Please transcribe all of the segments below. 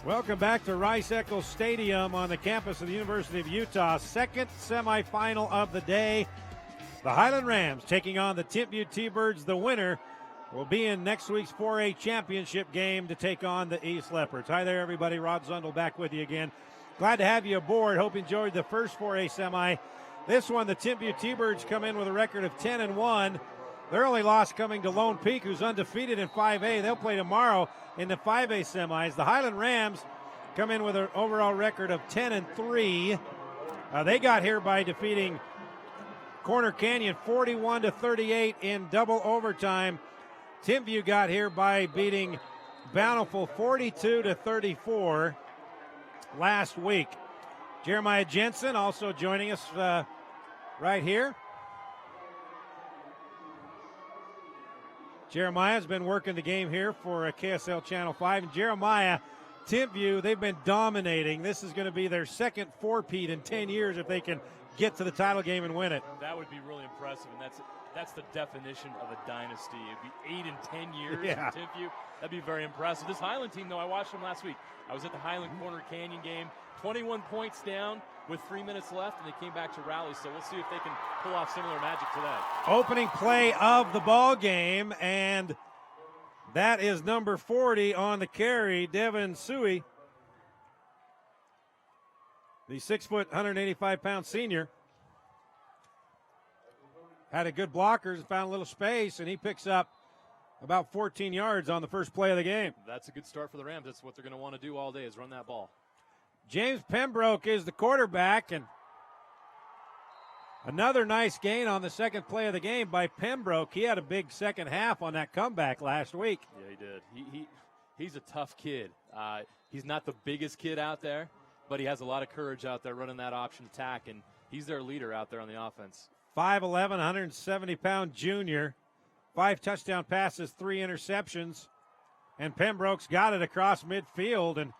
Welcome back to Rice-Eccles Stadium on the campus of the University of Utah. Second semifinal of the day. The Highland Rams taking on the Timpview T-Birds. The winner will be in next week's 4A championship game to take on the East Leopards. Hi there, everybody. Rod Zundel back with you again. Glad to have you aboard. Hope you enjoyed the first 4A semi. This one, the Timpview T-Birds come in with a record of 10-1. Their only loss coming to Lone Peak, who's undefeated in 5A. They'll play tomorrow in the 5A semis. The Highland Rams come in with an overall record of 10-3. They got here by defeating Corner Canyon 41-38 in double overtime. Timpview got here by beating Bountiful 42-34 last week. Jeremiah Jensen also joining us right here. Jeremiah's been working the game here for KSL Channel 5. And Jeremiah, Timpview, they've been dominating. This is going to be their second four-peat in 10 years if they can get to the title game and win it. That would be really impressive, and that's the definition of a dynasty. It'd be 8 in 10 years in Timpview. That'd be very impressive. This Highland team, though, I watched them last week. I was at the Highland Corner Canyon game. 21 points down with 3 minutes left, and they came back to rally. So we'll see if they can pull off similar magic today. Opening play of the ball game, and that is number 40 on the carry, Devin Suey, the 6', 185-pound senior. Had a good blockers, found a little space, and he picks up about 14 yards on the first play of the game. That's a good start for the Rams. That's what they're going to want to do all day, is run that ball. James Pembroke is the quarterback, and another nice gain on the second play of the game by Pembroke. He had a big second half on that comeback last week. Yeah, he did. He's a tough kid. He's not the biggest kid out there, but he has a lot of courage out there running that option attack, and he's their leader out there on the offense. 5'11", 170-pound junior. 5 touchdown passes, 3 interceptions, and Pembroke's got it across midfield, and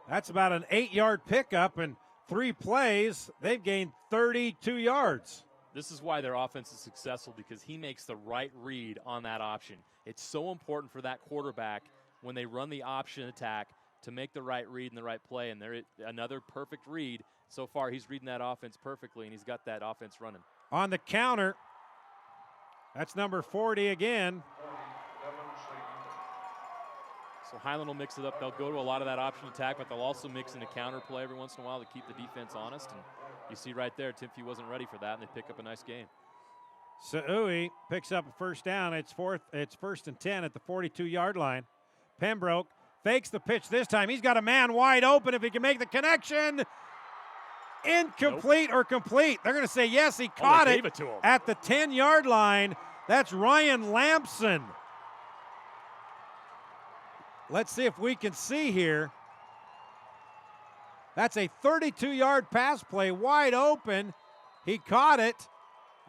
that's about an 8-yard pickup, and 3 plays, they've gained 32 yards. This is why their offense is successful, because he makes the right read on that option. It's so important for that quarterback when they run the option attack to make the right read and the right play, and there another perfect read. So far, he's reading that offense perfectly, and he's got that offense running. On the counter, that's number 40 again. So Highland will mix it up. They'll go to a lot of that option attack, but they'll also mix in a counter play every once in a while to keep the defense honest. And you see right there, Timpview wasn't ready for that, and they pick up a nice game. Saui picks up a first down. It's first and 10 at the 42-yard line. Pembroke fakes the pitch this time. He's got a man wide open if he can make the connection. Incomplete or complete. They're going to say yes, he caught it at the 10-yard line. That's Ryan Lampson. Let's see if we can see here. That's a 32-yard pass play, wide open. He caught it.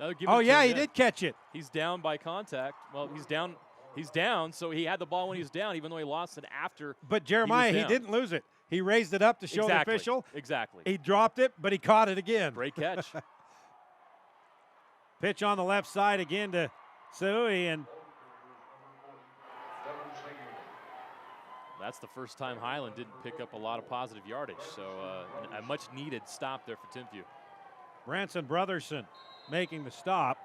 Oh, yeah, he did catch it. He's down by contact. Well, he's down, so he had the ball when he was down, even though he lost it after. But Jeremiah, he didn't lose it. He raised it up to show the official. Exactly. He dropped it, but he caught it again. Great catch. Pitch on the left side again to Saui, and that's the first time Highland didn't pick up a lot of positive yardage, so a much-needed stop there for Timpview. Branson Brotherson making the stop.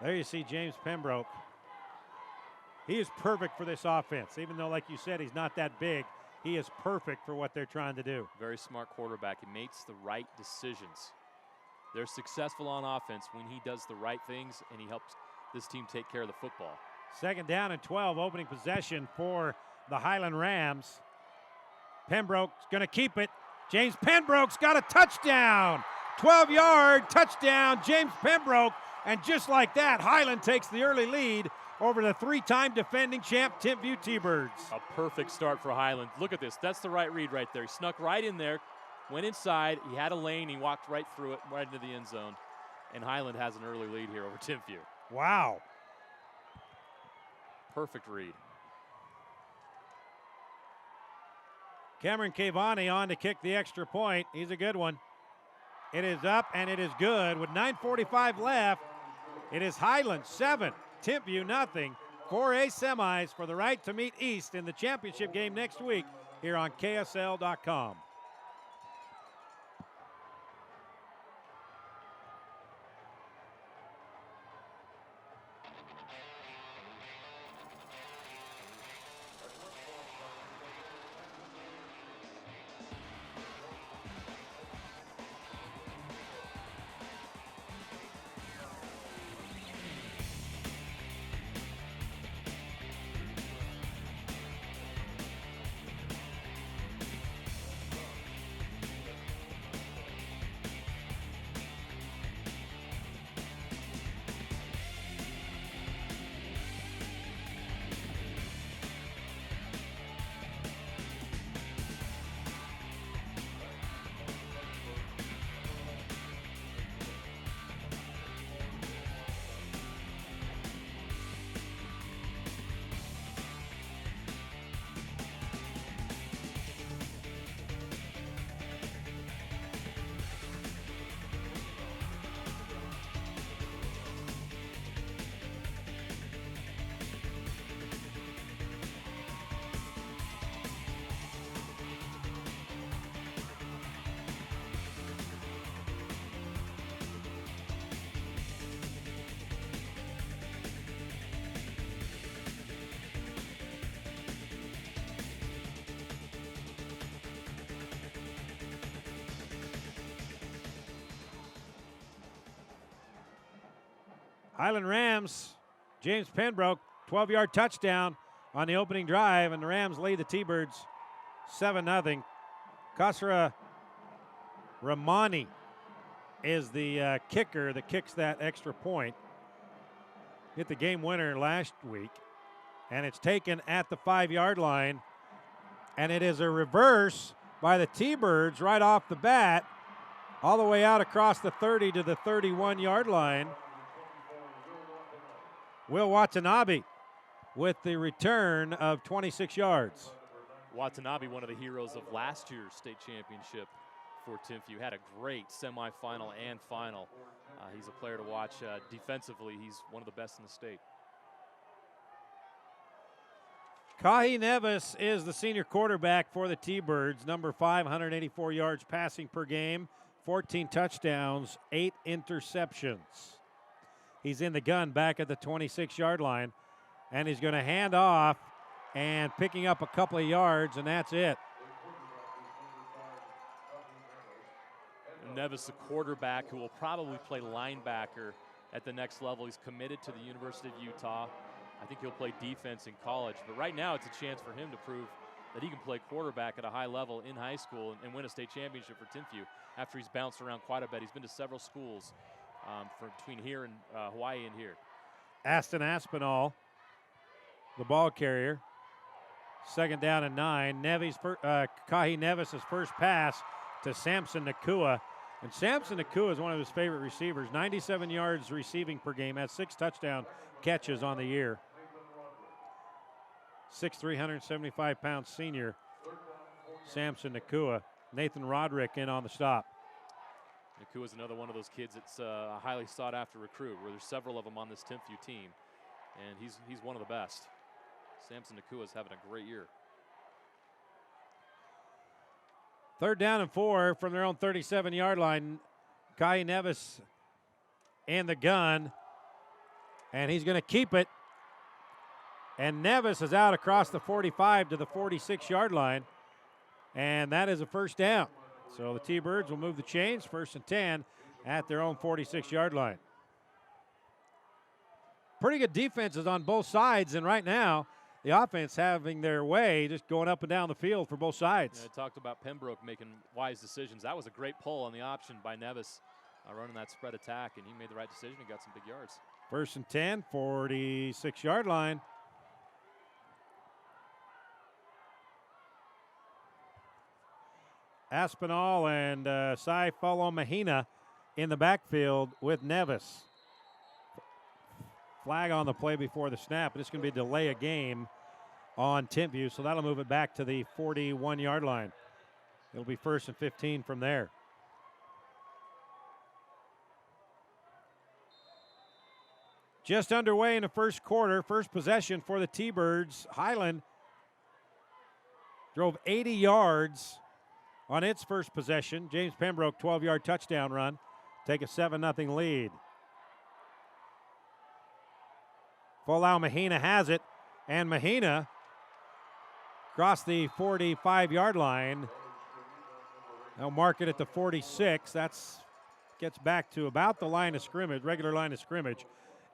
There you see James Pembroke. He is perfect for this offense, even though, like you said, he's not that big. He is perfect for what they're trying to do. Very smart quarterback. He makes the right decisions. They're successful on offense when he does the right things, and he helps this team take care of the football. Second down and 12, opening possession for the Highland Rams. Pembroke's going to keep it. James Pembroke's got a touchdown. 12-yard touchdown, James Pembroke. And just like that, Highland takes the early lead over the 3-time defending champ Timpview T-Birds. A perfect start for Highland. Look at this. That's the right read right there. He snuck right in there, went inside. He had a lane. He walked right through it, right into the end zone. And Highland has an early lead here over Timpview. Wow. Perfect read. Cameron Cavani on to kick the extra point. He's a good one. It is up and it is good. With 9:45 left, it is Highland 7, Timpview nothing. 4A semis for the right to meet East in the championship game next week here on KSL.com. Highland Rams, James Penbrook, 12-yard touchdown on the opening drive, and the Rams lead the T-Birds 7-0. Kasra Ramani is the kicker that kicks that extra point. Hit the game winner last week, and it's taken at the 5-yard line, and it is a reverse by the T-Birds right off the bat, all the way out across the 30 to the 31-yard line. Will Watanabe with the return of 26 yards. Watanabe, one of the heroes of last year's state championship for Timpview, had a great semifinal and final. He's a player to watch defensively. He's one of the best in the state. Kahi Nevis is the senior quarterback for the T-Birds. Number 5, 184 yards passing per game, 14 touchdowns, 8 interceptions. He's in the gun back at the 26-yard line, and he's going to hand off and picking up a couple of yards, and that's it. Nevis, the quarterback who will probably play linebacker at the next level. He's committed to the University of Utah. I think he'll play defense in college, but right now it's a chance for him to prove that he can play quarterback at a high level in high school and win a state championship for Timpview after he's bounced around quite a bit. He's been to several schools between here and Hawaii and here. Aston Aspinall, the ball carrier. 2nd down and 9. Kahi Nevis' first pass to Samson Nakua. And Samson Nakua is one of his favorite receivers. 97 yards receiving per game, has 6 touchdown catches on the year. 6'3", 175-pound senior Samson Nakua. Nathan Roderick in on the stop. Nakua is another one of those kids that's a highly sought-after recruit, where there's several of them on this Timpview team, and he's one of the best. Samson Nakua is having a great year. 3rd down and 4 from their own 37-yard line. Kahi Nevis in the gun, and he's going to keep it. And Nevis is out across the 45 to the 46-yard line, and that is a first down. So the T-Birds will move the chains, 1st and 10 at their own 46-yard line. Pretty good defenses on both sides, and right now the offense having their way, just going up and down the field for both sides. Yeah, I talked about Pembroke making wise decisions. That was a great pull on the option by Nevis, running that spread attack, and he made the right decision and got some big yards. 1st and 10, 46-yard line. Aspinall and Sai Mahina in the backfield with Nevis. Flag on the play before the snap, and it's going to be a delay of game on Timpview, so that'll move it back to the 41-yard line. It'll be 1st and 15 from there. Just underway in the first quarter. First possession for the T-Birds. Highland drove 80 yards on its first possession. James Pembroke, 12-yard touchdown run. Take a 7-0 lead. Folau Mahina has it, and Mahina crossed the 45-yard line. They'll mark it at the 46. That's gets back to about the line of scrimmage, regular line of scrimmage.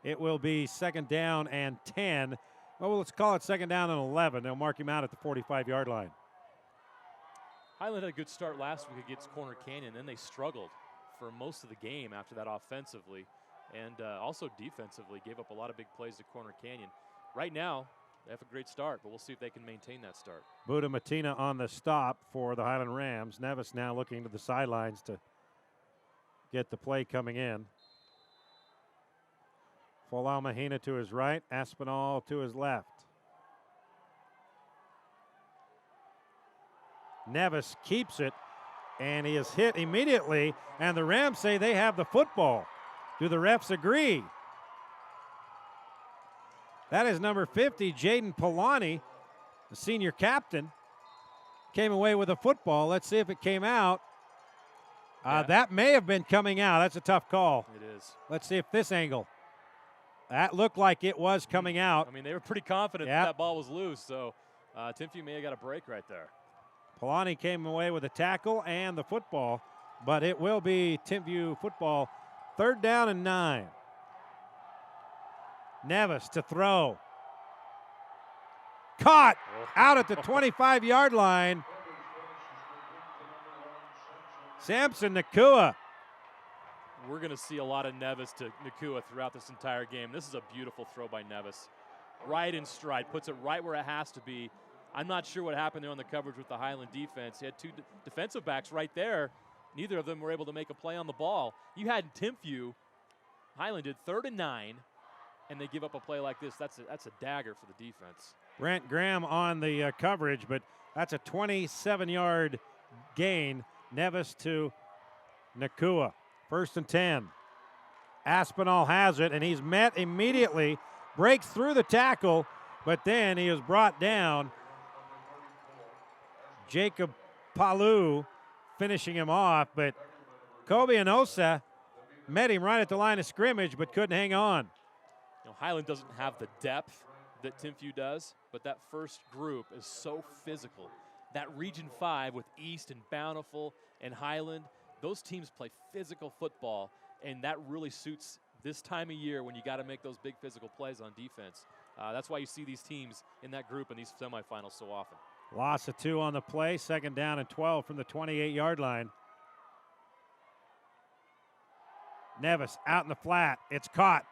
It will be second down and 10. Well, let's call it second down and 11. They'll mark him out at the 45-yard line. Highland had a good start last week against Corner Canyon. Then they struggled for most of the game after that offensively, and also defensively gave up a lot of big plays to Corner Canyon. Right now, they have a great start, but we'll see if they can maintain that start. Buda Matina on the stop for the Highland Rams. Nevis now looking to the sidelines to get the play coming in. Folau Mahina to his right, Aspinall to his left. Nevis keeps it, and he is hit immediately, and the Rams say they have the football. Do the refs agree? That is number 50, Jaden Polani, the senior captain, came away with a football. Let's see if it came out. That may have been coming out. That's a tough call. It is. Let's see if this angle. That looked like it was coming out. I mean, they were pretty confident that ball was loose, so Timpview may have got a break right there. Polani came away with a tackle and the football, but it will be Timpview football. Third down and 9. Nevis to throw. Caught out at the 25-yard line. Samson Nakua. We're going to see a lot of Nevis to Nakua throughout this entire game. This is a beautiful throw by Nevis. Right in stride, puts it right where it has to be. I'm not sure what happened there on the coverage with the Highland defense. He had two defensive backs right there. Neither of them were able to make a play on the ball. You had Timpview, Highland did 3rd and 9, and they give up a play like this. That's a dagger for the defense. Brent Graham on the coverage, but that's a 27-yard gain. Nevis to Nakua. 1st and 10. Aspinall has it, and he's met immediately. Breaks through the tackle, but then he is brought down. Jacob Palu finishing him off, but Kobe Inosa met him right at the line of scrimmage, but couldn't hang on. You know, Highland doesn't have the depth that Timpview does, but that first group is so physical. That Region 5 with East and Bountiful and Highland, those teams play physical football, and that really suits this time of year when you got to make those big physical plays on defense. That's why you see these teams in that group in these semifinals so often. Loss of 2 on the play, second down and 12 from the 28-yard line. Nevis out in the flat. It's caught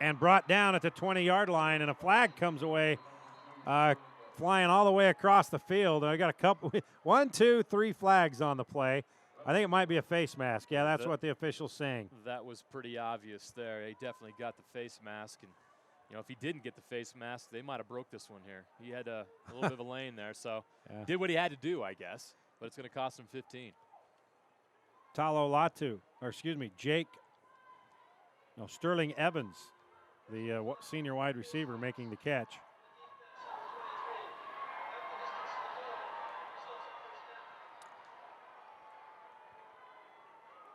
and brought down at the 20-yard line, and a flag comes away, flying all the way across the field. I got a couple, 1, 2, 3 flags on the play. I think it might be a face mask. Yeah, that's what the official's saying. That was pretty obvious there. He definitely got the face mask, and you know, if he didn't get the face mask, they might have broke this one here. He had a little bit of a lane there, so did what he had to do, I guess, but it's going to cost him 15. Sterling Evans, the senior wide receiver, making the catch.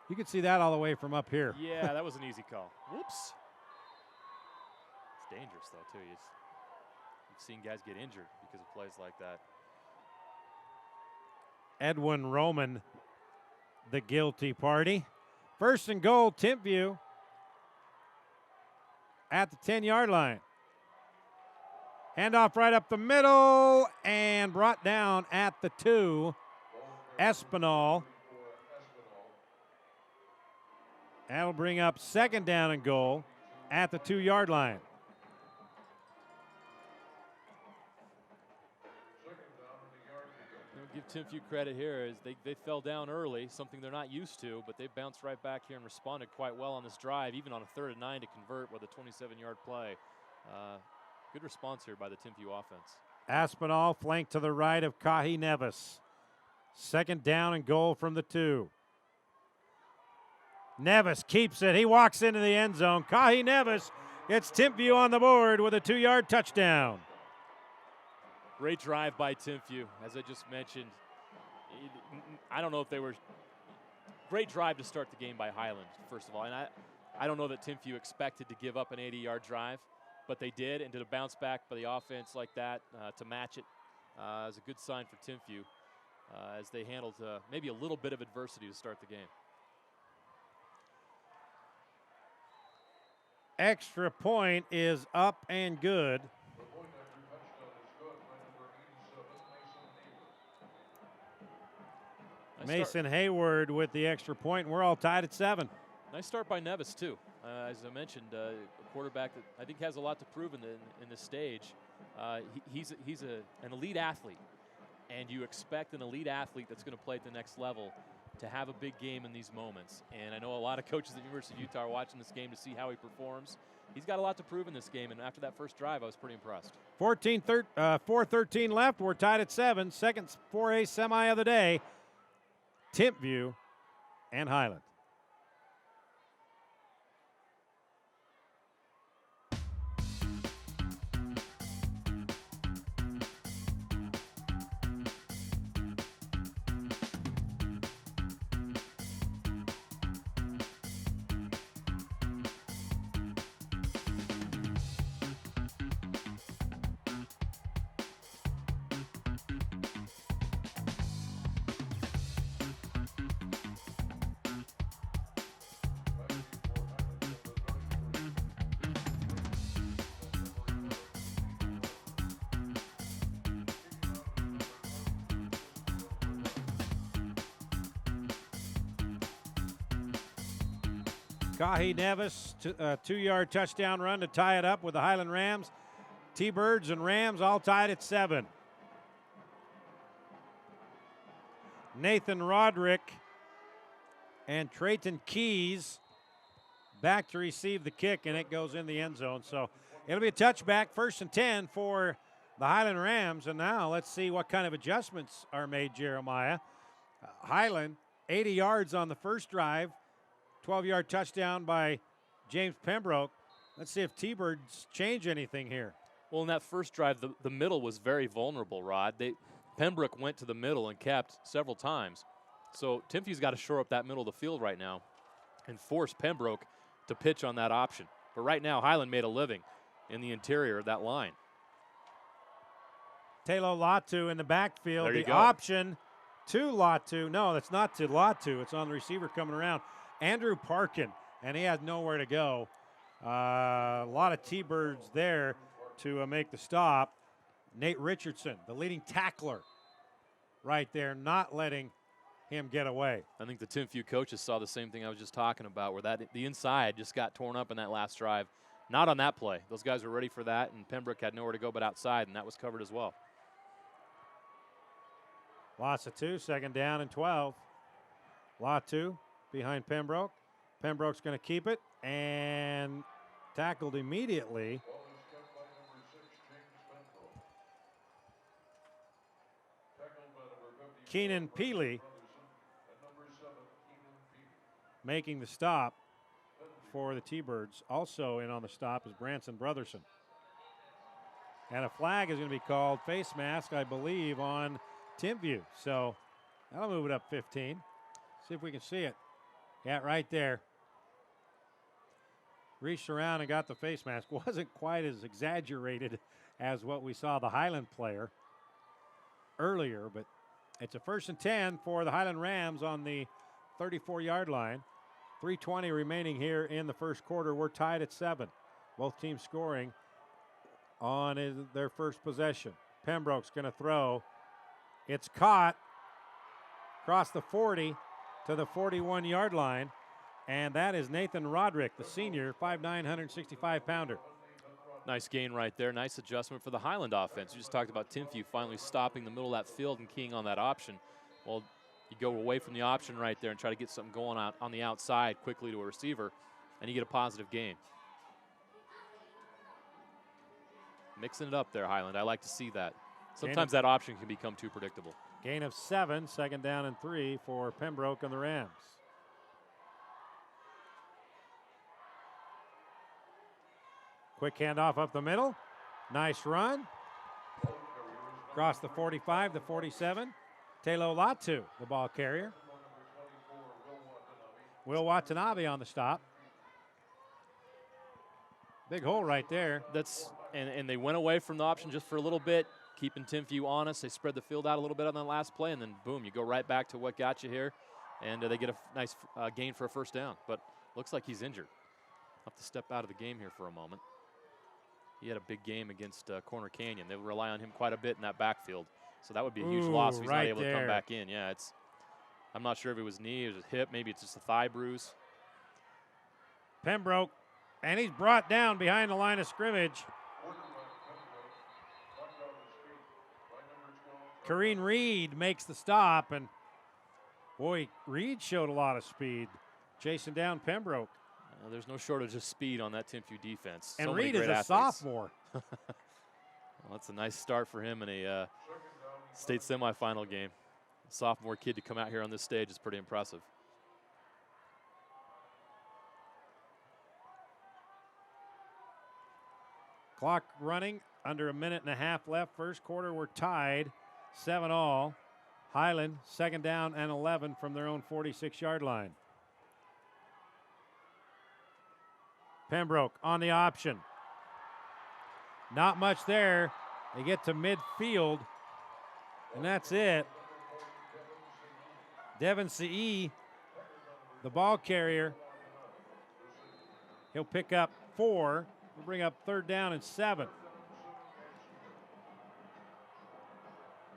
You can see that all the way from up here. Yeah, that was an easy call. Whoops. It's dangerous, though, too. You've seen guys get injured because of plays like that. Edwin Roman, the guilty party. 1st and goal, Timpview at the 10-yard line. Handoff right up the middle and brought down at the 2. Espinal. That'll bring up second down and goal at the 2-yard line. Give Timpview credit here as they fell down early, something they're not used to, but they bounced right back here and responded quite well on this drive, even on a 3rd and 9 to convert with a 27-yard play. Good response here by the Timpview offense. Aspinall flanked to the right of Kahi Nevis. Second down and goal from the 2. Nevis keeps it. He walks into the end zone. Kahi Nevis It's Timpview on the board with a 2-yard touchdown. Great drive by Timpview, as I just mentioned. I don't know if they were great drive to start the game by Highland, first of all. And I don't know that Timpview expected to give up an 80-yard drive, but they did, and did a bounce back by the offense like that to match it is a good sign for Timpview as they handled maybe a little bit of adversity to start the game. Extra point is up and good. Mason Hayward with the extra point, and we're all tied at 7. Nice start by Nevis, too. As I mentioned, a quarterback that I think has a lot to prove in this stage. He's an elite athlete, and you expect an elite athlete that's going to play at the next level to have a big game in these moments. And I know a lot of coaches at the University of Utah are watching this game to see how he performs. He's got a lot to prove in this game, and after that first drive, I was pretty impressed. 4:13 left. We're tied at 7. Second 4A semi of the day. Timpview and Highland. Kahi Nevis, 2-yard touchdown run to tie it up with the Highland Rams. T-Birds and Rams all tied at 7. Nathan Roderick and Trayton Keys back to receive the kick, and it goes in the end zone. So it'll be a touchback, 1st and 10 for the Highland Rams. And now let's see what kind of adjustments are made, Jeremiah. Highland, 80 yards on the first drive. 12-yard touchdown by James Pembroke. Let's see if T-Birds change anything here. Well, in that first drive, the middle was very vulnerable, Rod. Pembroke went to the middle and kept several times. So Timpview's got to shore up that middle of the field right now and force Pembroke to pitch on that option. But right now, Highland made a living in the interior of that line. Talo Latu in the backfield. There you the go. Option to Latu. No, that's not to Latu. It's on the receiver coming around. Andrew Parkin, and he had nowhere to go. A lot of T-Birds there to make the stop. Nate Richardson, the leading tackler, right there, not letting him get away. I think the Timpview coaches saw the same thing I was just talking about, where the inside just got torn up in that last drive. Not on that play. Those guys were ready for that, and Pembroke had nowhere to go but outside, and that was covered as well. Loss of 2, 2nd down and 12. Latu behind Pembroke. Pembroke's going to keep it and tackled immediately. Keenan Peely making the stop for the T-Birds. Also in on the stop is Branson Brotherson. And a flag is going to be called, face mask, I believe, on Timpview. So that'll move it up 15. See if we can see it. Yeah, right there. Reached around and got the face mask. Wasn't quite as exaggerated as what we saw the Highland player earlier, but it's a 1st and 10 for the Highland Rams on the 34-yard line. 3:20 remaining here in the first quarter. We're tied at 7. Both teams scoring on their first possession. Pembroke's going to throw. It's caught across the 40 to the 41-yard line, and that is Nathan Roderick, the senior, 5'9", 165-pounder. Nice gain right there. Nice adjustment for the Highland offense. We just talked about Timpview finally stopping the middle of that field and keying on that option. Well, you go away from the option right there and try to get something going out on the outside quickly to a receiver, and you get a positive gain. Mixing it up there, Highland. I like to see that. Sometimes that option can become too predictable. Gain of 7, 2nd down and 3 for Pembroke and the Rams. Quick handoff up the middle. Nice run. Across the 45, the 47. Telo Latu, the ball carrier. Will Watanabe on the stop. Big hole right there. And they went away from the option just for a little bit, keeping Timpview honest. They spread the field out a little bit on that last play, and then boom, you go right back to what got you here, and they get a nice gain for a first down. But looks like he's injured. Have to step out of the game here for a moment. He had a big game against Corner Canyon. They rely on him quite a bit in that backfield, so that would be a huge loss if he's not able to come back in. Yeah, I'm not sure if it was knee, it was hip, maybe it's just a thigh bruise. Pembroke, and he's brought down behind the line of scrimmage. Kareen Reed makes the stop, and boy, Reed showed a lot of speed, chasing down Pembroke. There's no shortage of speed on that Timpview defense. And so Reed is a sophomore. Well, that's a nice start for him in a state semifinal game. A sophomore kid to come out here on this stage is pretty impressive. Clock running, under a minute and a half left. First quarter, we're tied, 7-all. Highland, second down and 11 from their own 46-yard line. Pembroke on the option. Not much there. They get to midfield, and that's it. Devin C.E., the ball carrier, he'll pick up 4. We'll bring up third down and 7.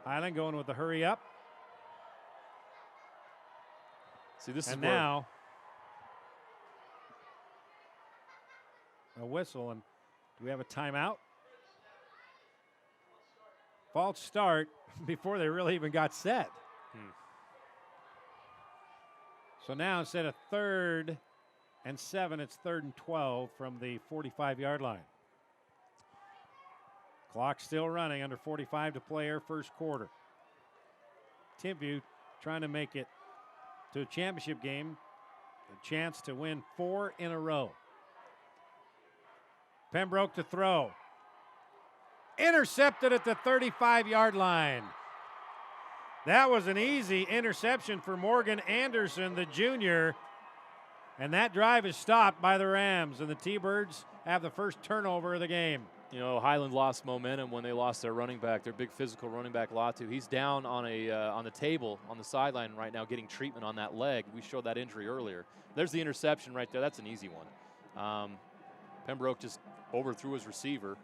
Highland going with the hurry up. See, this and is now a whistle, and do we have a timeout? False start before they really even got set. So now instead of 3rd and 7, it's 3rd and 12 from the 45-yard line. Clock still running, under 45 to play our first quarter. Timpview trying to make it to a championship game, a chance to win 4 in a row. Pembroke to throw. Intercepted at the 35-yard line. That was an easy interception for Morgan Anderson, the junior. And that drive is stopped by the Rams, and the T-Birds have the first turnover of the game. You know, Highland lost momentum when they lost their running back, their big physical running back, Latu. He's down on the table on the sideline right now getting treatment on that leg. We showed that injury earlier. There's the interception right there. That's an easy one. Pembroke just overthrew his receiver,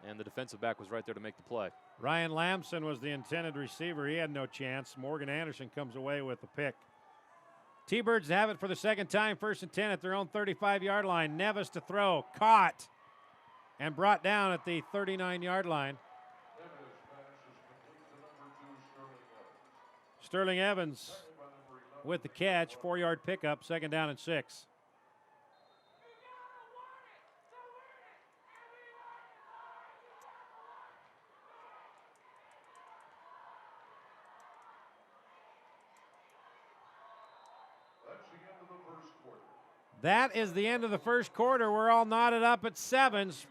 and the defensive back was right there to make the play. Ryan Lamson was the intended receiver. He had no chance. Morgan Anderson comes away with the pick. T-Birds have it for the second time, 1st and 10 at their own 35-yard line. Nevis to throw, caught, and brought down at the 39-yard line. Sterling Evans with the catch, 4-yard pickup, 2nd down and 6. That is the end of the first quarter. We're all knotted up at 7s.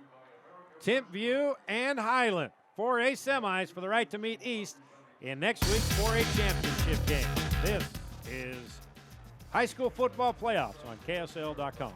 Timpview and Highland 4A semis for the right to meet East in next week's 4A championship game. This is high school football playoffs on KSL.com.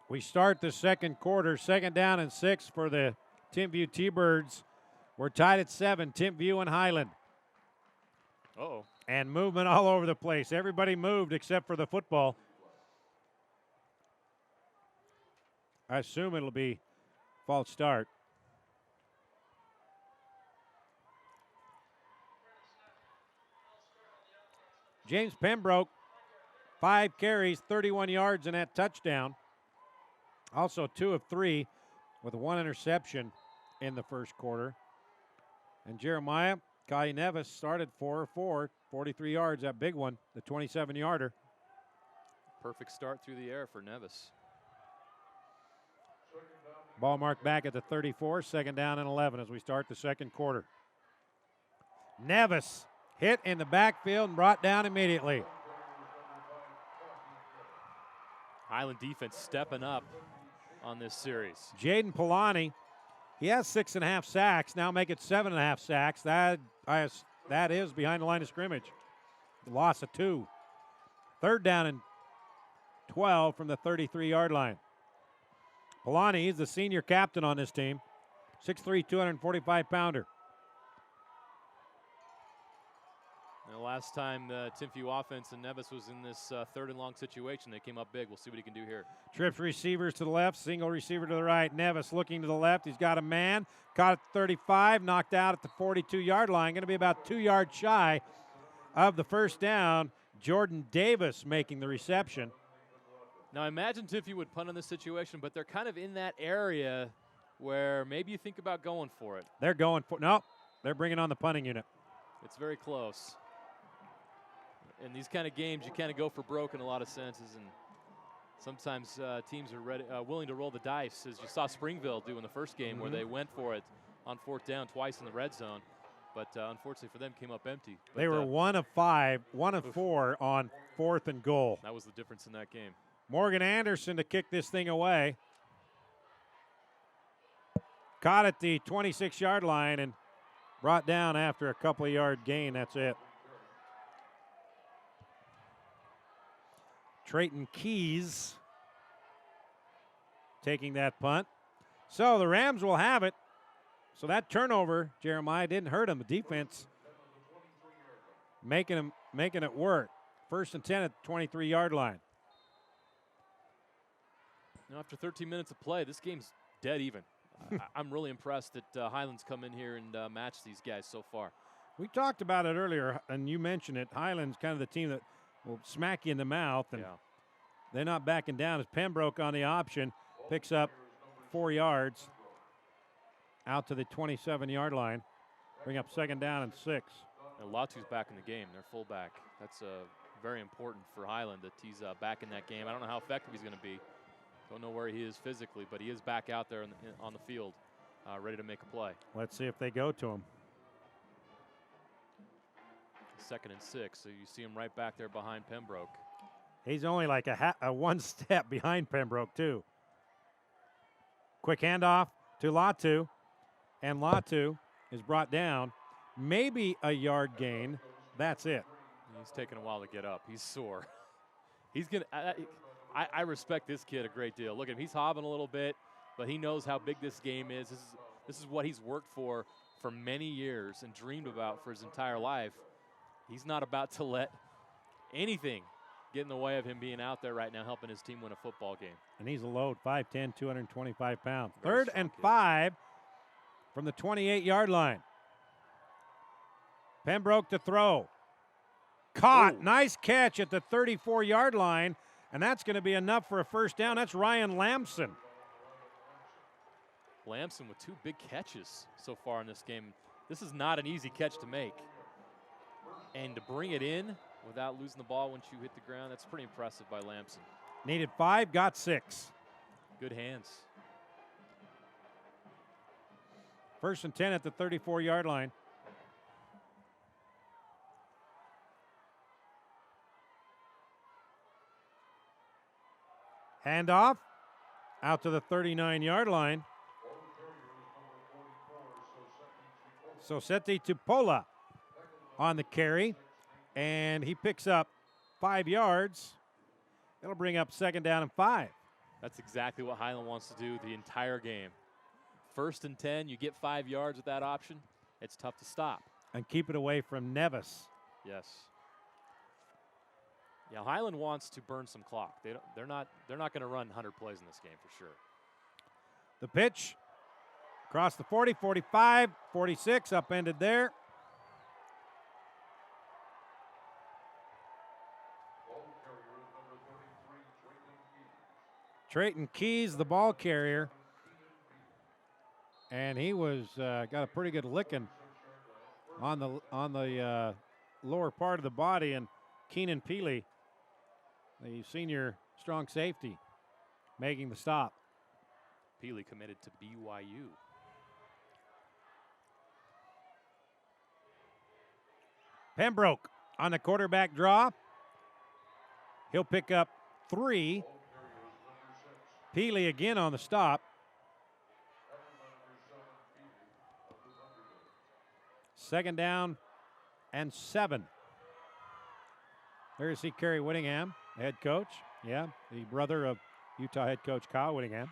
We start the second quarter, 2nd down and 6 for the Timpview T-Birds. We're tied at 7, Timpview and Highland. Uh-oh. And movement all over the place. Everybody moved except for the football. I assume it'll be false start. James Pembroke, 5 carries, 31 yards, and that touchdown. Also 2 of 3 with 1 interception in the first quarter. And Jeremiah Kai Nevis started 4 of 4, 43 yards, that big one, the 27-yarder. Perfect start through the air for Nevis. Ball marked back at the 34, 2nd down and 11 as we start the second quarter. Nevis hit in the backfield and brought down immediately. Highland defense stepping up on this series. Jaden Polani, he has 6.5 sacks, now make it 7.5 sacks. That is behind the line of scrimmage. The loss of 2. 3rd down and 12 from the 33-yard line. Polani, he's the senior captain on this team. 6'3", 245-pounder. The last time the Timpview offense and Nevis was in this 3rd and long situation, they came up big. We'll see what he can do here. Trips receivers to the left, single receiver to the right. Nevis looking to the left. He's got a man. Caught at 35, knocked out at the 42-yard line. Going to be about 2 yards shy of the first down. Jordan Davis making the reception. Now, I imagine Timpview would punt in this situation, but they're kind of in that area where maybe you think about going for it. They're going for nope. They're bringing on the punting unit. It's very close. In these kind of games, you kind of go for broke in a lot of senses, and sometimes teams are ready, willing to roll the dice, as you saw Springville do in the first game, where they went for it on 4th down twice in the red zone, but unfortunately for them, came up empty. But, they were 1 of 5, 1 of 4 on 4th and goal. That was the difference in that game. Morgan Anderson to kick this thing away. Caught at the 26-yard line and brought down after a couple of yard gain. That's it. Trayton Keys taking that punt. So the Rams will have it. So that turnover, Jeremiah, didn't hurt them. The defense making it work. 1st and 10 at the 23-yard line. Now, after 13 minutes of play, this game's dead even. I'm really impressed that Highland's come in here and matched these guys so far. We talked about it earlier, and you mentioned it. Highland's kind of the team that will smack you in the mouth, and they're not backing down as Pembroke on the option picks up 4 yards out to the 27-yard line. Bring up 2nd down and 6. And Latu's back in the game, their fullback. That's very important for Highland that he's back in that game. I don't know how effective he's going to be. Don't know where he is physically, but he is back out there on the field, ready to make a play. Let's see if they go to him. 2nd and 6, so you see him right back there behind Pembroke. He's only like a 1 step behind Pembroke, too. Quick handoff to Latu, and Latu is brought down. Maybe a yard gain. That's it. He's taking a while to get up. He's sore. He's going to I respect this kid a great deal. Look at him. He's hobbling a little bit, but he knows how big this game is. This is what he's worked for many years and dreamed about for his entire life. He's not about to let anything get in the way of him being out there right now helping his team win a football game. And he's a load, 5'10", 225 pounds. Very 3rd and kid. 5 from the 28-yard line. Pembroke to throw. Caught. Ooh. Nice catch at the 34-yard line. And that's going to be enough for a first down. That's Ryan Lamson. Lamson with 2 big catches so far in this game. This is not an easy catch to make. And to bring it in without losing the ball once you hit the ground, that's pretty impressive by Lamson. Needed 5, got 6. Good hands. 1st and 10 at the 34-yard line. Handoff out to the 39-yard line. Sosetti to Pola on the carry, and he picks up 5 yards. It'll bring up 2nd down and 5. That's exactly what Highland wants to do the entire game. 1st and 10, you get 5 yards with that option. It's tough to stop. And keep it away from Nevis. Yes. Yeah, Highland wants to burn some clock. They're not going to run 100 plays in this game for sure. The pitch across the 40, 45, 46, upended there. Trayton Keys, the ball carrier, and he was got a pretty good licking on the lower part of the body. And Keenan Peely, the senior strong safety, making the stop. Peely committed to BYU. Pembroke on the quarterback draw. He'll pick up 3. Peely again on the stop. Second down and 7. There you see Kerry Whittingham, the head coach. Yeah, the brother of Utah head coach Kyle Whittingham.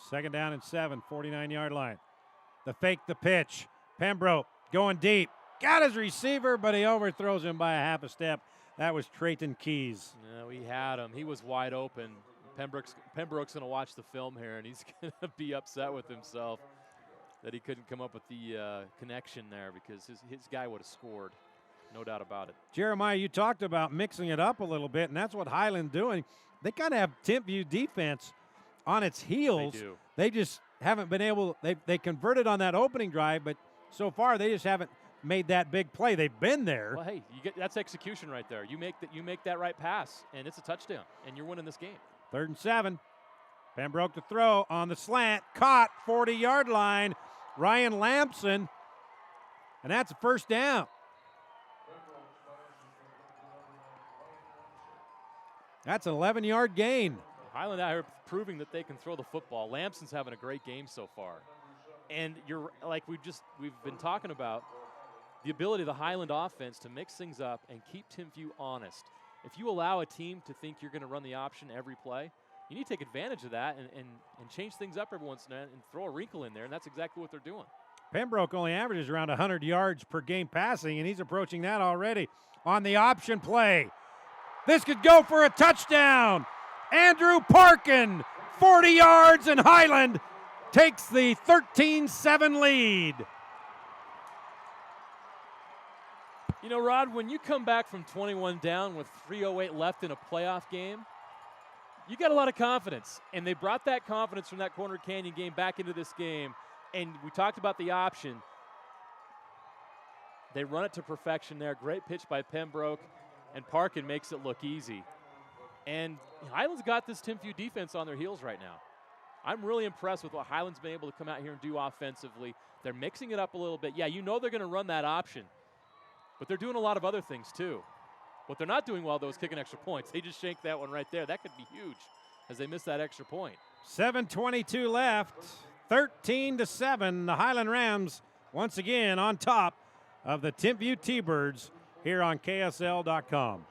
Second down and 7, 49-yard line. The fake, the pitch. Pembroke going deep. Got his receiver, but he overthrows him by a half a step. That was Trayton Keys. No, he had him. He was wide open. Pembroke's going to watch the film here, and he's going to be upset with himself that he couldn't come up with the connection there, because his guy would have scored. No doubt about it. Jeremiah, you talked about mixing it up a little bit, and that's what Highland doing. They kind of have Timpview defense on its heels. They do. They just haven't been able. They converted on that opening drive, but so far they just haven't made that big play. They've been there. Well, hey, that's execution right there. You make that right pass, and it's a touchdown, and you're winning this game. 3rd and 7. Pembroke to throw on the slant, caught 40-yard line. Ryan Lamson, and that's a first down. That's an 11-yard gain. Highland out here proving that they can throw the football. Lamson's having a great game so far. And you're like we've been talking about the ability of the Highland offense to mix things up and keep Timpview honest. If you allow a team to think you're going to run the option every play, you need to take advantage of that and change things up every once in a while and throw a wrinkle in there, and that's exactly what they're doing. Pembroke only averages around 100 yards per game passing, and he's approaching that already on the option play. This could go for a touchdown. Andrew Parkin, 40 yards, and Highland takes the 13-7 lead. You know, Rod, when you come back from 21 down with 3:08 left in a playoff game, you got a lot of confidence. And they brought that confidence from that Corner Canyon game back into this game. And we talked about the option. They run it to perfection there. Great pitch by Pembroke, and Parkin makes it look easy. And Highland's got this Timpview defense on their heels right now. I'm really impressed with what Highland's been able to come out here and do offensively. They're mixing it up a little bit. Yeah, you know they're going to run that option, but they're doing a lot of other things too. What they're not doing well, though, is kicking extra points. They just shanked that one right there. That could be huge as they miss that extra point. 7:22 left, 13-7. The Highland Rams once again on top of the Timpview T-Birds here on KSL.com.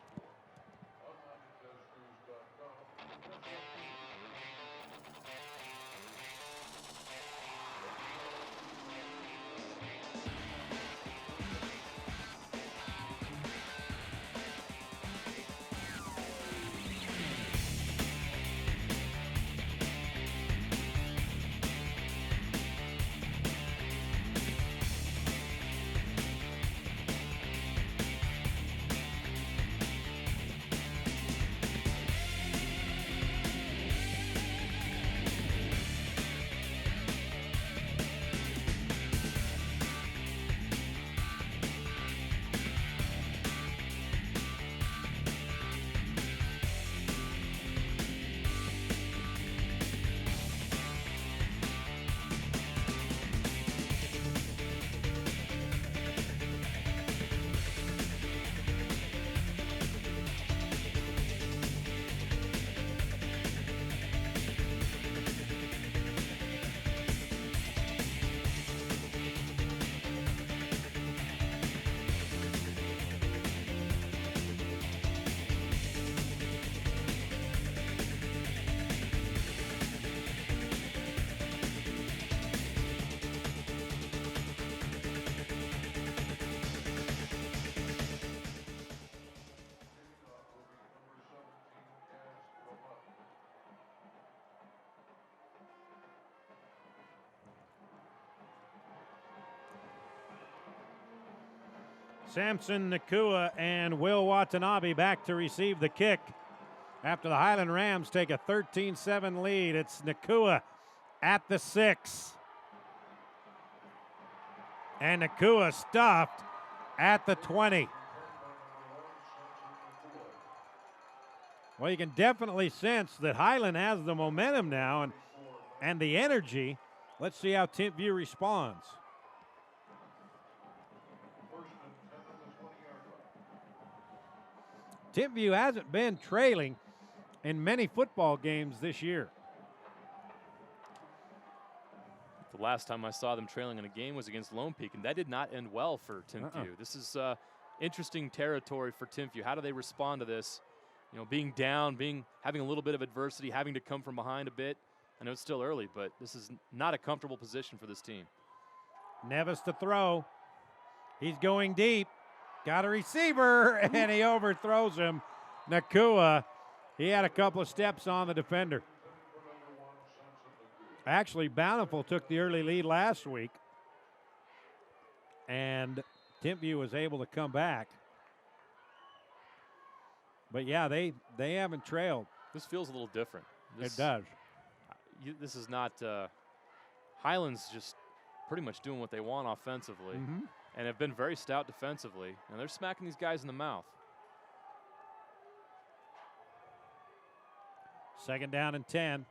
Samson Nakua and Will Watanabe back to receive the kick after the Highland Rams take a 13-7 lead. It's Nakua at the 6. And Nakua stuffed at the 20. Well, you can definitely sense that Highland has the momentum now and the energy. Let's see how Timpview responds. Timpview hasn't been trailing in many football games this year. The last time I saw them trailing in a game was against Lone Peak, and that did not end well for Timpview. This is interesting territory for Timpview. How do they respond to this? You know, being down, having a little bit of adversity, having to come from behind a bit. I know it's still early, but this is not a comfortable position for this team. Nevis to throw. He's going deep. Got a receiver, and he overthrows him. Nakua, he had a couple of steps on the defender. Actually, Bountiful took the early lead last week, and Timpview was able to come back. But, yeah, they haven't trailed. This feels a little different. It does. This is not Highland's just pretty much doing what they want offensively. And have been very stout defensively, and they're smacking these guys in the mouth. 2nd down and 10.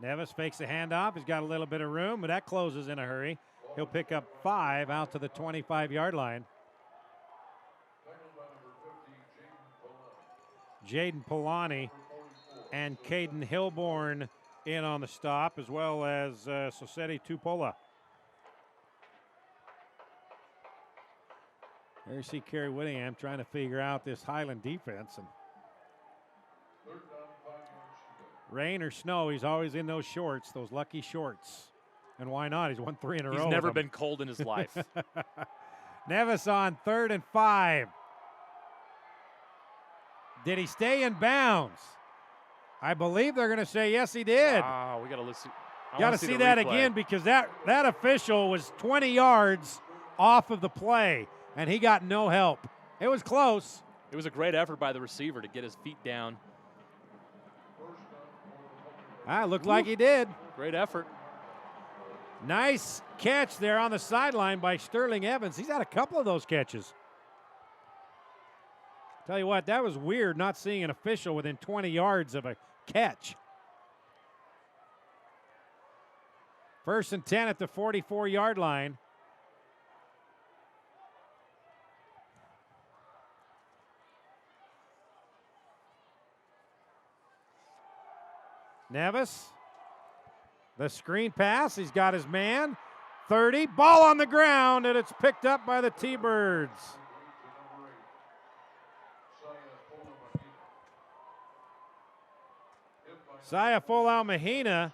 Nevis fakes the handoff. He's got a little bit of room, but that closes in a hurry. He'll pick up 5 out to the 25-yard line. Jaden Polani and Caden Hilborn in on the stop, as well as Soseti Tupola. There you see Kerry Whittingham trying to figure out this Highland defense. And rain or snow, he's always in those shorts, those lucky shorts. And why not? He's won 3 in a row. He's never been cold in his life. Nevis on 3rd and 5. Did he stay in bounds? I believe they're going to say yes, he did. Wow, we got to listen. Got to see that again, because that official was 20 yards off of the play, and he got no help. It was close. It was a great effort by the receiver to get his feet down. Looked like he did. Great effort. Nice catch there on the sideline by Sterling Evans. He's had a couple of those catches. Tell you what, that was weird not seeing an official within 20 yards of a catch. 1st and 10 at the 44-yard line. Nevis, the screen pass. He's got his man. 30, ball on the ground, and it's picked up by the T-Birds. Saya Folau Mahina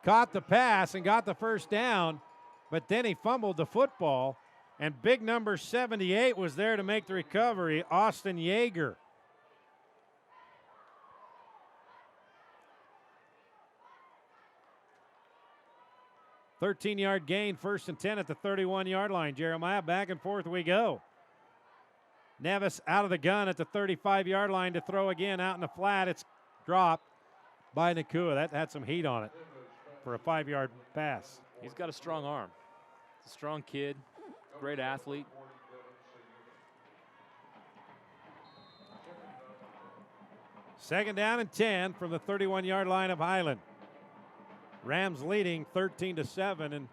caught the pass and got the 1st down, but then he fumbled the football, and big number 78 was there to make the recovery, Austin Yeager. $13-yard gain, 1st and 10 at the 31-yard line. Jeremiah, back and forth we go. Nevis out of the gun at the 35-yard line to throw again out in the flat. It's dropped by Nakua. That had some heat on it for a 5-yard pass. He's got a strong arm. He's a strong kid, great athlete. Second down and 10 from the 31-yard line of Highland. Rams leading 13-7, and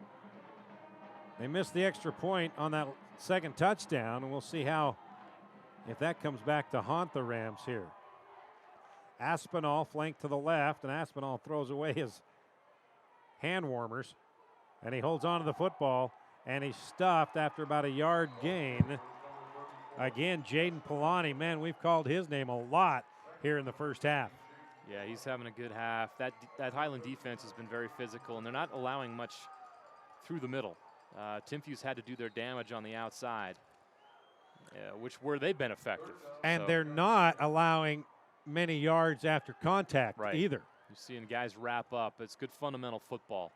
they missed the extra point on that second touchdown, and we'll see if that comes back to haunt the Rams here. Aspinall flanked to the left, and Aspinall throws away his hand warmers, and he holds on to the football, and he's stuffed after about a yard gain. Again, Jaden Polani, man, we've called his name a lot here in the first half. Yeah, he's having a good half. That Highland defense has been very physical, and they're not allowing much through the middle. Timpview's had to do their damage on the outside, where they've been effective. And they're not allowing many yards after contact either. You're seeing guys wrap up. It's good fundamental football.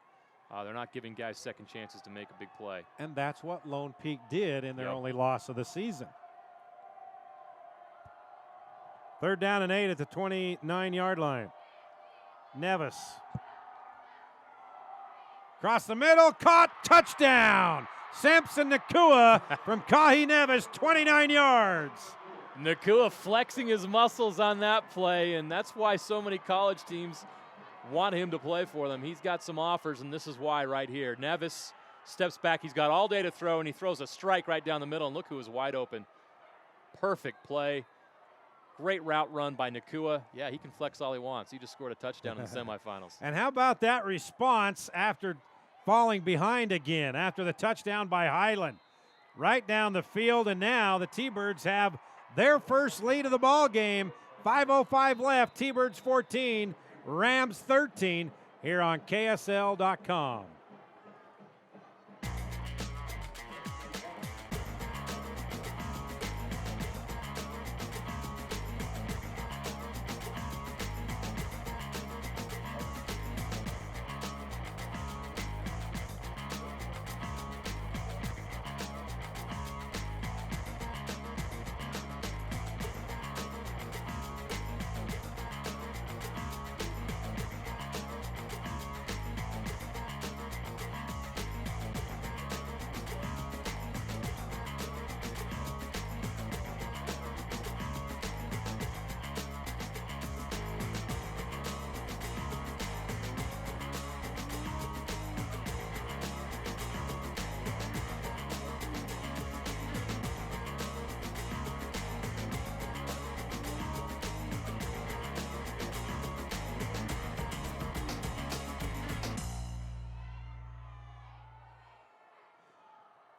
They're not giving guys second chances to make a big play. And that's what Lone Peak did in their only loss of the season. 3rd down and 8 at the 29-yard line. Nevis. Across the middle, caught, touchdown! Samson Nakua from Kahi Nevis, 29 yards. Nakua flexing his muscles on that play, and that's why so many college teams want him to play for them. He's got some offers, and this is why right here. Nevis steps back. He's got all day to throw, and he throws a strike right down the middle, and look who is wide open. Perfect play. Great route run by Nakua. Yeah, he can flex all he wants. He just scored a touchdown in the semifinals. And how about that response after falling behind again, after the touchdown by Highland? Right down the field, and now the T-Birds have their first lead of the ball game. 5:05 left, T-Birds 14, Rams 13, here on KSL.com.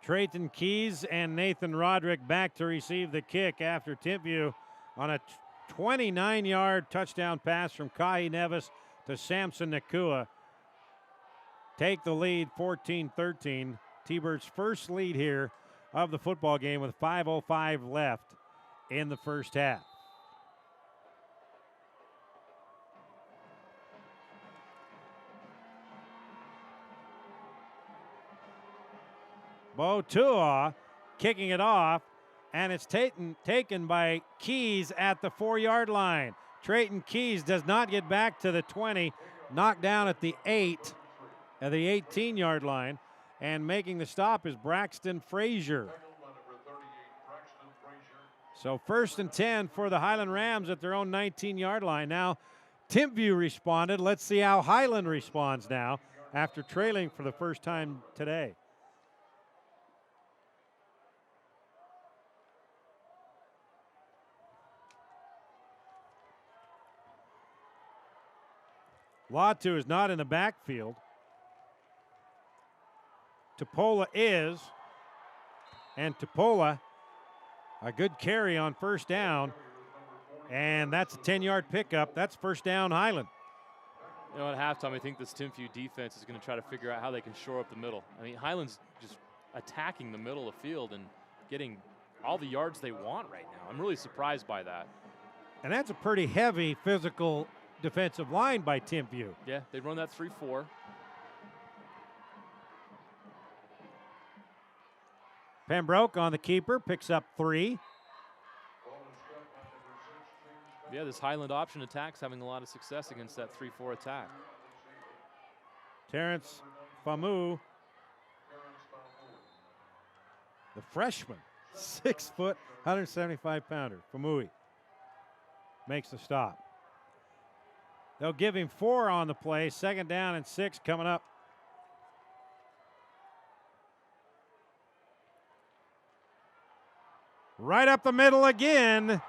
Trayton Keys and Nathan Roderick back to receive the kick after Timpview on a 29-yard touchdown pass from Kahi Nevis to Samson Nakua. Take the lead 14-13. T-Birds' first lead here of the football game with 5:05 left in the first half. Bo Tua kicking it off, and it's taken by Keys at the 4-yard line. Trayton Keys does not get back to the 20, knocked down at the 8, at the 18-yard line, and making the stop is Braxton Frazier. So 1st and 10 for the Highland Rams at their own 19-yard line. Now, Timpview responded. Let's see how Highland responds now after trailing for the first time today. Latu is not in the backfield. Tupola is. And Tupola, a good carry on first down. And that's a 10-yard pickup. That's first down Highland. You know, at halftime, I think this Timpview defense is going to try to figure out how they can shore up the middle. I mean, Highland's just attacking the middle of the field and getting all the yards they want right now. I'm really surprised by that. And that's a pretty heavy physical defensive line by Timpview. Yeah, they run that 3-4. Pembroke on the keeper, picks up 3. Yeah, this Highland option attack's having a lot of success against that 3-4 attack. Terrence Famu, the freshman, 6 foot, 175-pounder. Famui makes the stop. They'll give him 4 on the play. 2nd down and 6 coming up. Right up the middle again.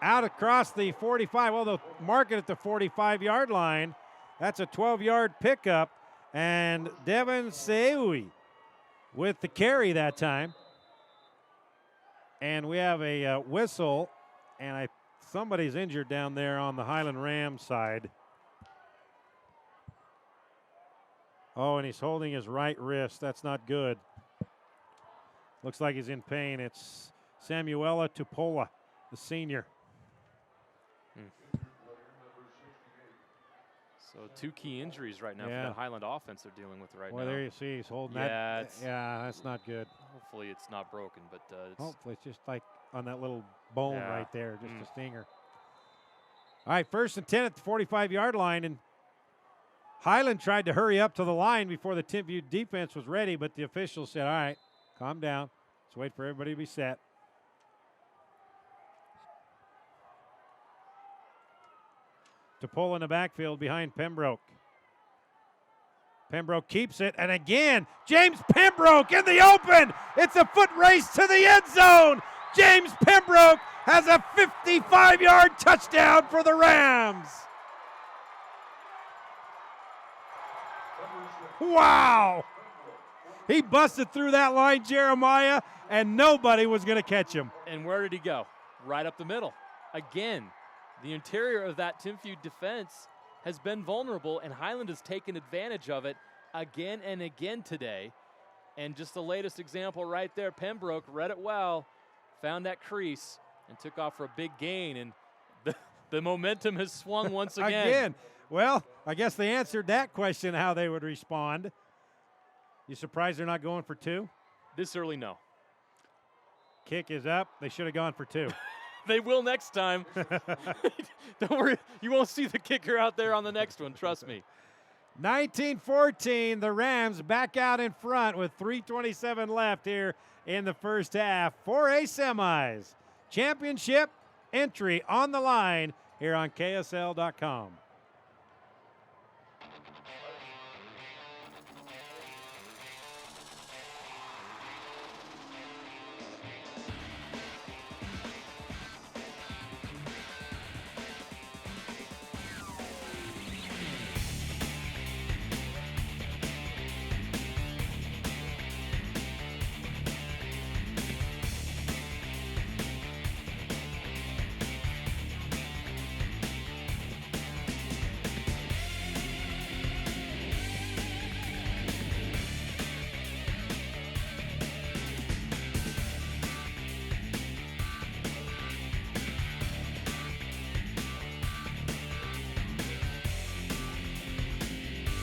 Out across the 45. Well, they'll mark it at the 45-yard line. That's a 12-yard pickup. And Devin Seui with the carry that time. And we have a whistle. And somebody's injured down there on the Highland Rams side. Oh, and he's holding his right wrist. That's not good. Looks like he's in pain. It's Samuela Tupola, the senior. So 2 key injuries right now for Yeah. that Highland offense they're dealing with right Well, now. there you see he's holding Yeah, that. Yeah, that's not good. Hopefully it's not broken, but it's Hopefully it's just like on that little bone Yeah. right there, just a stinger. All right, 1st and 10 at the 45-yard line, and Highland tried to hurry up to the line before the Timpview defense was ready, but the officials said, all right, calm down. Let's wait for everybody to be set. To pull in the backfield behind Pembroke. Pembroke keeps it, and again, James Pembroke in the open. It's a foot race to the end zone. James Pembroke has a 55-yard touchdown for the Rams. Wow. He busted through that line, Jeremiah, and nobody was going to catch him. And where did he go? Right up the middle. Again, the interior of that Timpview defense has been vulnerable, and Highland has taken advantage of it again and again today. And just the latest example right there, Pembroke read it well, found that crease, and took off for a big gain. And the momentum has swung once again. Well, I guess they answered that question, how they would respond. You surprised they're not going for 2? This early, no. Kick is up. They should have gone for 2. They will next time. Don't worry. You won't see the kicker out there on the next one. Trust me. 19-14, the Rams back out in front with 3:27 left here in the first half. 4A semis. Championship entry on the line here on KSL.com.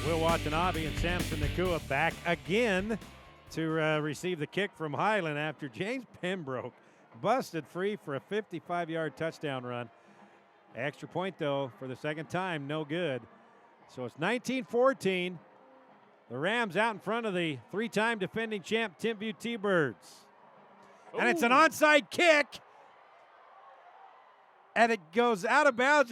Will Watanabe and Samson Nakua back again to receive the kick from Highland after James Pembroke busted free for a 55-yard touchdown run. Extra point, though, for the second time, no good. So it's 19-14. The Rams out in front of the 3-time defending champ Timpview T-Birds. And it's an onside kick. And it goes out of bounds.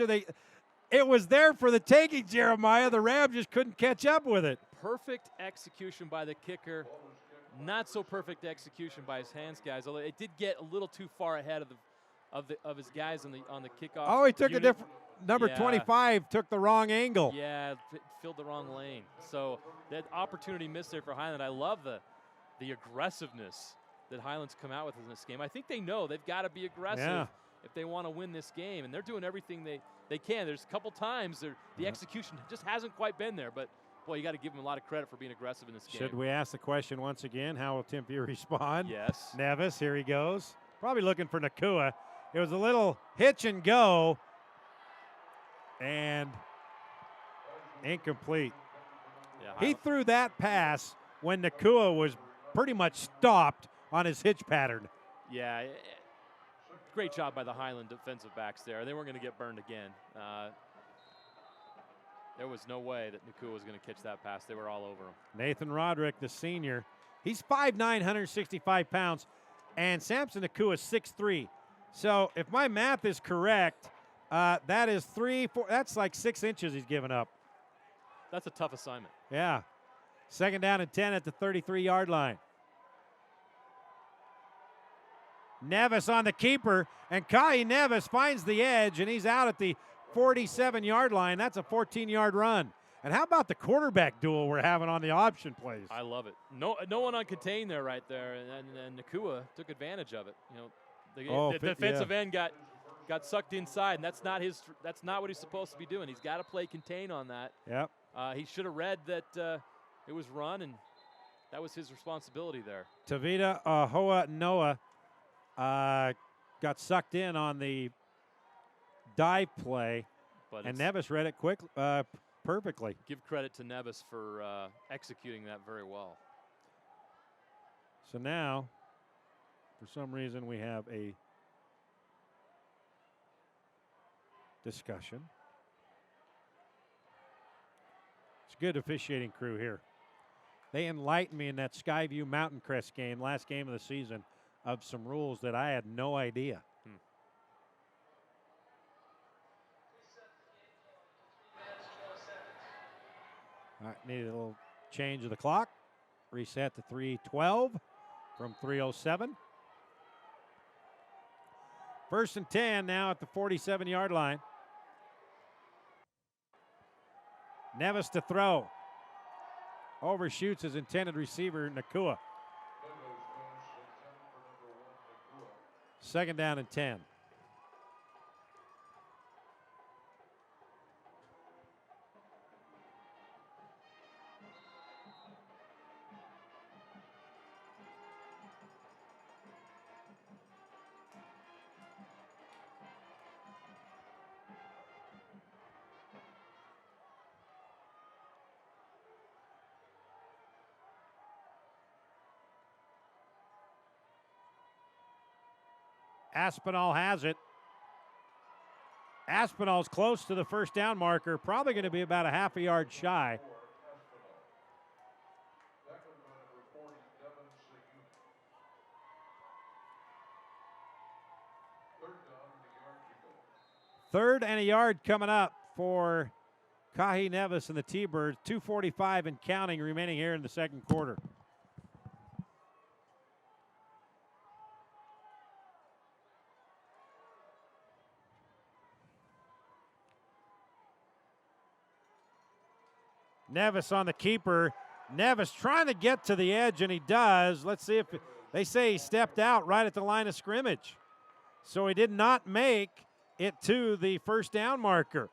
It was there for the taking, Jeremiah. The Rams just couldn't catch up with it. Perfect execution by the kicker. Not so perfect execution by his hands guys. Although it did get a little too far ahead of his guys on the kickoff. Oh, he took unit. a different. Number 25 took the wrong angle. Yeah, filled the wrong lane. So that opportunity missed there for Highland. I love the aggressiveness that Highland's come out with in this game. I think they know they've got to be aggressive if they want to win this game, and they're doing everything they can. There's a couple times the execution just hasn't quite been there, but boy, you got to give them a lot of credit for being aggressive in this game. Should we ask the question once again? How will Timpview respond? Yes. Nevis, here he goes. Probably looking for Nakua. It was a little hitch and go, and incomplete. Yeah, He threw that pass when Nakua was pretty much stopped on his hitch pattern. Yeah, great job by the Highland defensive backs there. They weren't going to get burned again. There was no way that Nakua was going to catch that pass. They were all over him. Nathan Roderick, the senior, he's 5'9", 165 pounds, and Samson Nakua is 6'3". So if my math is correct, that is 3, 4, that's like 6 inches he's given up. That's a tough assignment. Yeah. 2nd down and 10 at the 33-yard line. Nevis on the keeper, and Kai Nevis finds the edge, and he's out at the 47-yard line. That's a 14-yard run. And how about the quarterback duel we're having on the option plays? I love it. No one on contain there right there, and Nakua took advantage of it. You know, the defensive end got sucked inside, and that's not what he's supposed to be doing. He's got to play contain on that. Yep. He should have read that it was run, and that was his responsibility there. Tavita Hoa Noah got sucked in on the dive play, and Nevis read it quick, perfectly. Give credit to Nevis for executing that very well. So now, for some reason, we have a discussion. It's a good officiating crew here. They enlightened me in that Skyview Mountain Crest game, last game of the season, of some rules that I had no idea. All right, needed a little change of the clock. Reset to 3:12 from 3:07. 1st and 10 now at the 47-yard line. Nevis to throw. Overshoots his intended receiver, Nakua. 2nd down and 10. Aspinall has it. Aspinall's close to the 1st down marker, probably going to be about a half a yard shy. Third and a yard coming up for Kahi Nevis and the T-Birds. 2:45 and counting remaining here in the 2nd quarter. Nevis on the keeper. Nevis trying to get to the edge, and he does. Let's see if they say he stepped out right at the line of scrimmage. So he did not make it to the 1st down marker.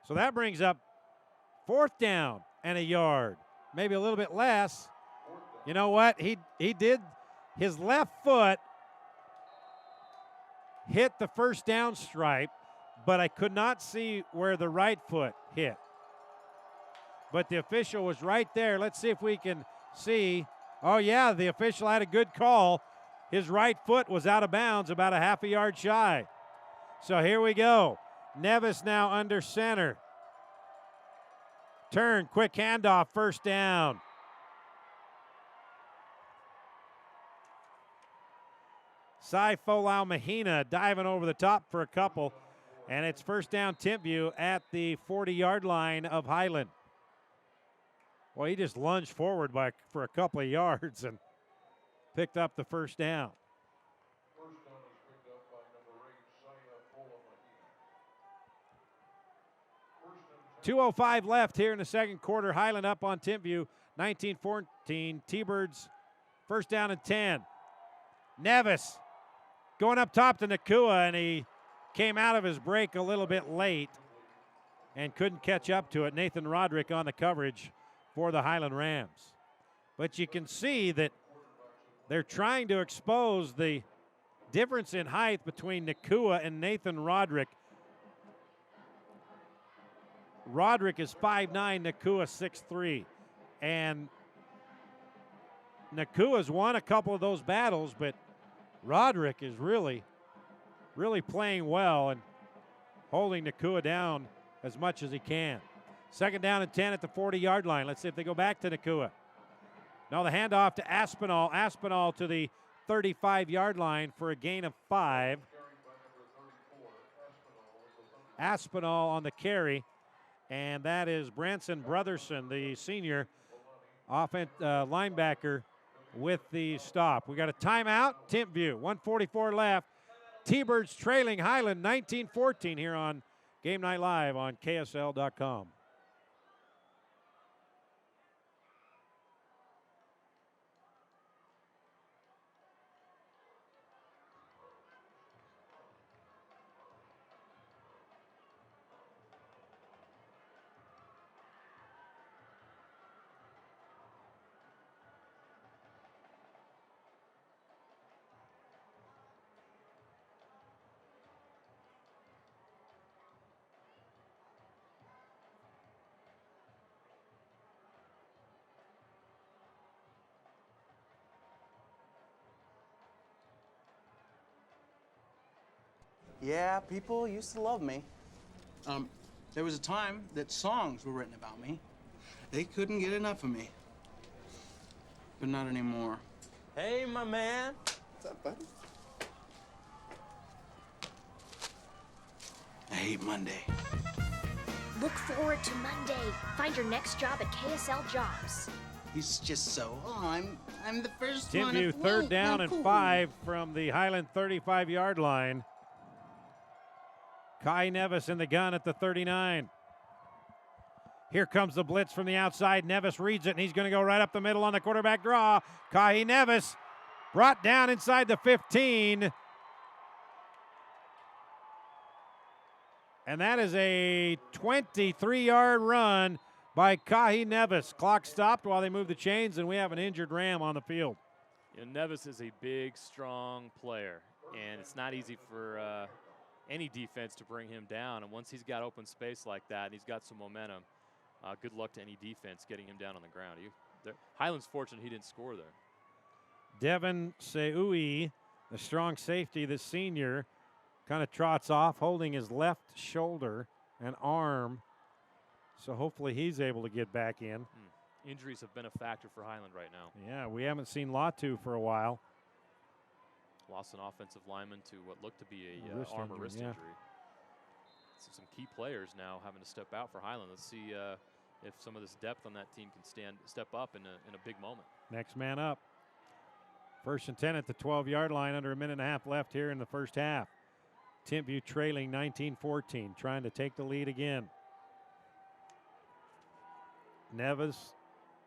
So that brings up 4th down and a yard, maybe a little bit less. You know what? He did, his left foot hit the 1st down stripe, but I could not see where the right foot hit. But the official was right there. Let's see if we can see. Oh, yeah, the official had a good call. His right foot was out of bounds, about a half a yard shy. So here we go. Nevis now under center. Turn, quick handoff, 1st down. Cy Folau Mahina diving over the top for a couple. And it's 1st down Timpview at the 40-yard line of Highland. Well, he just lunged forward for a couple of yards and picked up the 1st down. 2:05 left here in the 2nd quarter. Highland up on Timpview, 19-14. T-Birds 1st down and 10. Nevis going up top to Nakua, and he came out of his break a little bit late and couldn't catch up to it. Nathan Roderick on the coverage for the Highland Rams. But you can see that they're trying to expose the difference in height between Nakua and Nathan Roderick. Roderick is 5'9", Nakua 6'3". And Nakua's won a couple of those battles, but Roderick is really playing well and holding Nakua down as much as he can. 2nd down and 10 at the 40-yard line. Let's see if they go back to Nakua. Now the handoff to Aspinall. Aspinall to the 35-yard line for a gain of 5. Aspinall on the carry, and that is Branson Brotherson, the senior linebacker, with the stop. We got a timeout. Timpview, 1:44 left. T-Birds trailing Highland 19-14 here on Game Night Live on KSL.com. Yeah, people used to love me. There was a time that songs were written about me. They couldn't get enough of me. But not anymore. Hey, my man. What's up, buddy? I hate Monday. Look forward to Monday. Find your next job at KSL Jobs. He's just so, I'm the first one. Timpview third down and 5 from the Highland 35-yard line. Kai Nevis in the gun at the 39. Here comes the blitz from the outside. Nevis reads it, and he's going to go right up the middle on the quarterback draw. Kai Nevis brought down inside the 15. And that is a 23-yard run by Kai Nevis. Clock stopped while they moved the chains, and we have an injured Ram on the field. You know, Nevis is a big, strong player, and it's not easy for any defense to bring him down. And once he's got open space like that and he's got some momentum, good luck to any defense getting him down on the ground. Highland's fortunate he didn't score there. Devin Seui, the strong safety, the senior, kind of trots off, holding his left shoulder and arm. So hopefully he's able to get back in. Injuries have been a factor for Highland right now. Yeah, we haven't seen Latu for a while. Lost an offensive lineman to what looked to be a wrist yeah. injury. So some key players now having to step out for Highland. Let's see if some of this depth on that team can step up in a big moment. Next man up. 1st and 10 at the 12-yard line, under a minute and a half left here in the first half. Timpview trailing 19-14, trying to take the lead again. Nevis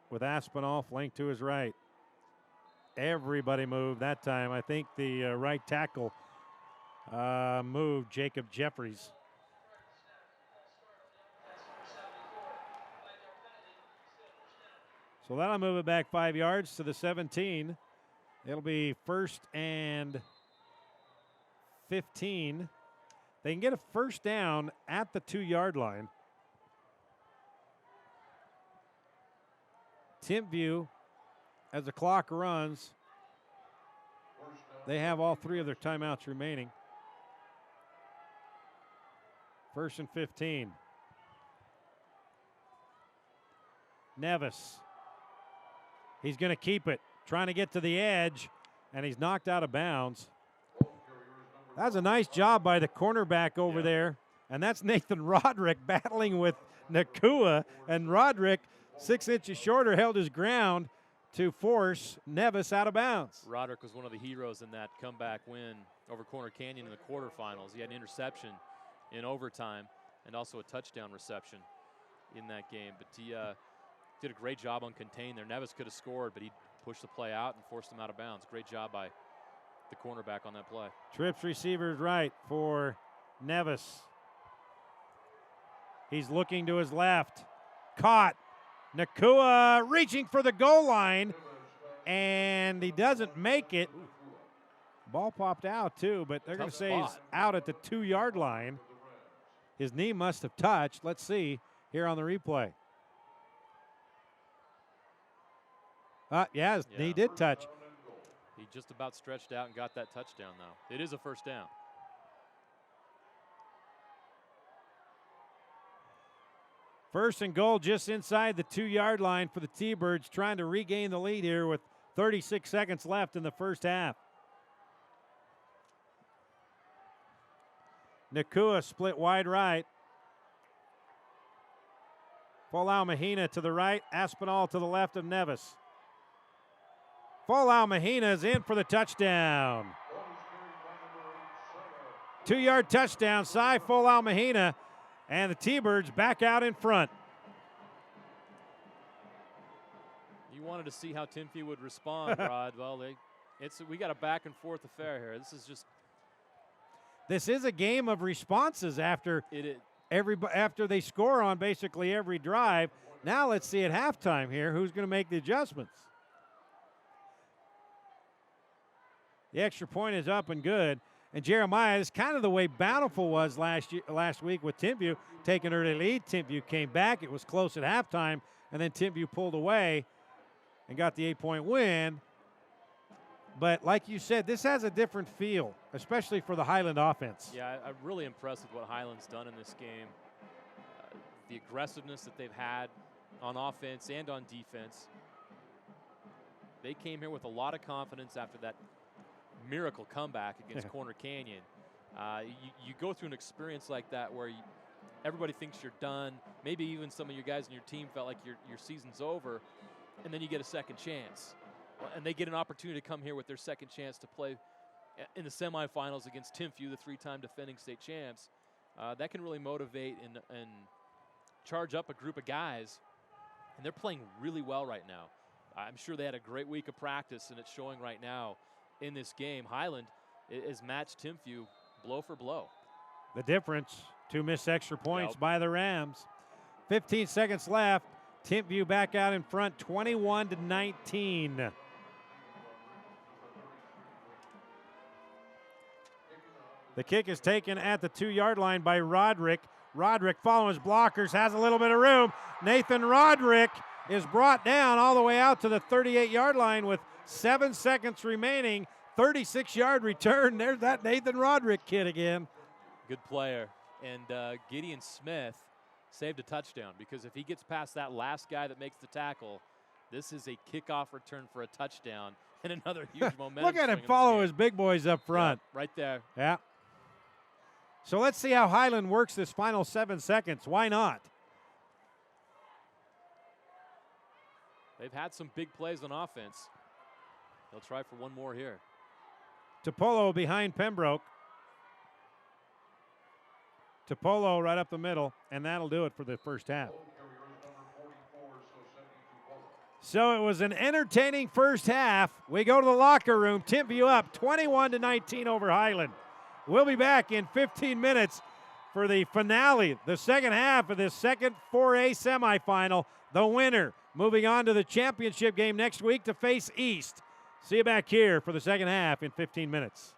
with Aspinall flanked to his right. Everybody moved that time. I think the right tackle moved, Jacob Jeffries. So that'll move it back 5 yards to the 17. It'll be 1st and 15. They can get a first down at the 2-yard line. Timpview, as the clock runs, they have all 3 of their timeouts remaining. 1st and 15. Nevis. He's going to keep it, trying to get to the edge, and he's knocked out of bounds. That's a nice job by the cornerback over there, and that's Nathan Roderick battling with Nakua, and Roderick, 6 inches shorter, held his ground to force Nevis out of bounds. Roderick was one of the heroes in that comeback win over Corner Canyon in the quarterfinals. He had an interception in overtime and also a touchdown reception in that game. But he did a great job on contain there. Nevis could have scored, but he pushed the play out and forced him out of bounds. Great job by the cornerback on that play. Trips receivers right for Nevis. He's looking to his left. Caught. Nakua reaching for the goal line, and he doesn't make it. Ball popped out too, but they're going to say he's out at the 2-yard line. His knee must have touched. Let's see here on the replay. His knee did touch. He just about stretched out and got that touchdown, though. It is a first down. First and goal just inside the 2-yard line for the T-Birds, trying to regain the lead here with 36 seconds left in the first half. Nakua split wide right. Folau Mahina to the right, Aspinall to the left of Nevis. Folau Mahina is in for the touchdown. 2-yard touchdown, Cy Folau Mahina, and the T-Birds back out in front. You wanted to see how Timpview would respond, Rod. Well, we got a back and forth affair here. This is a game of responses after after they score on basically every drive. Now let's see at halftime here who's going to make the adjustments. The extra point is up and good. And Jeremiah, is kind of the way Bountiful was last week with Timpview, taking early lead. Timpview came back. It was close at halftime, and then Timpview pulled away and got the 8-point win. But like you said, this has a different feel, especially for the Highland offense. Yeah, I'm really impressed with what Highland's done in this game. The aggressiveness that they've had on offense and on defense. They came here with a lot of confidence after that miracle comeback against Corner Canyon. You go through an experience like that where everybody thinks you're done. Maybe even some of you guys in your team felt like your season's over, and then you get a second chance. And they get an opportunity to come here with their second chance to play in the semifinals against Timpview, the three-time defending state champs. That can really motivate and charge up a group of guys, and they're playing really well right now. I'm sure they had a great week of practice, and it's showing right now in this game. Highland is matched Timpview blow for blow. The difference, 2 missed extra points by the Rams. 15 seconds left. Timpview back out in front, 21-19. The kick is taken at the 2-yard line by Roderick. Roderick following his blockers, has a little bit of room. Nathan Roderick is brought down all the way out to the 38-yard line with 7 seconds remaining. 36-yard return. There's that Nathan Roderick kid again. Good player. And Gideon Smith saved a touchdown, because if he gets past that last guy that makes the tackle, this is a kickoff return for a touchdown and another huge momentum. Look at him follow his big boys up front. Yeah, right there. Yeah. So let's see how Highland works this final 7 seconds. Why not? They've had some big plays on offense. They'll try for one more here. Topolo behind Pembroke. Topolo right up the middle, and that'll do it for the first half. So it was an entertaining first half. We go to the locker room. Timpview up 21-19 over Highland. We'll be back in 15 minutes for the finale, the second half of this second 4A semifinal. The winner moving on to the championship game next week to face East. See you back here for the second half in 15 minutes.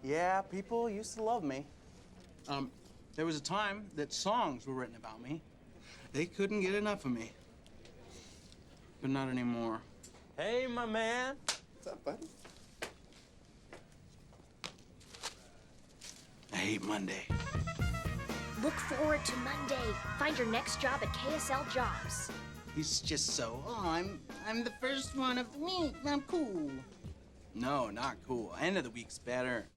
Yeah, people used to love me. There was a time that songs were written about me. They couldn't get enough of me. But not anymore. Hey, my man. What's up, buddy? I hate Monday. Look forward to Monday. Find your next job at KSL Jobs. He's just so, I'm the first one of the week. I'm cool. No, not cool. End of the week's better.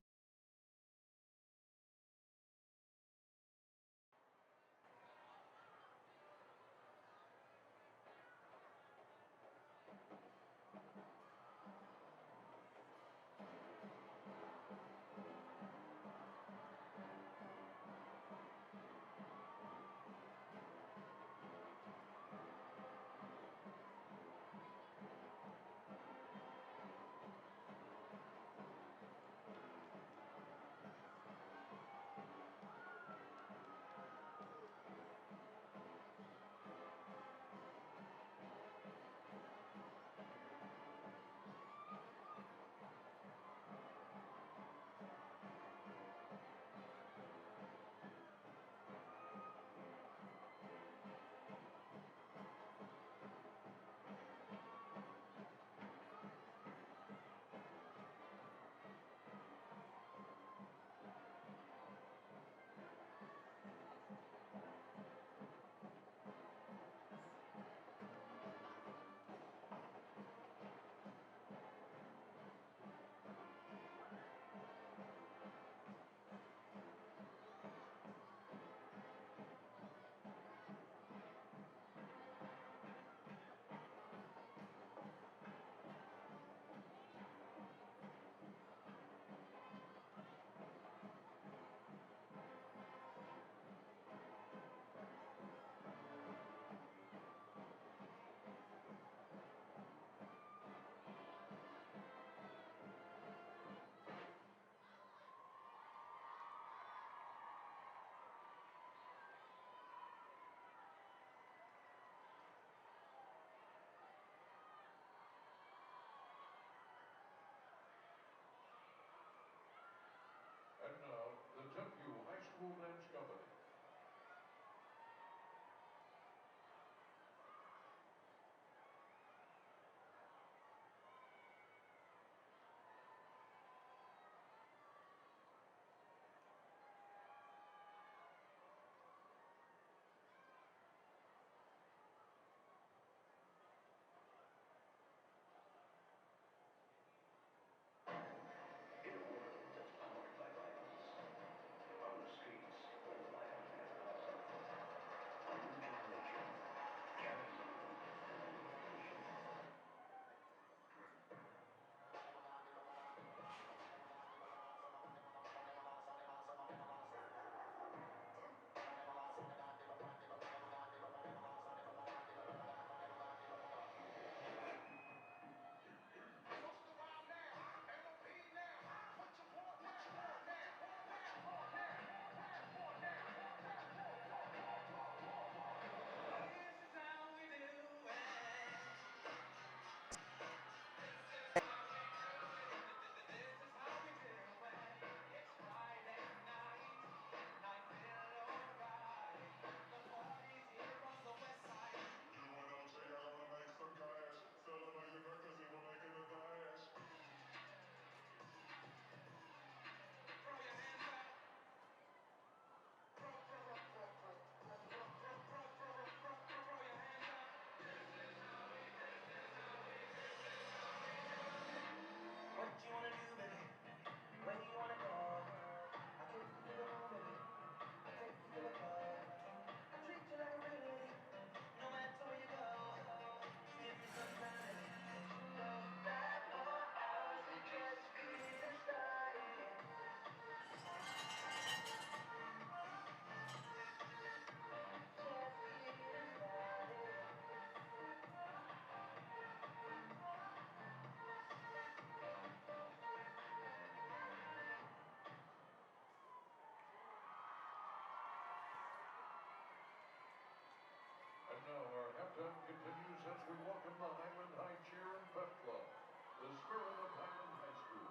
as we welcome the Highland High Cheer and Pep Club, the spirit of Highland High School.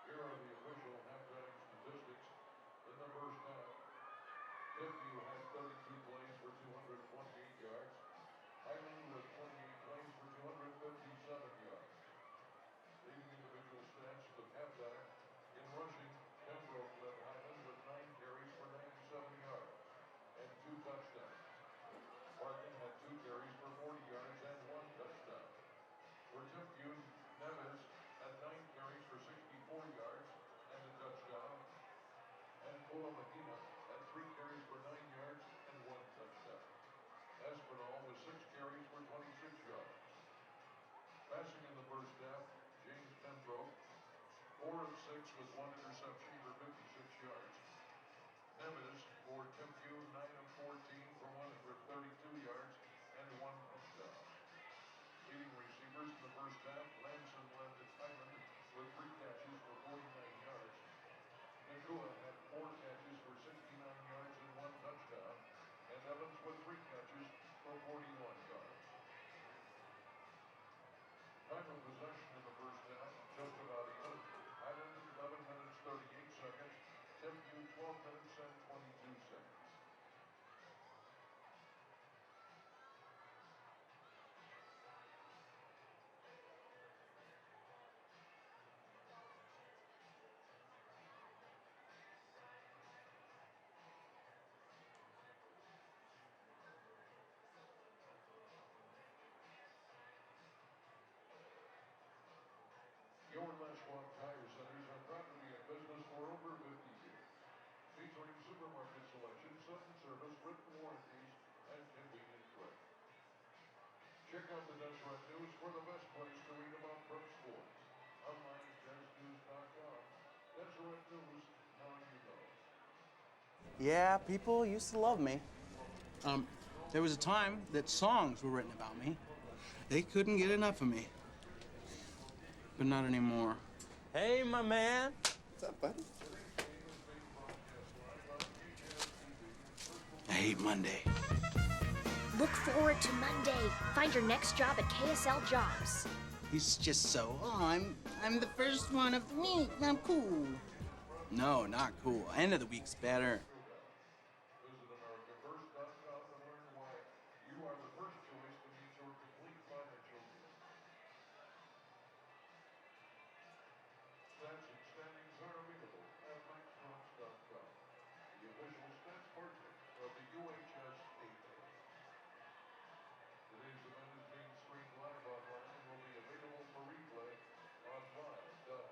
Here are the official halftime statistics in the first half. Timpview had 32 plays for 228 yards. Highland with 28 plays for 257 yards. Leading individual stats at halftime. In rushing, Pembroke led Highland with 9 carries for 97 yards and 2 touchdowns. Barton had 2 carries for 40 yards and 1 touchdown. For Timpview, Neves had 9 carries for 64 yards and a touchdown. And Pula Medina had 3 carries for 9 yards and 1 touchdown. Espinal with 6 carries for 26 yards. Passing in the first half, James Pembroke, 4 of 6 with 1 interception for 56 yards. Neves for Timpview, 9 of 14 for 132 yards and 1 touchdown. Leading receivers in the first half, Lamson led the Highland with 3 catches for 49 yards. Nakua had 4 catches for 69 yards and 1 touchdown, and Evans with 3 catches for 41 yards. Time of possession in the first half, just about even. Highland 11 minutes 38 seconds, Timpview 12 minutes and 22 seconds. Your Lashwalk Tire Centers are proud to be in business for over 50 years. Featuring supermarket selection, sudden service, written warranties, and convenient freight. Check out the Deseret News for the best place to read about pro sports. Online at DesNews.com. Deseret News, now you know. Yeah, people used to love me. There was a time that songs were written about me. They couldn't get enough of me. But not anymore. Hey, my man. What's up, buddy? I hate Monday. Look forward to Monday. Find your next job at KSL Jobs. He's just so, I'm the first one of the week. I'm cool. No, not cool. End of the week's better. Visit AmericaFirst.com and learn why you are the first choice to meet your complete financial needs. Stats and standings are available at MaxProps.com, the official stats partner of the UHSAA. Today's event is being streamed live online and will be available for replay on live.ksl.com.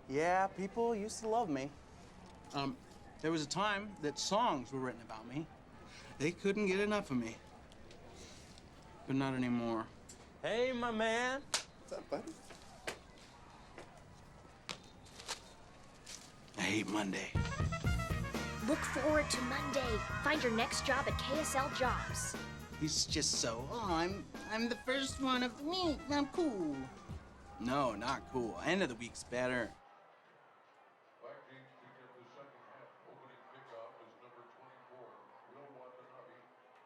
Yeah, people used to love me. There was a time that songs were written about me. They couldn't get enough of me. But not anymore. Hey, my man. What's up, buddy? I hate Monday. Look forward to Monday. Find your next job at KSL Jobs. He's just so, I'm the first one of the week. I'm cool. No, not cool. End of the week's better. Black James kicked up the second half. Opening kickoff is number 24, Will Watanabe,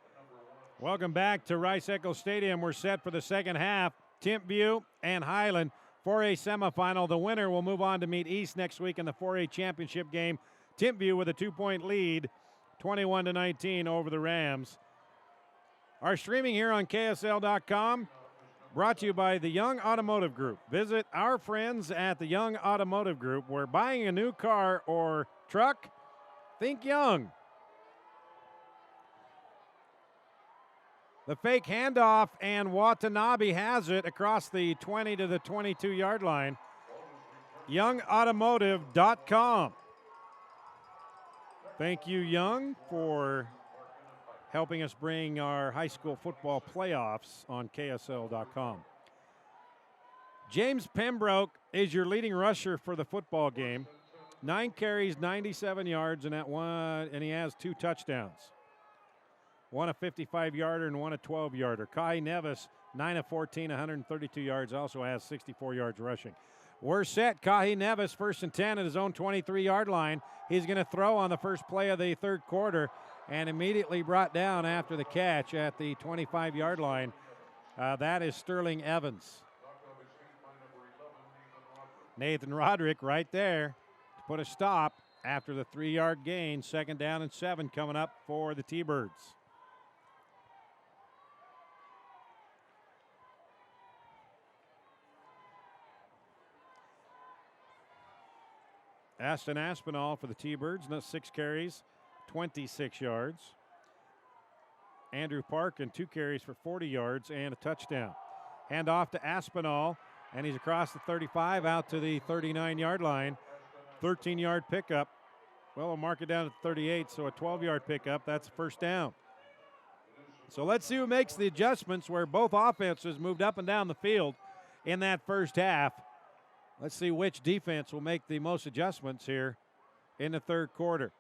and number 1. Welcome back to Rice-Eccles Stadium. We're set for the second half. Timpview and Highland 4A semifinal. The winner will move on to meet East next week in the 4A championship game. Timpview with a 2-point lead, 21-19 over the Rams. Our streaming here on KSL.com brought to you by the Young Automotive Group. Visit our friends at the Young Automotive Group, where buying a new car or truck, think Young. The fake handoff, and Watanabe has it across the 20 to the 22-yard line. YoungAutomotive.com. Thank you, Young, for helping us bring our high school football playoffs on KSL.com. James Pembroke is your leading rusher for the football game. 9 carries, 97 yards, and he has 2 touchdowns. One a 55-yarder and one a 12-yarder. Kai Nevis, 9 of 14, 132 yards, also has 64 yards rushing. We're set. Kai Nevis, 1st and 10 at his own 23-yard line. He's going to throw on the first play of the third quarter and immediately brought down after the catch at the 25-yard line. That is Sterling Evans. Nathan Roderick right there to put a stop after the 3-yard gain. 2nd down and 7 coming up for the T-Birds. Aston Aspinall for the T-Birds, 6 carries, 26 yards. Andrew Parkin, 2 carries for 40 yards and a touchdown. Hand off to Aspinall, and he's across the 35 out to the 39-yard line. 13-yard pickup. Well, we'll mark it down at 38, so a 12-yard pickup. That's a first down. So let's see who makes the adjustments where both offenses moved up and down the field in that first half. Let's see which defense will make the most adjustments here in the third quarter.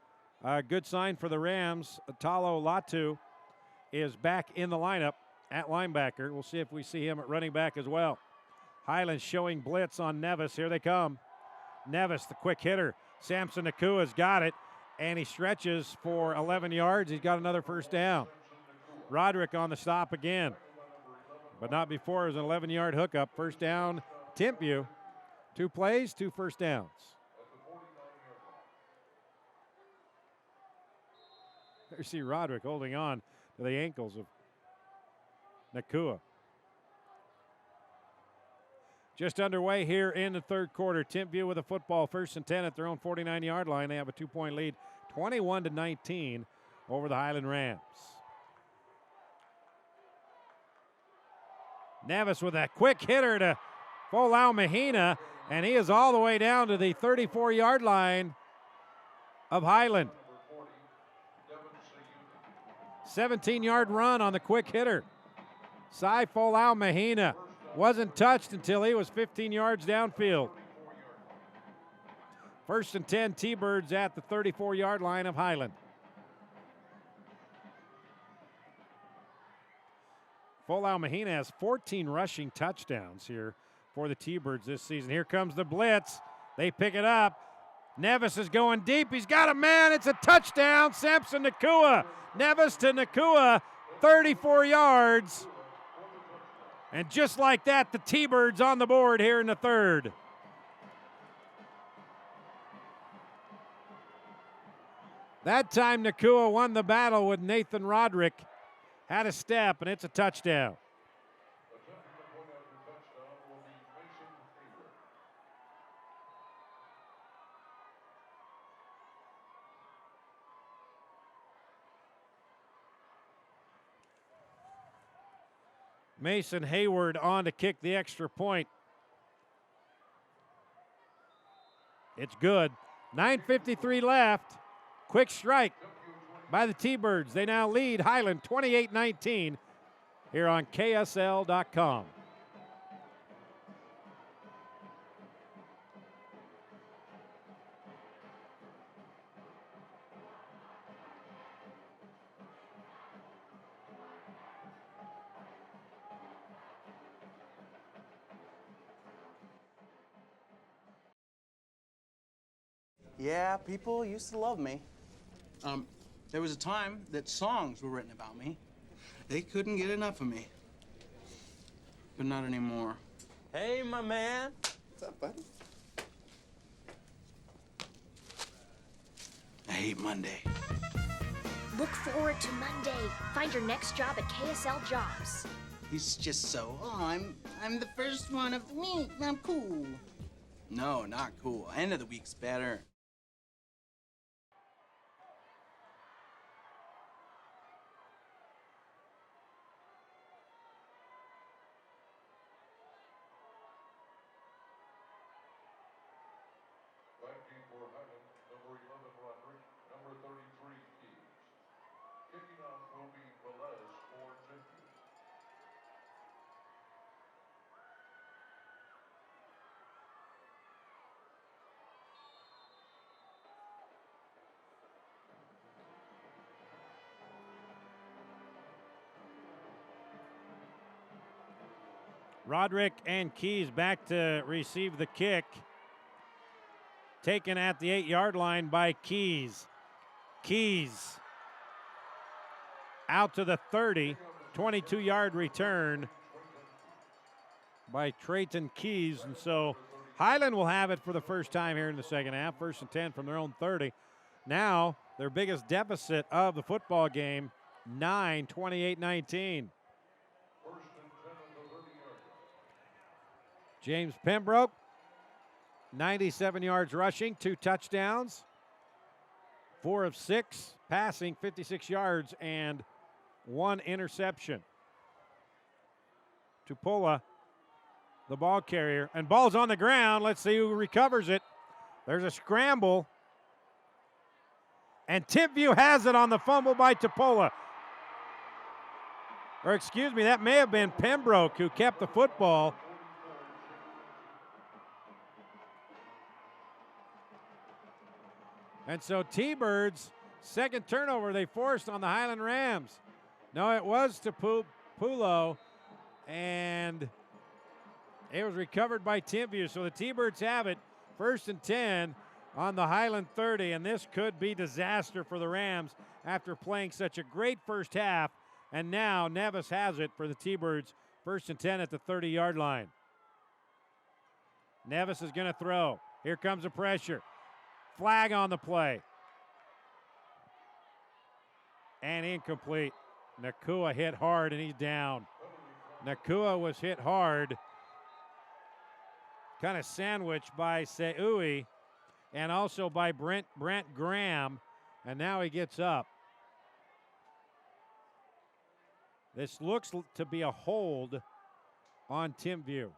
Good sign for the Rams. Talo Latu is back in the lineup at linebacker. We'll see if we see him at running back as well. Highland showing blitz on Nevis. Here they come. Nevis, the quick hitter. Samson Nakua's got it, and he stretches for 11 yards. He's got another first down. Roderick on the stop again, but not before. It was an 11-yard hookup. First down, Timpview. 2 plays, 2 first downs. There you see Roderick holding on to the ankles of Nakua. Just underway here in the third quarter. Timpview with a football, 1st and 10 at their own 49-yard line. They have a 2-point lead, 21-19 over the Highland Rams. Nevis with a quick hitter to Folau Mahina, and he is all the way down to the 34-yard line of Highland. 17-yard run on the quick hitter. Sai Folau Mahina wasn't touched until he was 15 yards downfield. 1st and 10, T-Birds at the 34-yard line of Highland. Folau Mahina has 14 rushing touchdowns here for the T-Birds this season. Here comes the blitz. They pick it up. Nevis is going deep. He's got a man. It's a touchdown. Samson Nakua. Nevis to Nakua, 34 yards. And just like that, the T-Birds on the board here in the third. That time Nakua won the battle with Nathan Roderick. Had a step, and it's a touchdown. Mason Hayward on to kick the extra point. It's good. 9:53 left. Quick strike by the T-Birds. They now lead Highland 28-19 here on KSL.com. Yeah, people used to love me. There was a time that songs were written about me. They couldn't get enough of me. But not anymore. Hey, my man. What's up, buddy? I hate Monday. Look forward to Monday. Find your next job at KSL Jobs. He's just so, I'm the first one of the week. I'm cool. No, not cool. End of the week's better. Backing for Highland, number 11, Roderick, number 33, Keys. Kicking off will be Velez for Timpview. Roderick and Keys back to receive the kick. Taken at the 8-yard line by Keys. Keys out to the 30. 22-yard return by Trayton Keys. And so Highland will have it for the first time here in the second half. 1st and 10 from their own 30. Now their biggest deficit of the football game, 9, 28-19. James Pembroke, 97 yards rushing, 2 touchdowns, 4 of 6 passing, 56 yards, and 1 interception. Tupola, the ball carrier, and ball's on the ground. Let's see who recovers it. There's a scramble, and Timpview has it on the fumble by Tupola. Or excuse me, that may have been Pembroke who kept the football. And so T-Birds, second turnover they forced on the Highland Rams. No, it was to Pulo, and it was recovered by Timpview. So the T-Birds have it, 1st and 10 on the Highland 30, and this could be disaster for the Rams after playing such a great first half. And now Nevis has it for the T-Birds, 1st and 10 at the 30-yard line. Nevis is going to throw. Here comes the pressure. Flag on the play. And incomplete. Nakua hit hard and he's down. Nakua was hit hard. Kind of sandwiched by Seui and also by Brent Graham. And now he gets up. This looks to be a hold on Timpview.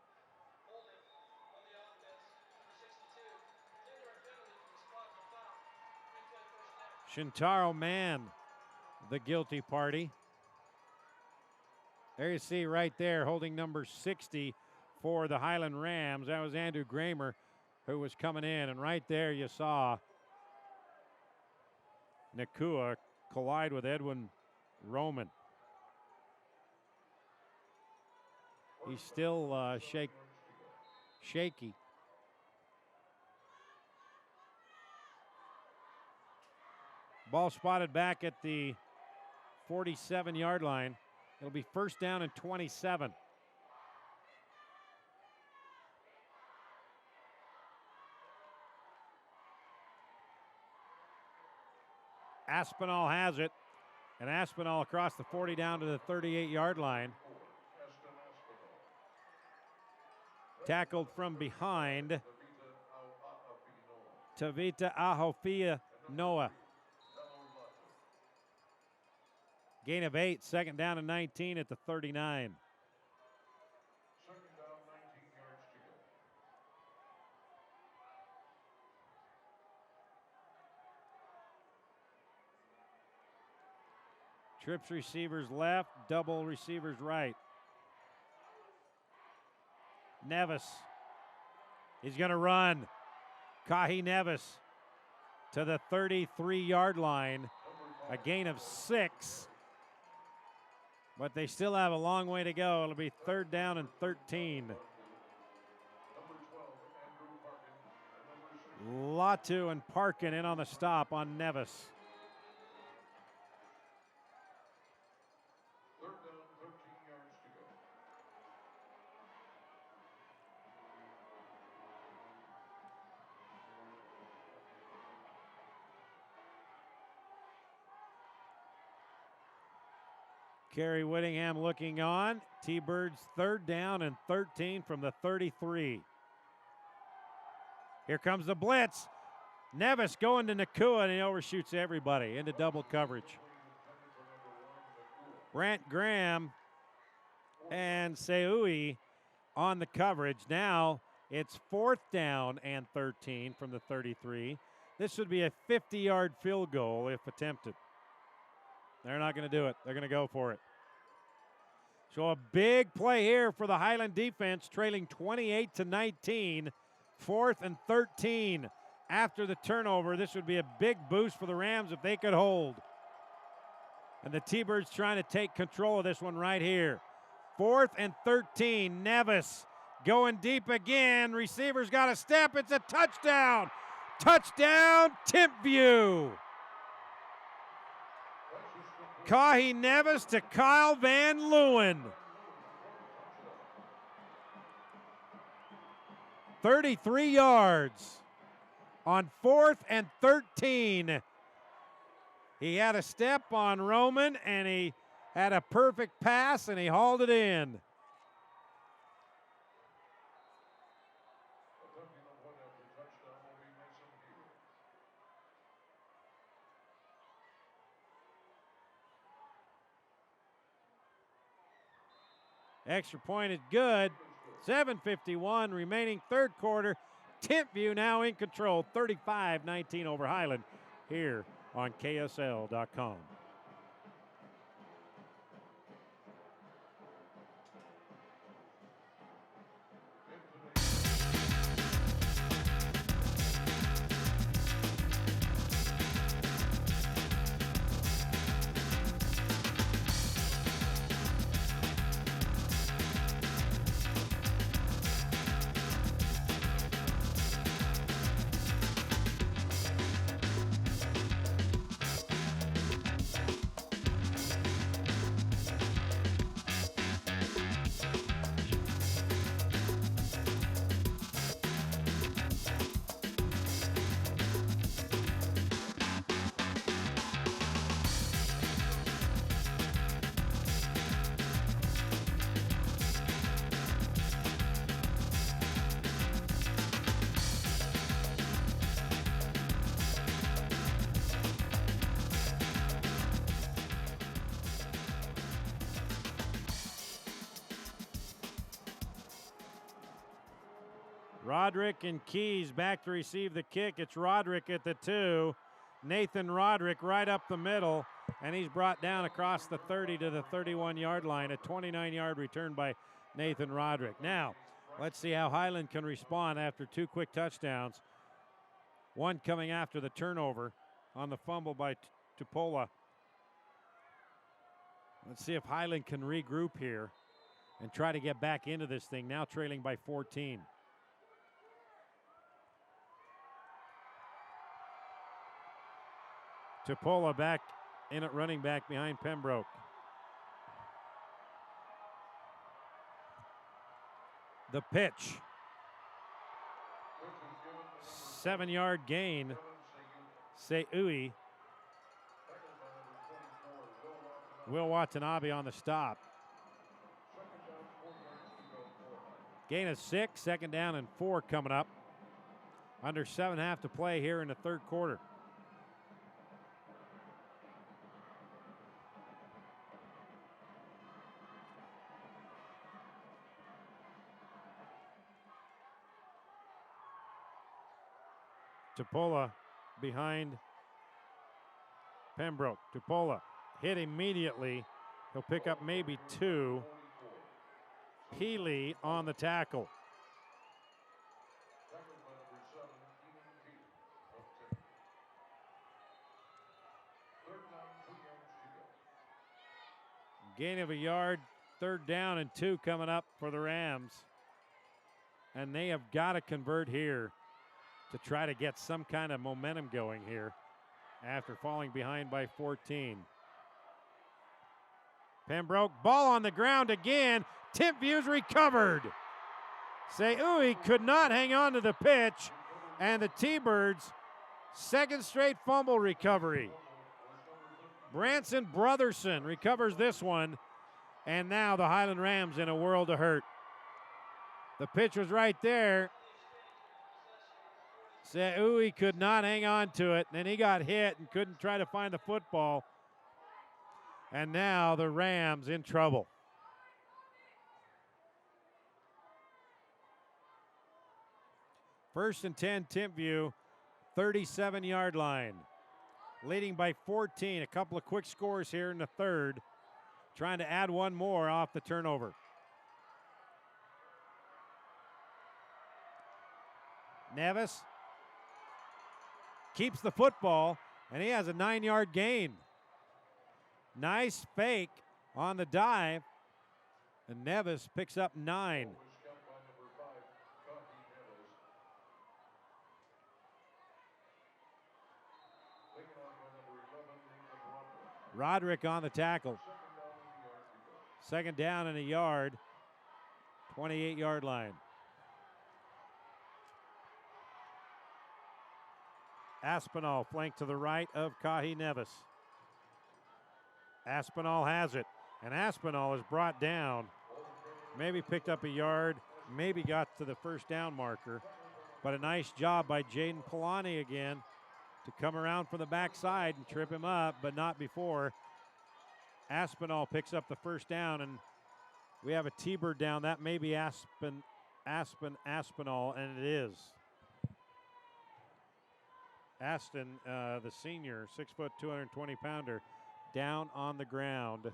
Shintaro Mann, the guilty party. There you see right there, holding number 60 for the Highland Rams. That was Andrew Kramer who was coming in. And right there you saw Nakua collide with Edwin Roman. He's still shaky. Ball spotted back at the 47-yard line. It'll be 1st down and 27. Aspinall has it, and Aspinall across the 40 down to the 38-yard line. Tackled from behind. Tavita Ahofia Noah. Gain of 8, 2nd down and 19 at the 39. 2nd down, 19 yards to go. Trips receivers left, double receivers right. Nevis. He's going to run. Kahi Nevis to the 33-yard line. A gain of 6. But they still have a long way to go. It'll be 3rd down and 13. Latu and Parkin in on the stop on Nevis. Kerry Whittingham looking on. T-Birds 3rd down and 13 from the 33. Here comes the blitz. Nevis going to Nakua, and he overshoots everybody into double coverage. Brant Graham and Seui on the coverage. Now it's 4th down and 13 from the 33. This would be a 50-yard field goal if attempted. They're not going to do it. They're going to go for it. So a big play here for the Highland defense, trailing 28-19. 4th and 13 after the turnover. This would be a big boost for the Rams if they could hold. And the T-Birds trying to take control of this one right here. 4th and 13. Nevis going deep again. Receiver's got a step. It's a touchdown. Touchdown, Timpview. Kahi Nevis to Kyle Van Leeuwen. 33 yards on 4th and 13. He had a step on Roman, and he had a perfect pass, and he hauled it in. Extra point is good. 7:51 remaining, 3rd quarter. Timpview now in control, 35-19 over Highland here on KSL.com. Roderick and Keys back to receive the kick. It's Roderick at the 2. Nathan Roderick right up the middle, and he's brought down across the 30 to the 31-yard line. A 29-yard return by Nathan Roderick. Now, let's see how Highland can respond after 2 quick touchdowns. One coming after the turnover on the fumble by Tupola. Let's see if Highland can regroup here and try to get back into this thing, now trailing by 14. Tupola back in at running back behind Pembroke. The pitch. 7-yard gain. Seui. Will Watanabe on the stop. Gain of 6, 2nd down and 4 coming up. Under 7.5 to play here in the 3rd quarter. Tupola behind Pembroke. Tupola hit immediately. He'll pick up maybe 2. Healy on the tackle. Gain of a yard, 3rd down and 2 coming up for the Rams. And they have got to convert here to try to get some kind of momentum going here after falling behind by 14. Pembroke, ball on the ground again. Timpview's recovered. Seui could not hang on to the pitch, and the T-Birds, 2nd straight fumble recovery. Branson Brotherson recovers this one, and now the Highland Rams in a world of hurt. The pitch was right there. Seui could not hang on to it, and then he got hit and couldn't try to find the football. And now the Rams in trouble. First and 10, Timpview, 37-yard line. Leading by 14. A couple of quick scores here in the 3rd. Trying to add one more off the turnover. Nevis keeps the football, and he has a 9-yard gain. Nice fake on the dive, and Nevis picks up 9. Roderick on the tackle. 2nd down and a yard, 28-yard line. Aspinall flanked to the right of Kahi Nevis. Aspinall has it, and Aspinall is brought down. Maybe picked up a yard, maybe got to the 1st down marker, but a nice job by Jaden Polani again to come around from the backside and trip him up, but not before. Aspinall picks up the 1st down, and we have a T-Bird down. That may be Aspinall, and it is. Aston, the senior, 6 foot, 220-pounder, down on the ground.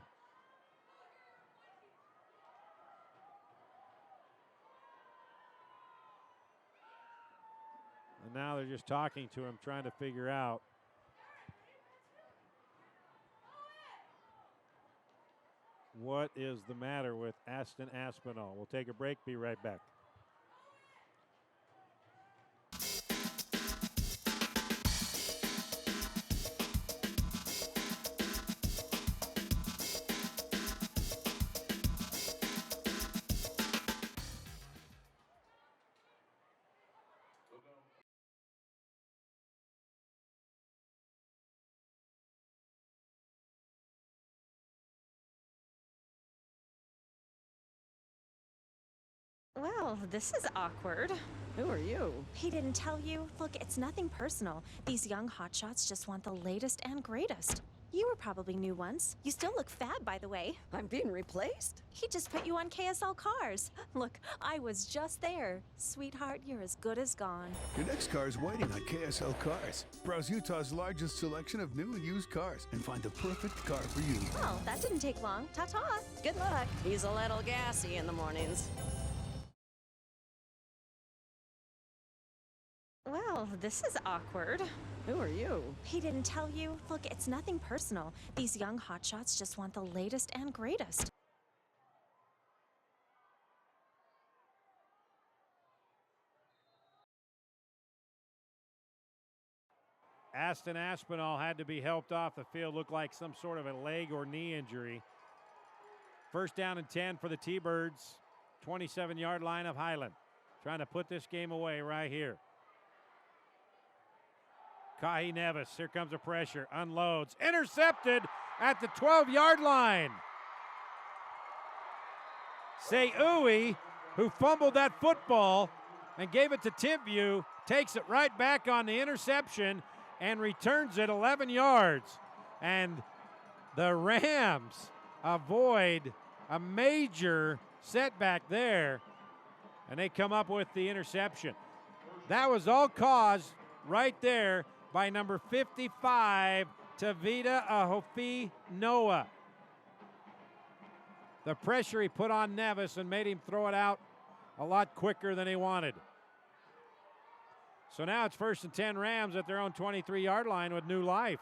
And now they're just talking to him, trying to figure out what is the matter with Aston Aspinall. We'll take a break, be right back. Well, this is awkward. Who are you? He didn't tell you? Look, it's nothing personal. These young hotshots just want the latest and greatest. You were probably new once. You still look fab, by the way. I'm being replaced? He just put you on KSL Cars. Look, I was just there. Sweetheart, you're as good as gone. Your next car is waiting on KSL Cars. Browse Utah's largest selection of new and used cars and find the perfect car for you. Well, that didn't take long. Ta-ta. Good luck. He's a little gassy in the mornings. Well, this is awkward. Who are you? He didn't tell you? Look, it's nothing personal. These young hotshots just want the latest and greatest. Aston Aspinall had to be helped off the field. Looked like some sort of a leg or knee injury. 1st down and 10 for the T-Birds. 27-yard line of Highland. Trying to put this game away right here. Kahi Nevis, here comes a pressure, unloads, intercepted at the 12-yard line. Seui, who fumbled that football and gave it to Timpview, takes it right back on the interception and returns it 11 yards. And the Rams avoid a major setback there, and they come up with the interception. That was all caused right there by number 55, Tavita Ahofi Noah. The pressure he put on Nevis and made him throw it out a lot quicker than he wanted. So now it's 1st and 10 Rams at their own 23-yard line with new life.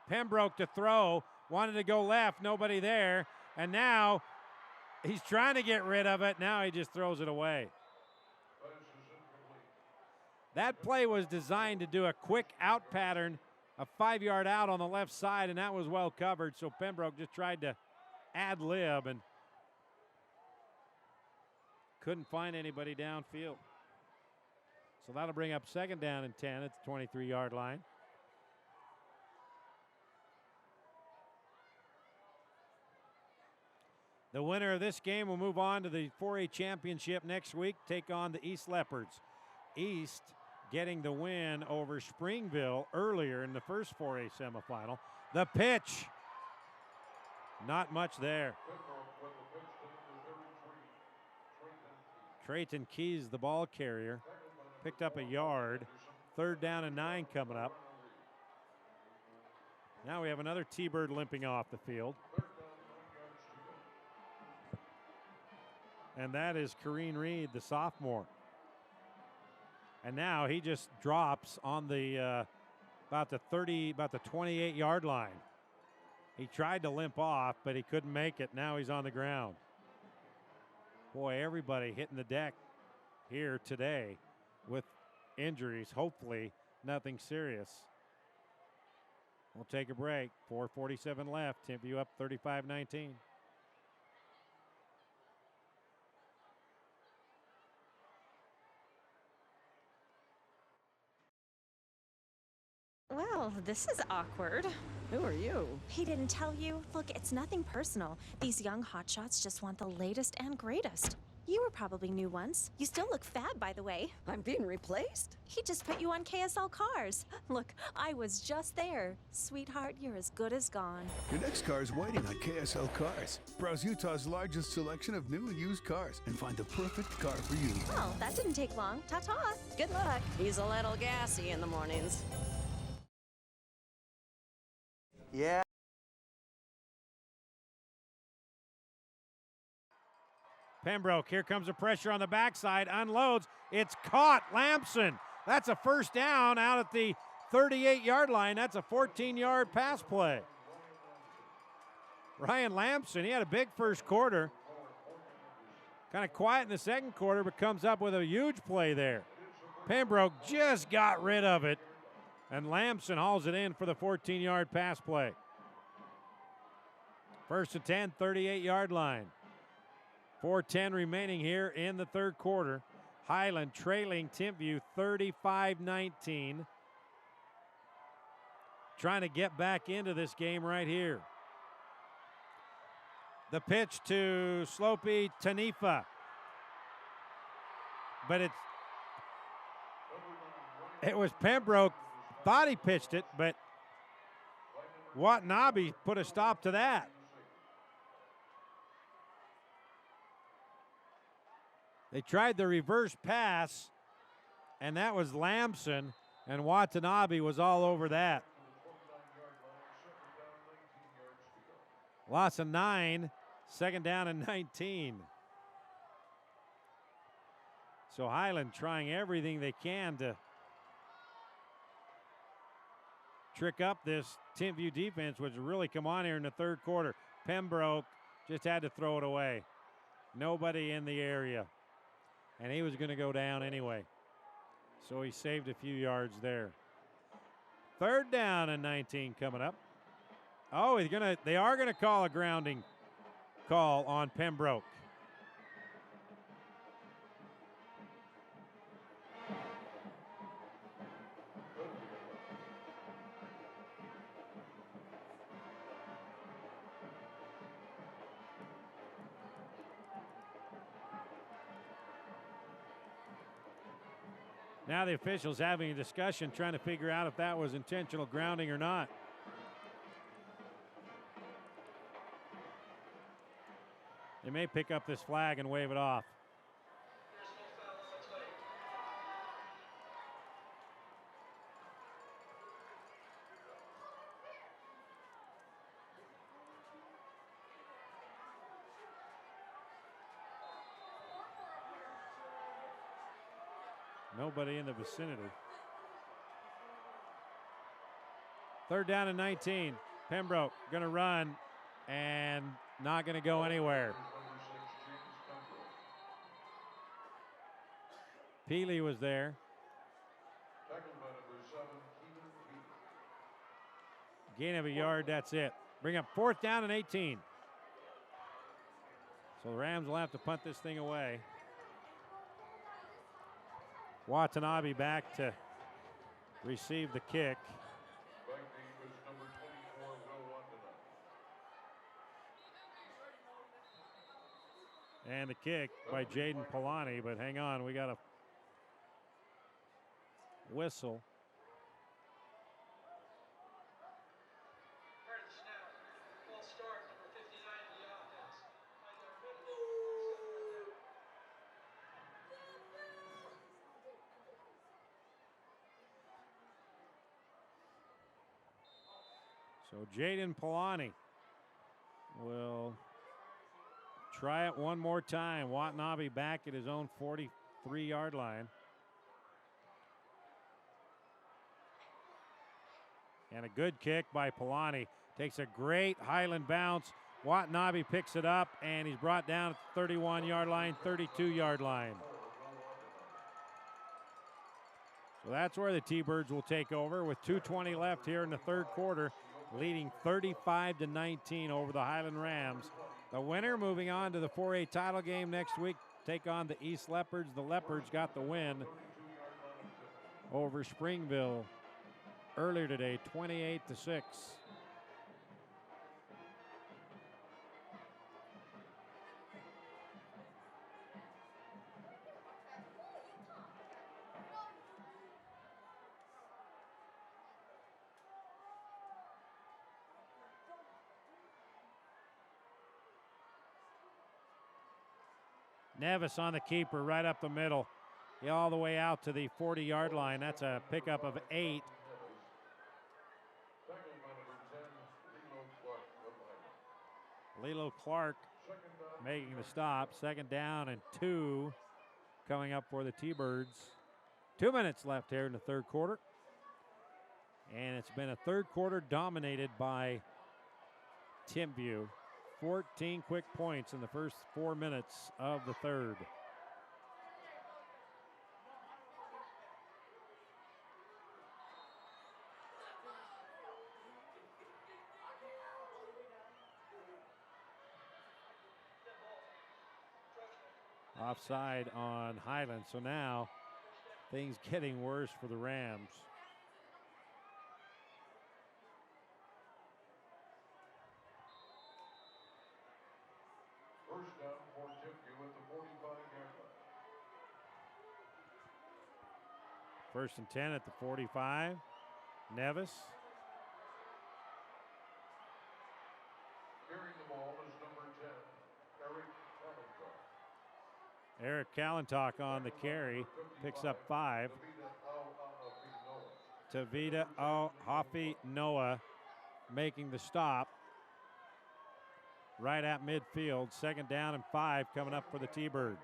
Pembroke to throw, wanted to go left, nobody there, and now he's trying to get rid of it. Now he just throws it away. That play was designed to do a quick out pattern, a 5-yard out on the left side, and that was well covered, so Pembroke just tried to ad-lib and couldn't find anybody downfield. So that'll bring up 2nd down and 10 at the 23-yard line. The winner of this game will move on to the 4A championship next week, take on the East Leopards. East getting the win over Springville earlier in the first 4A semifinal. The pitch, not much there. Trayton Keys, the ball carrier, picked up a yard. 3rd down and 9 coming up. Now we have another T-Bird limping off the field. And that is Kareen Reed, the sophomore. And now he just drops on the about the 28-yard line. He tried to limp off, but he couldn't make it. Now he's on the ground. Boy, everybody hitting the deck here today with injuries. Hopefully nothing serious. We'll take a break. 4:47 left. Timpview up 35-19. Well, this is awkward. Who are you? He didn't tell you? Look, it's nothing personal. These young hotshots just want the latest and greatest. You were probably new once. You still look fab, by the way. I'm being replaced? He just put you on KSL Cars. Look, I was just there. Sweetheart, you're as good as gone. Your next car is waiting on KSL Cars. Browse Utah's largest selection of new and used cars and find the perfect car for you. Well, that didn't take long. Ta-ta. Good luck. He's a little gassy in the mornings. Yeah. Pembroke, here comes the pressure on the backside, unloads. It's caught. Lamson. That's a 1st down out at the 38-yard line. That's a 14-yard pass play. Ryan Lamson, he had a big first quarter. Kind of quiet in the second quarter, but comes up with a huge play there. Pembroke just got rid of it, and Lamson hauls it in for the 14-yard pass play. 1st and 10, 38-yard line. 4:10 remaining here in the 3rd quarter. Highland trailing Timpview 35-19. Trying to get back into this game right here. The pitch to Slopey Tanifa. But it was Pembroke. Thought he pitched it, but Watanabe put a stop to that. They tried the reverse pass, and that was Lamson, and Watanabe was all over that. Loss of 9, 2nd down and 19. So Highland trying everything they can to trick up this Timpview defense, which really come on here in the 3rd quarter. Pembroke just had to throw it away. Nobody in the area. And he was going to go down anyway. So he saved a few yards there. 3rd down and 19 coming up. Oh, they are going to call a grounding call on Pembroke. Now the officials having a discussion, trying to figure out if that was intentional grounding or not. They may pick up this flag and wave it off. Nobody in the vicinity. 3rd down and 19. Pembroke going to run and not going to go anywhere. Peely was there. Gain of a yard, that's it. Bring up 4th down and 18. So the Rams will have to punt this thing away. Watanabe back to receive the kick. And the kick by Jaden Polani, but hang on, we got a whistle. So Jaden Polani will try it one more time. Watanabe back at his own 43-yard line. And a good kick by Polani. Takes a great Highland bounce. Watanabe picks it up, and he's brought down at the 31-yard line, 32-yard line. So that's where the T-Birds will take over with 2:20 left here in the 3rd quarter, leading 35-19 over the Highland Rams. The winner moving on to the 4A title game next week, take on the East Leopards. The Leopards got the win over Springville earlier today, 28-6. Nevis on the keeper, right up the middle. All the way out to the 40-yard line. That's a pickup of 8. Lilo Clark making the stop. 2nd down and 2 coming up for the T-Birds. 2 minutes left here in the 3rd quarter. And it's been a 3rd quarter dominated by Timpview. 14 quick points in the first 4 minutes of the 3rd. Offside on Highland, so now things getting worse for the Rams. First down for Timpview at the 45-yard line. 1st and 10 at the 45. Nevis. Carrying the ball is number 10, Eric Clementon. Eric Callentock on the carry, picks up 5. Tavita Hafi Noah making the stop right at midfield. 2nd down and 5 coming up for the T-Birds.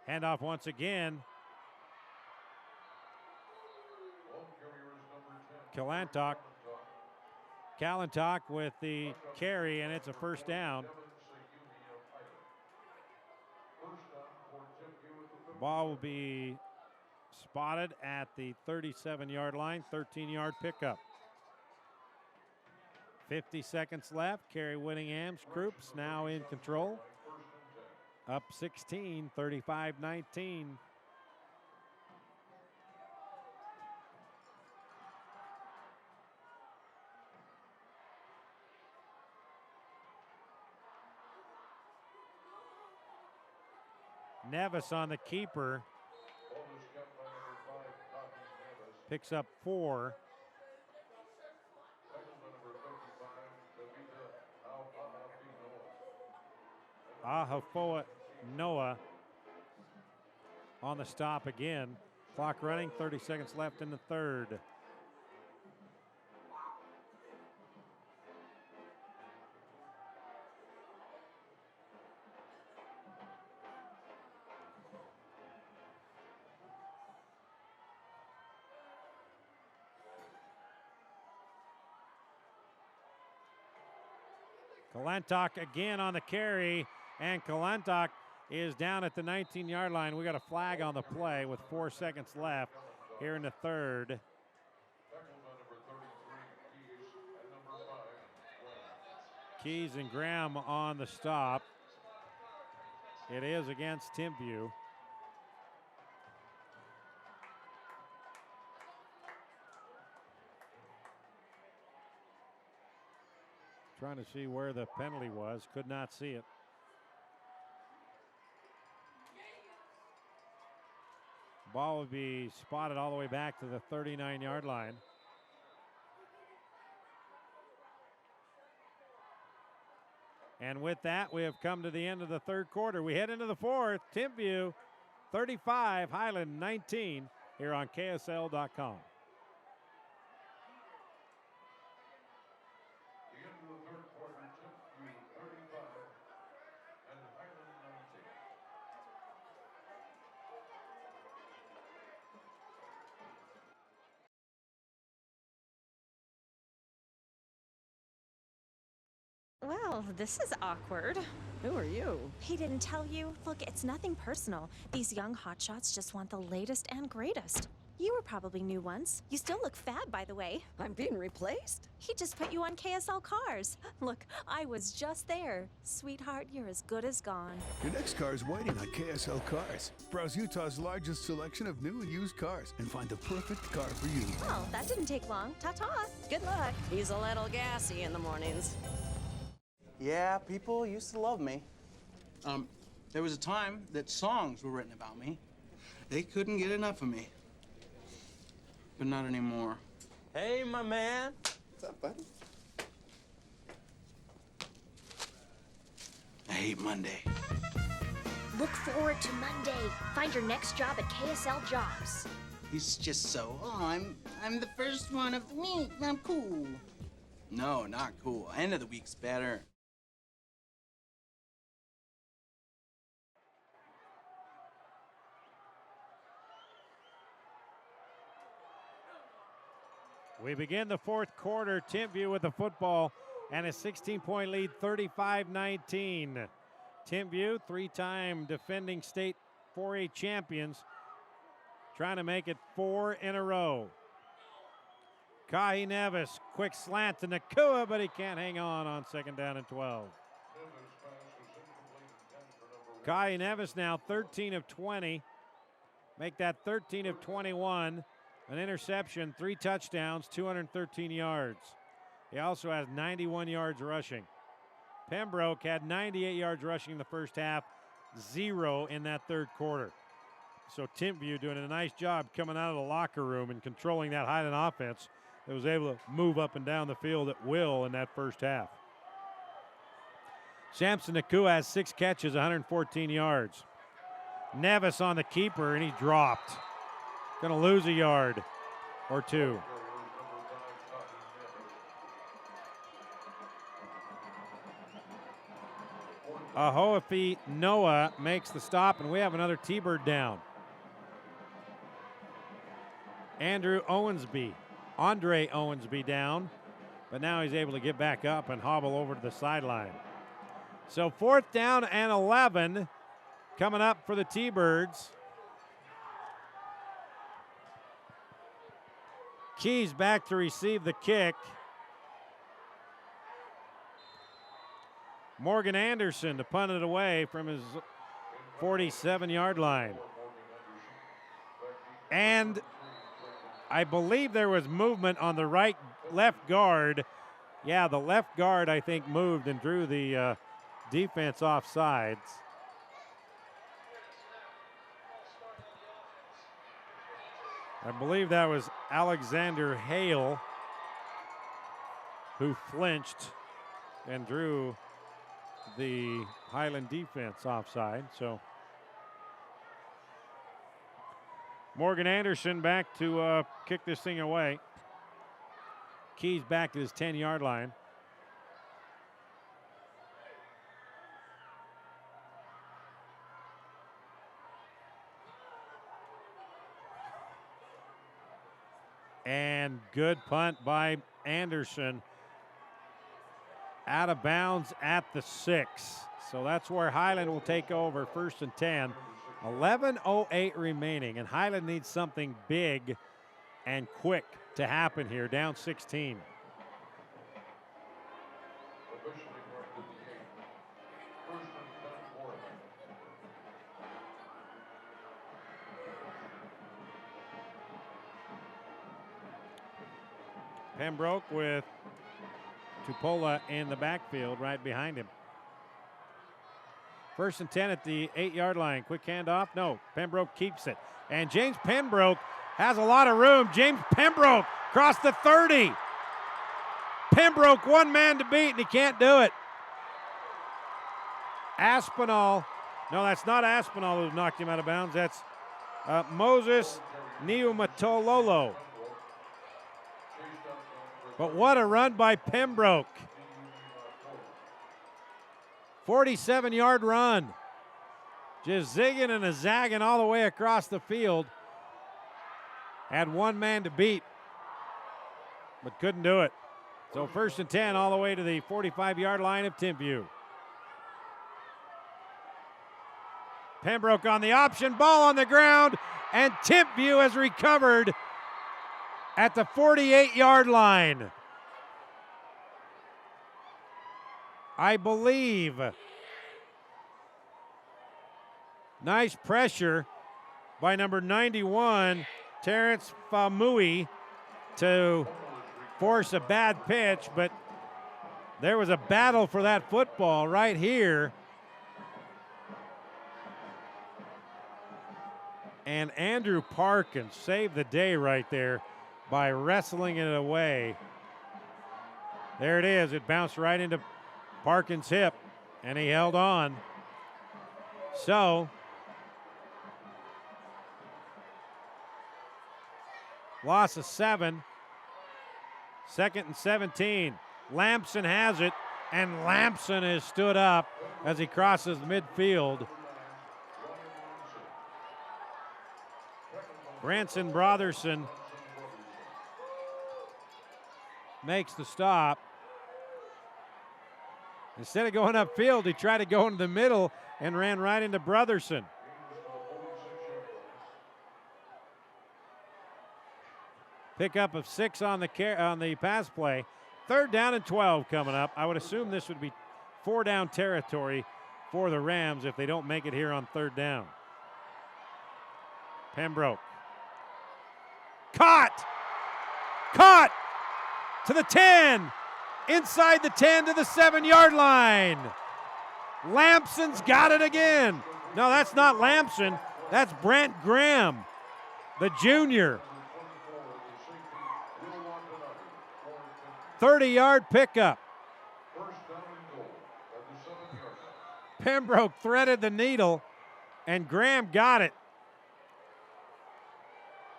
Handoff once again. Callentock with the carry, and it's a 1st down. Ball will be spotted at the 37-yard line, 13-yard pickup. 50 seconds left. Kerry Whittingham's Croops now in control. Up 16, 35-19. Nevis on the keeper. Picks up 4. Ahafoa Noah on the stop again. Clock running, 30 seconds left in the 3rd. Kalentok again on the carry, and Kalentok is down at the 19-yard line. We got a flag on the play with 4 seconds left here in the third. Keys and Graham on the stop. It is against Timpview. Trying to see where the penalty was. Could not see it. Ball would be spotted all the way back to the 39-yard line. And with that, we have come to the end of the third quarter. We head into the fourth. Timpview 35, Highland 19 here on KSL.com. Well, this is awkward. Who are you? He didn't tell you? Look, it's nothing personal. These young hotshots just want the latest and greatest. You were probably new once. You still look fab, by the way. I'm being replaced? He just put you on KSL Cars. Look, I was just there. Sweetheart, you're as good as gone. Your next car is waiting on KSL Cars. Browse Utah's largest selection of new and used cars and find the perfect car for you. Well, that didn't take long. Ta-ta. Good luck. He's a little gassy in the mornings. Yeah, people used to love me. There was a time that songs were written about me. They couldn't get enough of me. But not anymore. Hey, my man. What's up, bud? I hate Monday. Look forward to Monday. Find your next job at KSL Jobs. He's just so, I'm the first one of the week. I'm cool. No, not cool. End of the week's better. We begin the fourth quarter. Timpview with the football and a 16-point lead, 35-19. Timpview, three-time defending state 4A champions, trying to make it 4 in a row. Kahi Nevis, quick slant to Nakua, but he can't hang on second down and 12. Kahi Nevis now 13 of 20. Make that 13 of 21. An interception, 3 touchdowns, 213 yards. He also has 91 yards rushing. Pembroke had 98 yards rushing in the first half, 0 in that third quarter. So Timpview doing a nice job coming out of the locker room and controlling that Highland offense that was able to move up and down the field at will in that first half. Samson Nakua has 6 catches, 114 yards. Nevis on the keeper, and he dropped. Going to lose a yard or 2. Ahoafi Noah makes the stop, and we have another T-Bird down. Andre Owensby down, but now he's able to get back up and hobble over to the sideline. So 4th down and 11 coming up for the T-Birds. Keys back to receive the kick. Morgan Anderson to punt it away from his 47-yard line. And I believe there was movement on the left guard. Yeah, the left guard, I think, moved and drew the defense off sides. I believe that was Alexander Hale who flinched and drew the Highland defense offside. So Morgan Anderson back to kick this thing away. Keys back to his 10-yard line. And good punt by Anderson. out of bounds at the 6. So that's where Highland will take over, 1st and 10. 11:08 remaining, and Highland needs something big and quick to happen here, down 16. Officially marked at the 8. 1st and 10 for them. Pembroke with Tupola in the backfield right behind him. 1st and 10 at the 8-yard line. Quick handoff. No, Pembroke keeps it. And James Pembroke has a lot of room. James Pembroke across the 30. Pembroke one man to beat, and he can't do it. Aspinall. No, that's not Aspinall who knocked him out of bounds. That's Moses Niumatololo. But what a run by Pembroke. 47-yard run. Just zigging and a zagging all the way across the field. Had one man to beat, but couldn't do it. So 1st and 10 all the way to the 45-yard line of Timpview. Pembroke on the option, ball on the ground, and Timpview has recovered at the 48-yard line. I believe. Nice pressure by number 91, Terrence Famui, to force a bad pitch, but there was a battle for that football right here. And Andrew Parkins saved the day right there by wrestling it away. There it is. It bounced right into Parkins' hip, and he held on. So, loss of 7. 2nd and 17. Lampson has it, and Lampson has stood up as he crosses midfield. Branson Brotherson makes the stop. Instead of going upfield, he tried to go into the middle and ran right into Brotherson. Pickup of 6 on the pass play. 3rd down and 12 coming up. I would assume this would be 4-down territory for the Rams if they don't make it here on 3rd down. Pembroke. Caught! Caught! To the 10! Inside the 10 to the 7-yard line. Lampson's got it again. No, that's not Lampson. That's Brent Graham, the junior. 30-yard pickup. Pembroke threaded the needle, and Graham got it.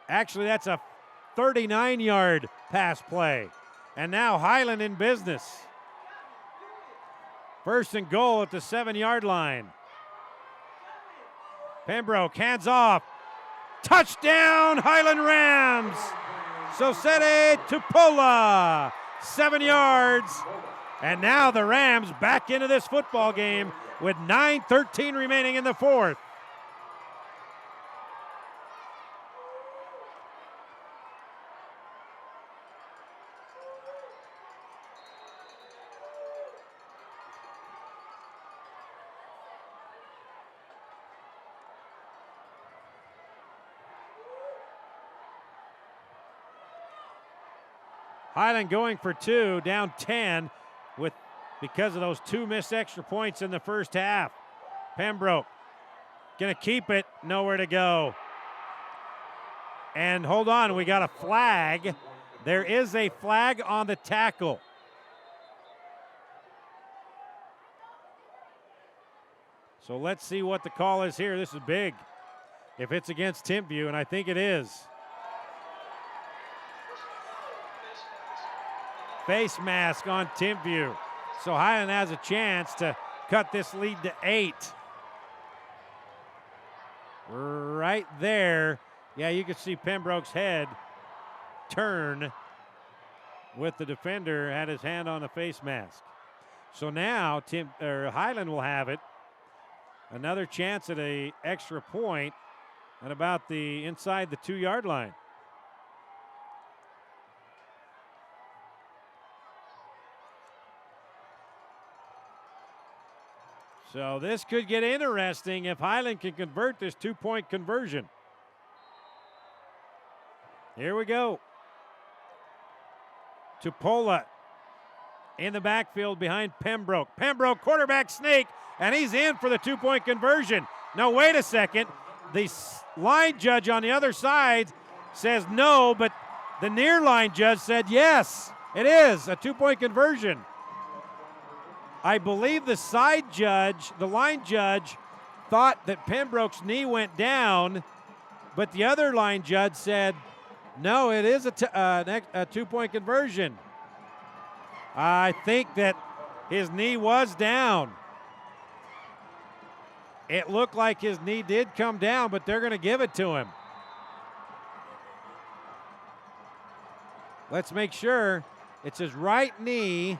Actually, that's a 39-yard pass play. And now Highland in business. 1st and goal at the 7-yard line. Pembroke hands off. Touchdown, Highland Rams. Sosete Tupola, 7 yards. And now the Rams back into this football game with 9:13 remaining in the 4th. Highland going for 2, down 10 because of those 2 missed extra points in the first half. Pembroke gonna keep it, nowhere to go. And hold on, we got a flag. There is a flag on the tackle. So let's see what the call is here. This is big. If it's against Timpview, and I think it is. Face mask on Timpview. So Highland has a chance to cut this lead to 8. Right there. Yeah, you can see Pembroke's head turn with the defender, had his hand on the face mask. So now Highland will have it. Another chance at an extra point at about the inside the 2-yard line. So this could get interesting if Highland can convert this 2-point conversion. Here we go. Tupola in the backfield behind Pembroke. Pembroke, quarterback sneak, and he's in for the 2-point conversion. No, wait a second. The line judge on the other side says no, but the near line judge said yes. It is a 2-point conversion. I believe the line judge, thought that Pembroke's knee went down, but the other line judge said, no, it is a 2-point conversion. I think that his knee was down. It looked like his knee did come down, but they're going to give it to him. Let's make sure. It's his right knee.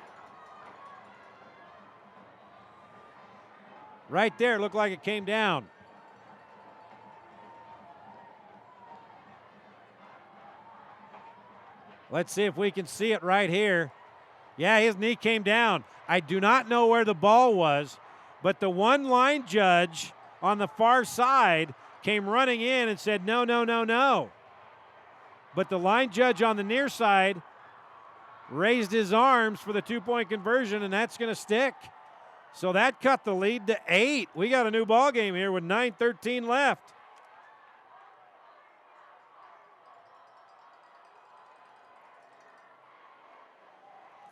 Right there, looked like it came down. Let's see if we can see it right here. Yeah, his knee came down. I do not know where the ball was, but the one line judge on the far side came running in and said, no, no, no, no. But the line judge on the near side raised his arms for the 2-point conversion, and that's going to stick. So that cut the lead to 8. We got a new ball game here with 9:13 left.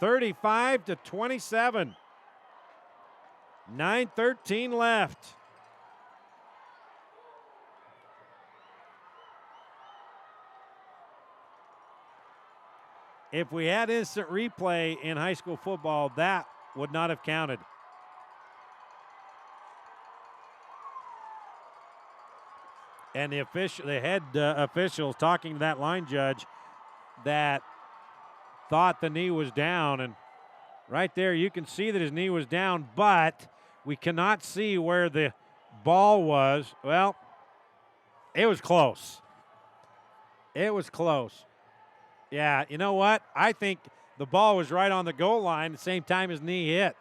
(35-27). 9:13 left. If we had instant replay in high school football, that would not have counted. And the head officials talking to that line judge that thought the knee was down. And right there, you can see that his knee was down, but we cannot see where the ball was. Well, it was close. It was close. Yeah, you know what? I think the ball was right on the goal line at the same time his knee hit.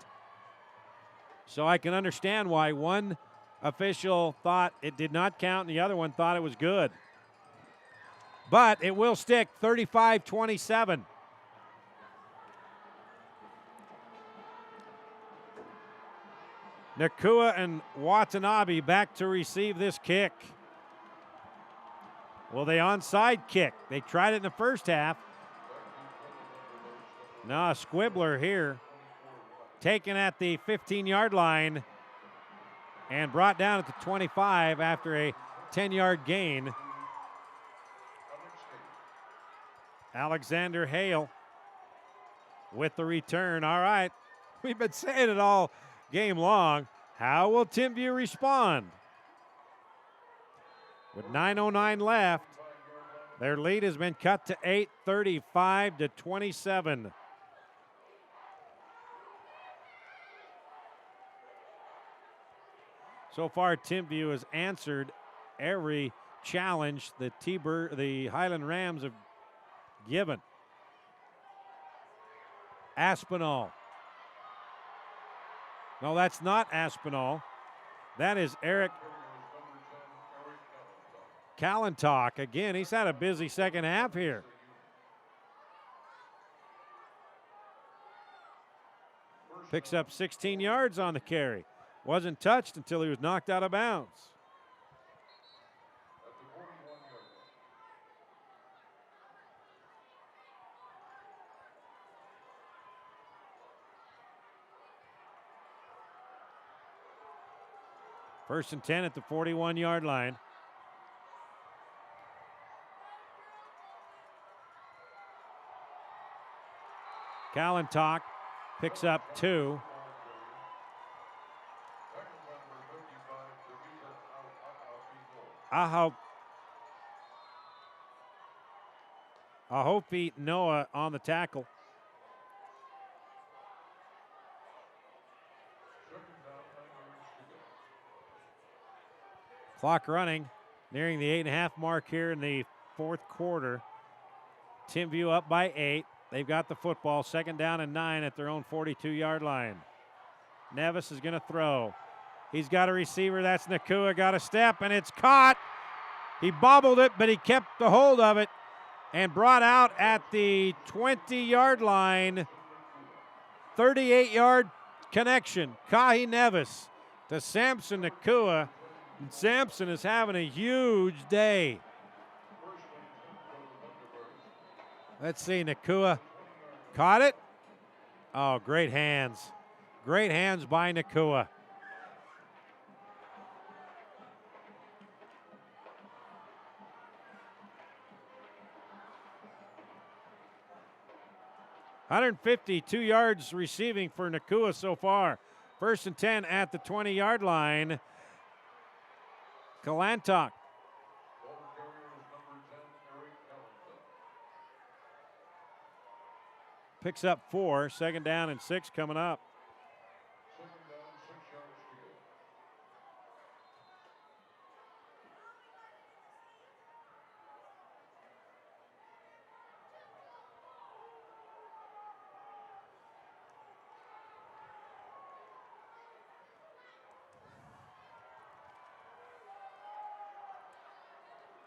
So I can understand why one official thought it did not count and the other one thought it was good. But it will stick, 35-27. Nakua and Watanabe back to receive this kick. Well, they onside kick. They tried it in the first half. Now a squibbler here. Taken at the 15-yard line and brought down at the 25 after a 10-yard gain. Alexander Hale with the return. All right, we've been saying it all game long. How will Timpview respond? With 9:09 left, their lead has been cut to 8, 35-27. So far, Timpview has answered every challenge that the Highland Rams have given. Aspinall. No, that's not Aspinall. That is Eric Callentalk. Again, he's had a busy second half here. Picks up 16 yards on the carry. Wasn't touched until he was knocked out of bounds. First and 10 at the 41-yard line. Callentalk picks up 2. Ahopi Noah on the tackle. Clock running, nearing the 8.5 mark here in the fourth quarter. Timpview up by 8. They've got the football, 2nd down and 9 at their own 42-yard line. Nevis is going to throw. He's got a receiver. That's Nakua. Got a step, and it's caught. He bobbled it, but he kept the hold of it and brought out at the 20-yard line. 38-yard connection. Kahi Nevis to Samson Nakua. And Samson is having a huge day. Let's see, Nakua caught it. Oh, great hands. Great hands by Nakua. $152 yards receiving for Nakua so far. 1st and 10 at the 20-yard line. Kalantok. Picks up 4. 2nd down and 6 coming up.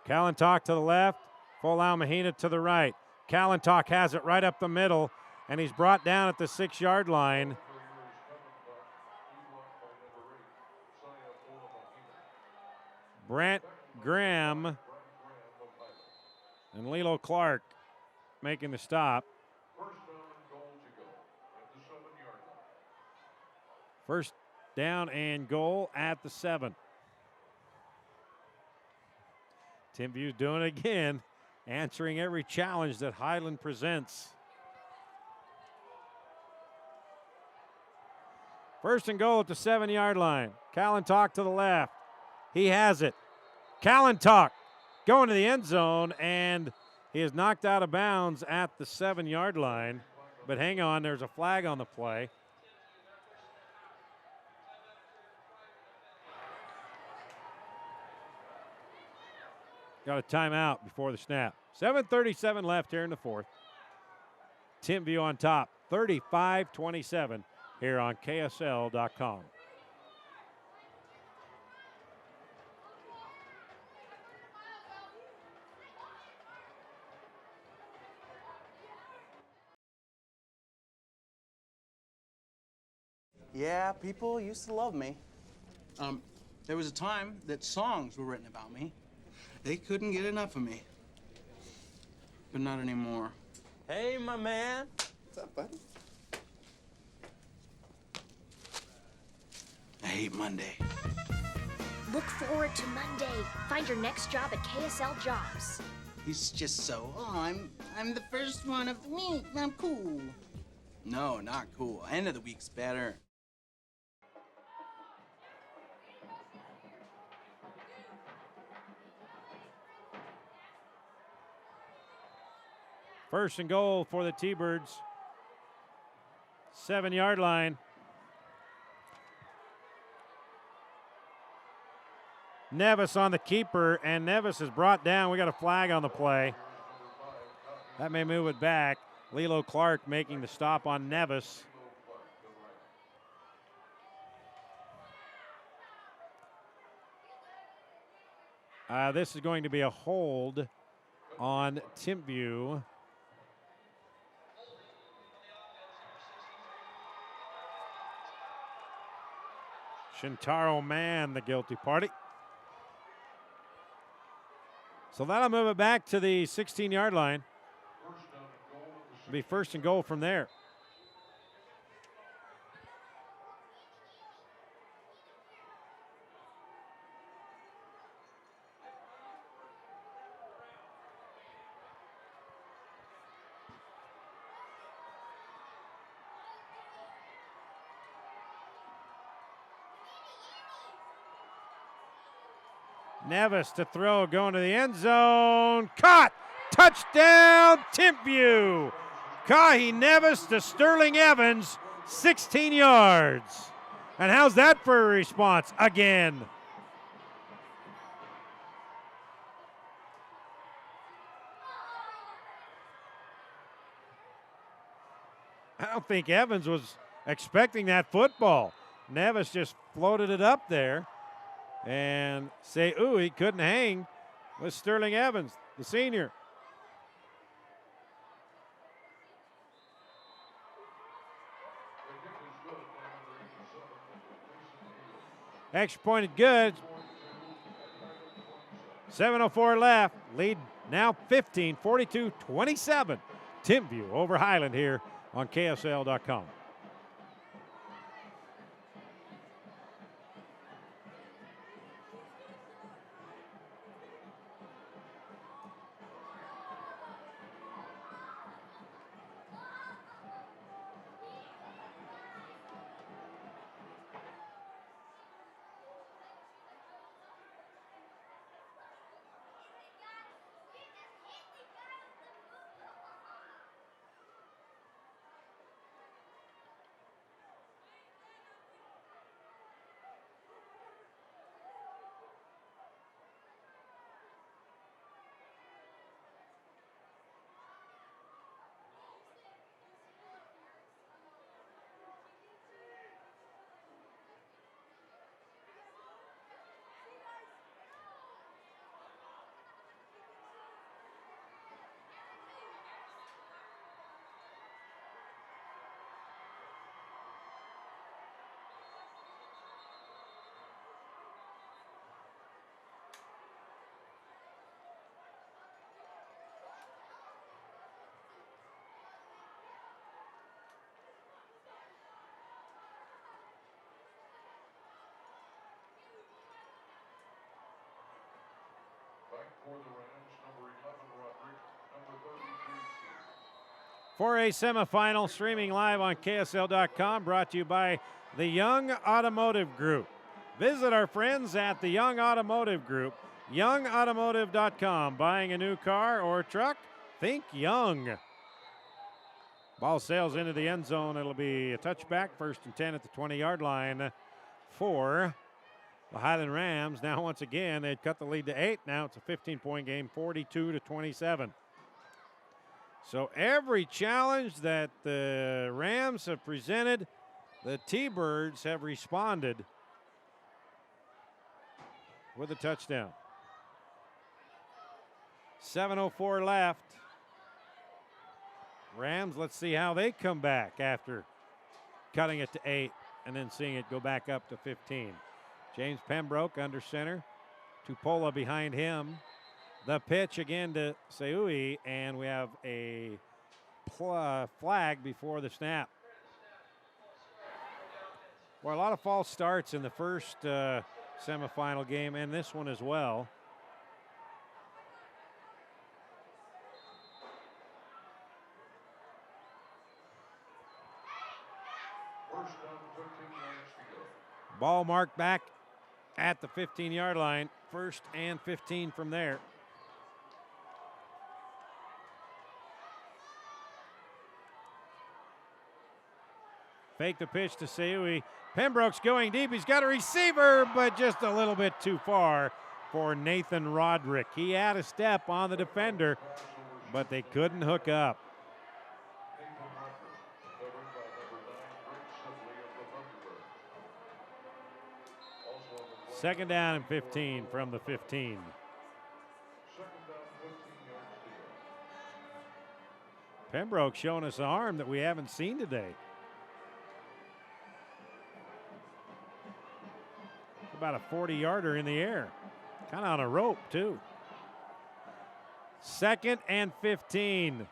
Kalantok to the left, Folau Mahina to the right. Kalantok has it right up the middle, and he's brought down at the 6-yard line. Brant Graham and Lilo Clark making the stop. First down and goal at the 7. Timpview's doing it again, answering every challenge that Highland presents. 1st and goal at the 7-yard line. Kalantok to the left. He has it. Kalantok going to the end zone, and he is knocked out of bounds at the 7-yard line. But hang on, there's a flag on the play. Got a timeout before the snap. 7:37 left here in the 4th. Timpview on top, 35-27 here on KSL.com. Yeah, people used to love me. There was a time that songs were written about me. They couldn't get enough of me. But not anymore. Hey, my man. What's up, buddy? I hate Monday. Look forward to Monday. Find your next job at KSL Jobs. He's just so, I'm the first one of the week. I'm cool. No, not cool. End of the week's better. First and goal for the T-Birds. 7-yard line. Nevis on the keeper, and Nevis is brought down. We got a flag on the play. That may move it back. Lilo Clark making the stop on Nevis. This is going to be a hold on Timpview. Shintaro Mann, the guilty party. So that'll move it back to the 16-yard line. It'll be 1st and goal from there. Nevis to throw, going to the end zone. Caught! Touchdown, Timpview! Kahi Nevis to Sterling Evans, 16 yards. And how's that for a response again? I don't think Evans was expecting that football. Nevis just floated it up there. And he couldn't hang with Sterling Evans, the senior. Extra point is good. 7:04 left. Lead now 15, 42-27. Timpview over Highland here on KSL.com. For the Rams, number 11, Roderick, number 33, Keith. For a semifinal, streaming live on KSL.com, brought to you by the Young Automotive Group. Visit our friends at the Young Automotive Group, youngautomotive.com. Buying a new car or truck? Think Young. Ball sails into the end zone. It'll be a touchback, 1st and 10 at the 20-yard line for the Highland Rams. Now, once again, they'd cut the lead to 8. Now it's a 15-point game, 42-27. So every challenge that the Rams have presented, the T-Birds have responded with a touchdown. 7:04 left. Rams, let's see how they come back after cutting it to 8 and then seeing it go back up to 15. James Pembroke under center. Tupola behind him. The pitch again to Seui, and we have a flag before the snap. Well, a lot of false starts in the first semifinal game and this one as well. First down, 15 yards to go. Ball marked back at the 15-yard line. 1st and 15 from there. Fake the pitch to Seui. Pembroke's going deep. He's got a receiver, but just a little bit too far for Nathan Roderick. He had a step on the defender, but they couldn't hook up. Nathan Roderick, covered by number 9, Rick Sibley of the Thunderbirds. Also on the play, 2nd down and 15 from the 15. 2nd down, 15 yards to go. Pembroke showing us an arm that we haven't seen today. About a 40-yarder in the air. Kind of on a rope, too. 2nd and 15.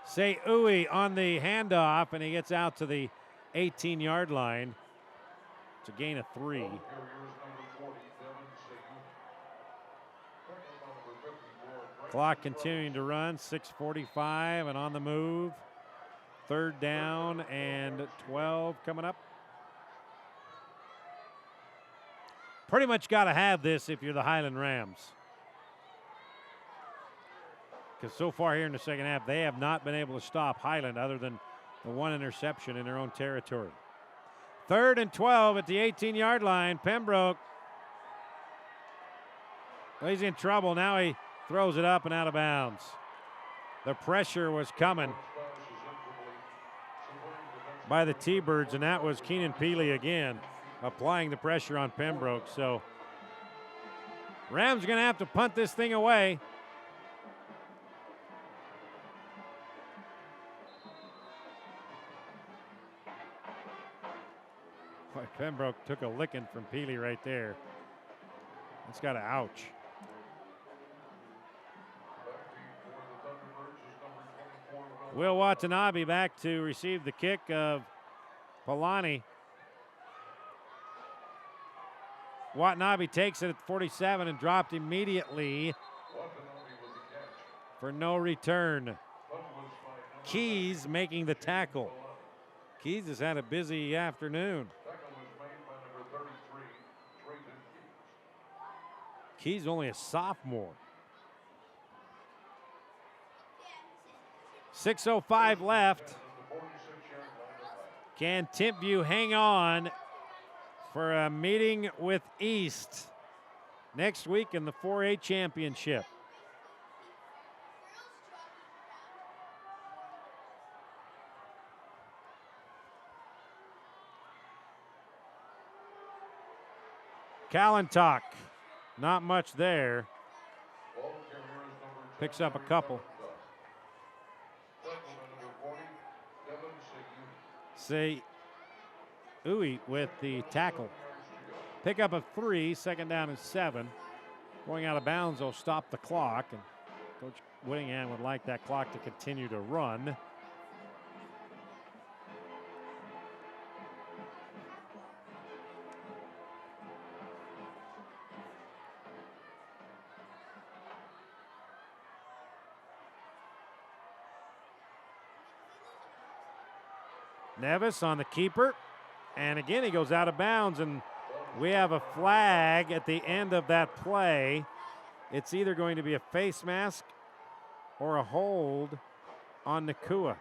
Seui on the handoff, and he gets out to the 18-yard line. It's a gain of 3. Carriers number 40, Devin Seyu. Tackle number 54, Clock continuing to run. 6:45 and on the move. 3rd down and 12 coming up. Pretty much got to have this if you're the Highland Rams. Because so far here in the second half, they have not been able to stop Highland other than the one interception in their own territory. 3rd and 12 at the 18-yard line. Pembroke, well, he's in trouble. Now he throws it up and out of bounds. The pressure was coming. by the T-Birds, and that was Keenan Peely again, applying the pressure on Pembroke. So Rams are going to have to punt this thing away. Boy, Pembroke took a licking from Peely right there. It's got an ouch. Will Watanabe back to receive the kick of Polani. Watanabe takes it at 47 and dropped immediately for no return. Keys making the tackle. Keys has had a busy afternoon. Keys only a sophomore. 6:05 left. Can Timpview hang on for a meeting with East next week in the 4A championship? Callentock, not much there. Picks up a couple. Say Uwe with the tackle. Pick up a 3, 2nd down and 7. Going out of bounds will stop the clock, and Coach Whittingham would like that clock to continue to run. Nevis on the keeper, and again he goes out of bounds, and we have a flag at the end of that play. It's either going to be a face mask or a hold on Nakua.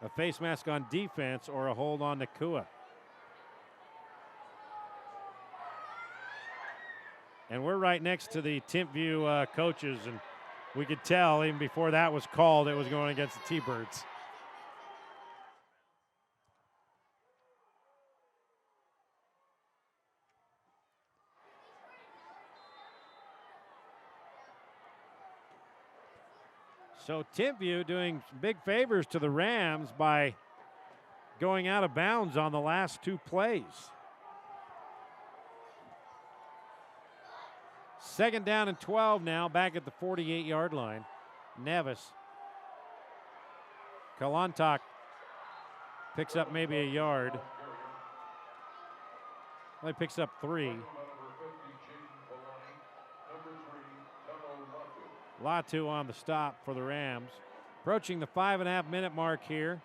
A face mask on defense or a hold on Nakua. And we're right next to the Timpview coaches, and we could tell even before that was called it was going against the T-Birds. So Timpview doing some big favors to the Rams by going out of bounds on the last 2 plays. 2nd down and 12 now, back at the 48-yard line. Nevis. Kalantak picks up maybe a yard. Well, he picks up 3. Latu on the stop for the Rams. Approaching the 5.5-minute mark here.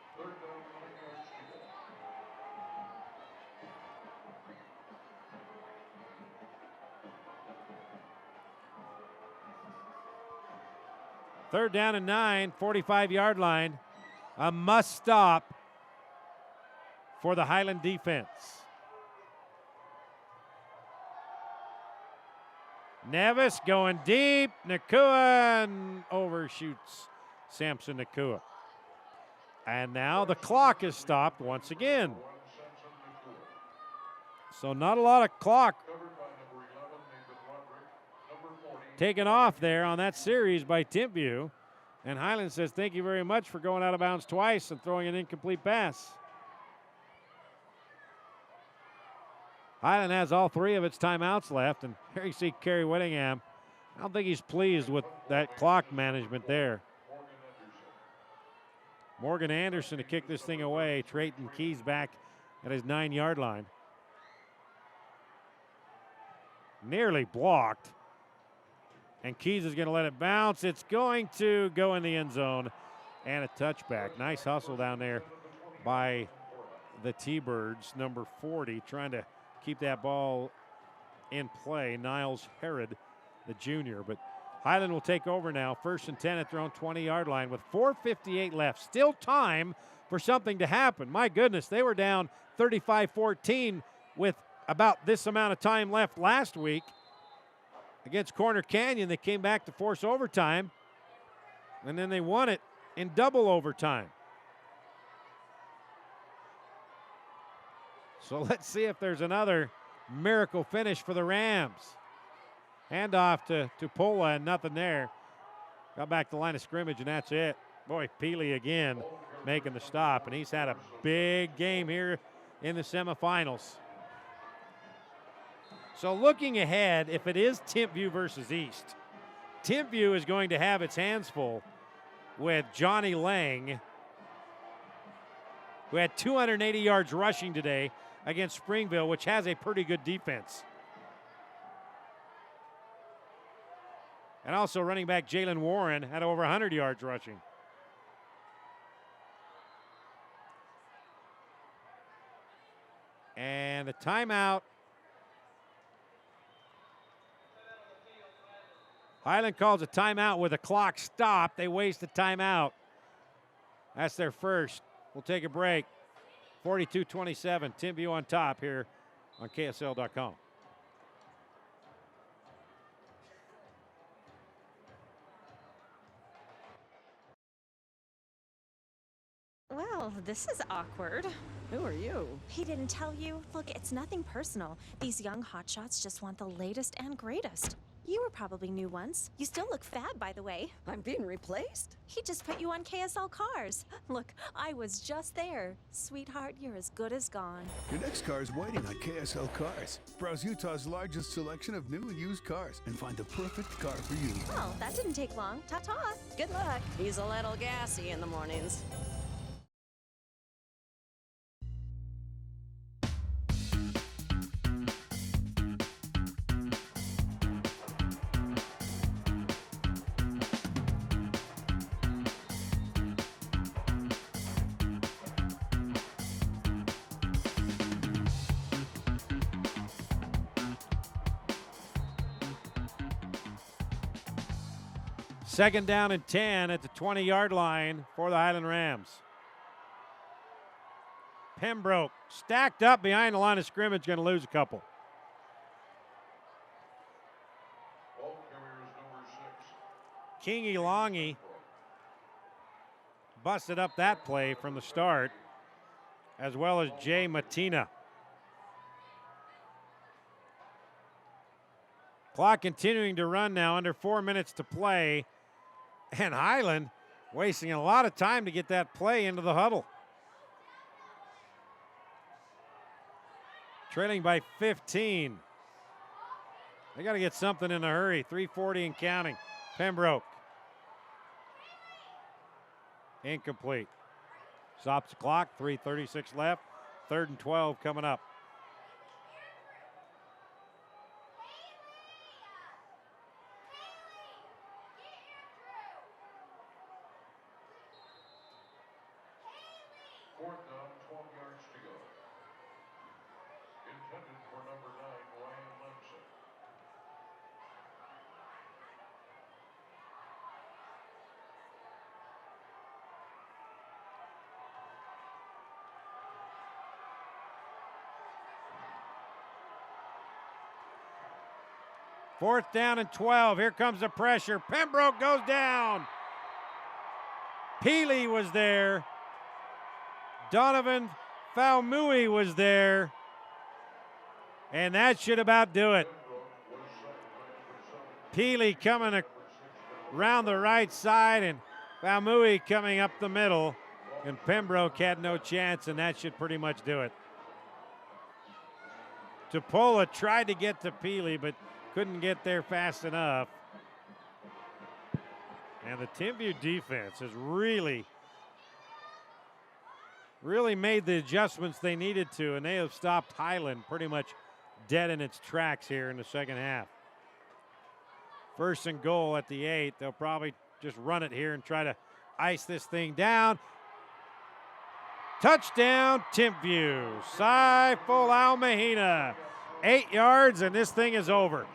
Third down and 9, 45-yard line. A must stop for the Highland defense. Nevis going deep. Nakua and overshoots Samson Nakua. And now the clock is stopped once again. So not a lot of clock taken off there on that series by Timpview. And Highland says, thank you very much for going out of bounds twice and throwing an incomplete pass. Highland has all 3 of its timeouts left, and here you see Kerry Whittingham. I don't think he's pleased with that clock management there. Morgan Anderson to kick this thing away. Trayton Keys back at his 9-yard line. Nearly blocked. And Keys is going to let it bounce. It's going to go in the end zone and a touchback. Nice hustle down there by the T-Birds, number 40, trying to keep that ball in play. Niles Herod, the junior. But Highland will take over now. 1st and 10 at their own 20-yard line with 4:58 left. Still time for something to happen. My goodness, they were down 35-14 with about this amount of time left last week. Against Corner Canyon, they came back to force overtime, and then they won it in double overtime. So let's see if there's another miracle finish for the Rams. Handoff to Tupola and nothing there. Got back to the line of scrimmage and that's it. Boy, Peely again making the stop, and he's had a big game here in the semifinals. So looking ahead, if it is Timpview versus East, Timpview is going to have its hands full with Johnny Lang, who had 280 yards rushing today against Springville, which has a pretty good defense. And also running back Jalen Warren had over 100 yards rushing. And a timeout. Highland calls a timeout with a clock stop. They waste a timeout. That's their first. We'll take a break. 42-27, Timpview on top here on KSL.com. Well, this is awkward. Who are you? He didn't tell you? Look, it's nothing personal. These young hotshots just want the latest and greatest. You were probably new once. You still look fab, by the way. I'm being replaced? He just put you on KSL Cars. Look, I was just there. Sweetheart, you're as good as gone. Your next car is waiting on KSL Cars. Browse Utah's largest selection of new and used cars and find the perfect car for you. Well, that didn't take long. Ta-ta. Good luck. He's a little gassy in the mornings. Second down and 10 at the 20-yard line for the Highland Rams. Pembroke stacked up behind the line of scrimmage, going to lose a couple. Ball carriers number 6. Kingy Longy busted up that play from the start, as well as Jay Matina. Clock continuing to run now, under 4 minutes to play. And Highland wasting a lot of time to get that play into the huddle. Trailing by 15. They got to get something in a hurry. 3:40 and counting. Pembroke. Incomplete. Stops the clock. 3:36 left. 3rd and 12 coming up. Fourth down and 12. Here comes the pressure. Pembroke goes down. Peely was there. Donovan Faumui was there. And that should about do it. Peely coming around the right side and Faumui coming up the middle. And Pembroke had no chance, and that should pretty much do it. Tupola tried to get to Peely, but couldn't get there fast enough. And the Timpview defense has really made the adjustments they needed to, and they have stopped Highland pretty much dead in its tracks here in the second half. First and goal at the 8. They'll probably just run it here and try to ice this thing down. Touchdown, Timpview. Saiful Almahina. 8 yards, and this thing is over.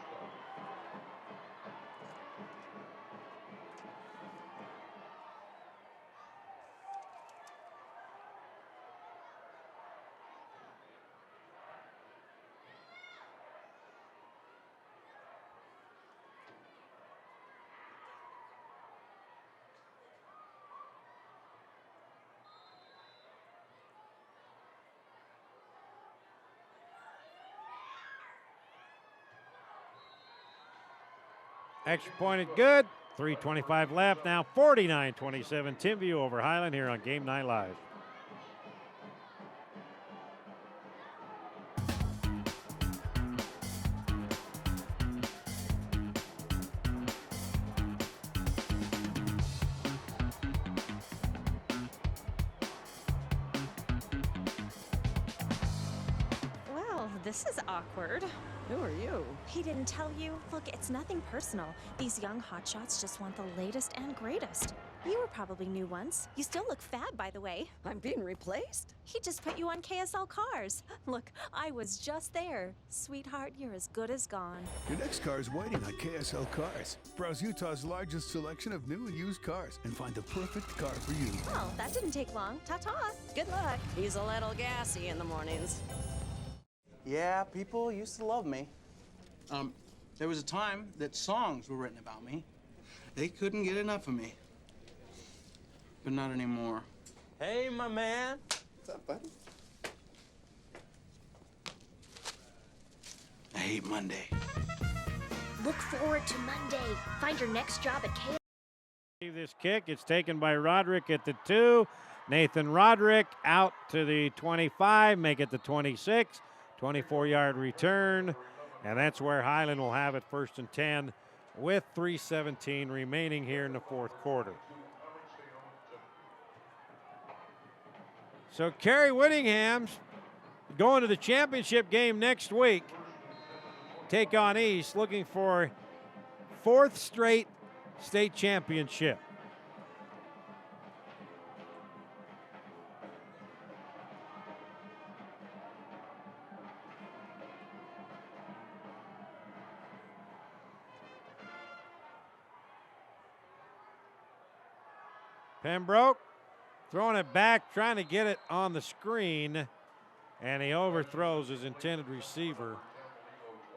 Extra point is good. 3:25 left. Now 49-27. Timpview over Highland here on Game Night Live. Well, this is awkward. Who are you? He didn't tell you? Look, it's nothing personal. These young hotshots just want the latest and greatest. You were probably new once. You still look fab, by the way. I'm being replaced? He just put you on KSL Cars. Look, I was just there. Sweetheart, you're as good as gone. Your next car is waiting on KSL Cars. Browse Utah's largest selection of new and used cars and find the perfect car for you. Well, that didn't take long. Ta-ta. Good luck. He's a little gassy in the mornings. Yeah, people used to love me. There was a time that songs were written about me. They couldn't get enough of me. But not anymore. Hey, my man. What's up, buddy? I hate Monday. Look forward to Monday. Find your next job at KSL. This kick, it's taken by Roderick at the 2. Nathan Roderick out to the 25, make it the 26. 24-yard return, and that's where Highland will have it 1st and 10 with 3:17 remaining here in the 4th quarter. So Kerry Whittingham's going to the championship game next week. Take on East, looking for 4th straight state championship. Pembroke throwing it back, trying to get it on the screen, and he overthrows his intended receiver,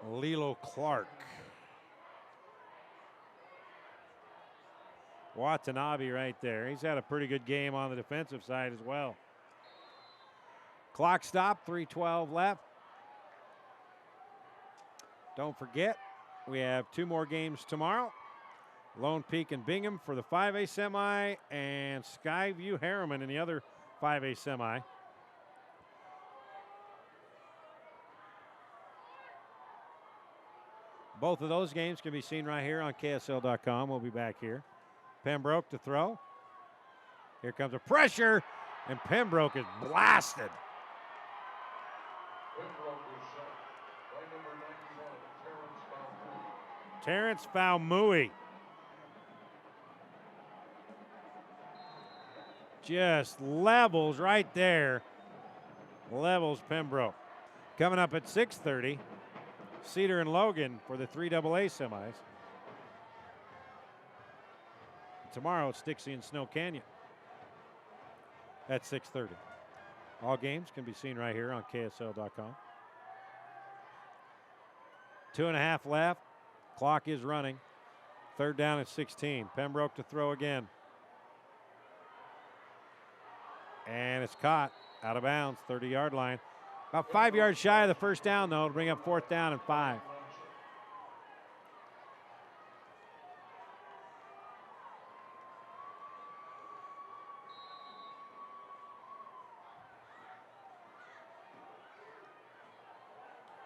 Lilo Clark. Watanabe right there. He's had a pretty good game on the defensive side as well. Clock stop, 3:12 left. Don't forget, we have 2 more games tomorrow. Lone Peak and Bingham for the 5A semi, and Skyview Harriman in the other 5A semi. Both of those games can be seen right here on KSL.com. We'll be back here. Pembroke to throw. Here comes a pressure, and Pembroke is blasted. Pembroke is set by number 91, Terrence Falmouy. Just levels right there. Levels Pembroke. Coming up at 6:30, Cedar and Logan for the 3AA semis. Tomorrow it's Dixie and Snow Canyon at 6:30. All games can be seen right here on KSL.com. 2.5 left. Clock is running. 3rd down at 16. Pembroke to throw again. And it's caught out of bounds, 30-yard line. About 5 yards shy of the 1st down, though, to bring up 4th down and 5.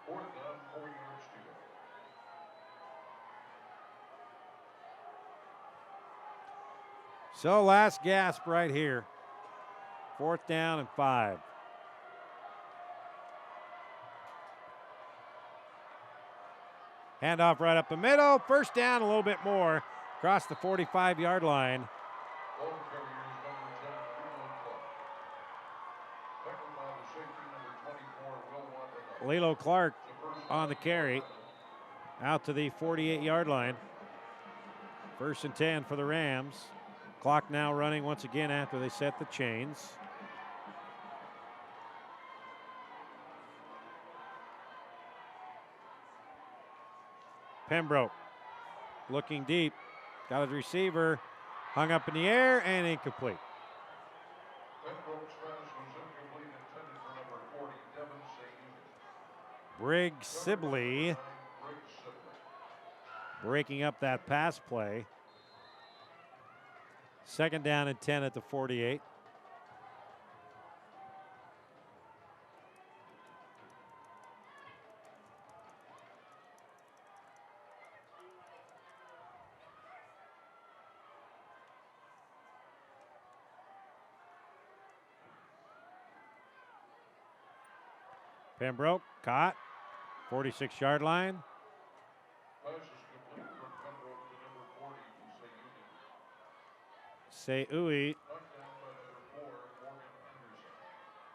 Fourth down, 4 yards to go. So last gasp right here. 4th down and 5. Handoff right up the middle. 1st down, a little bit more. Across the 45-yard line. Ball carrier is number 10, Lilo Clark. Tackled by the safety, number 24, Lilo Clark on the carry. Out to the 48-yard line. 1st and 10 for the Rams. Clock now running once again after they set the chains. Pembroke looking deep. Got his receiver hung up in the air and incomplete. Pembroke's pass was incomplete, intended for number 40, Devin St. Briggs Sibley. breaking up that pass play. 2nd down and 10 at the 48. Pembroke caught, 46-yard line. Pass is complete from Pembroke to number 40, Seui, knocked down by number 4, Morgan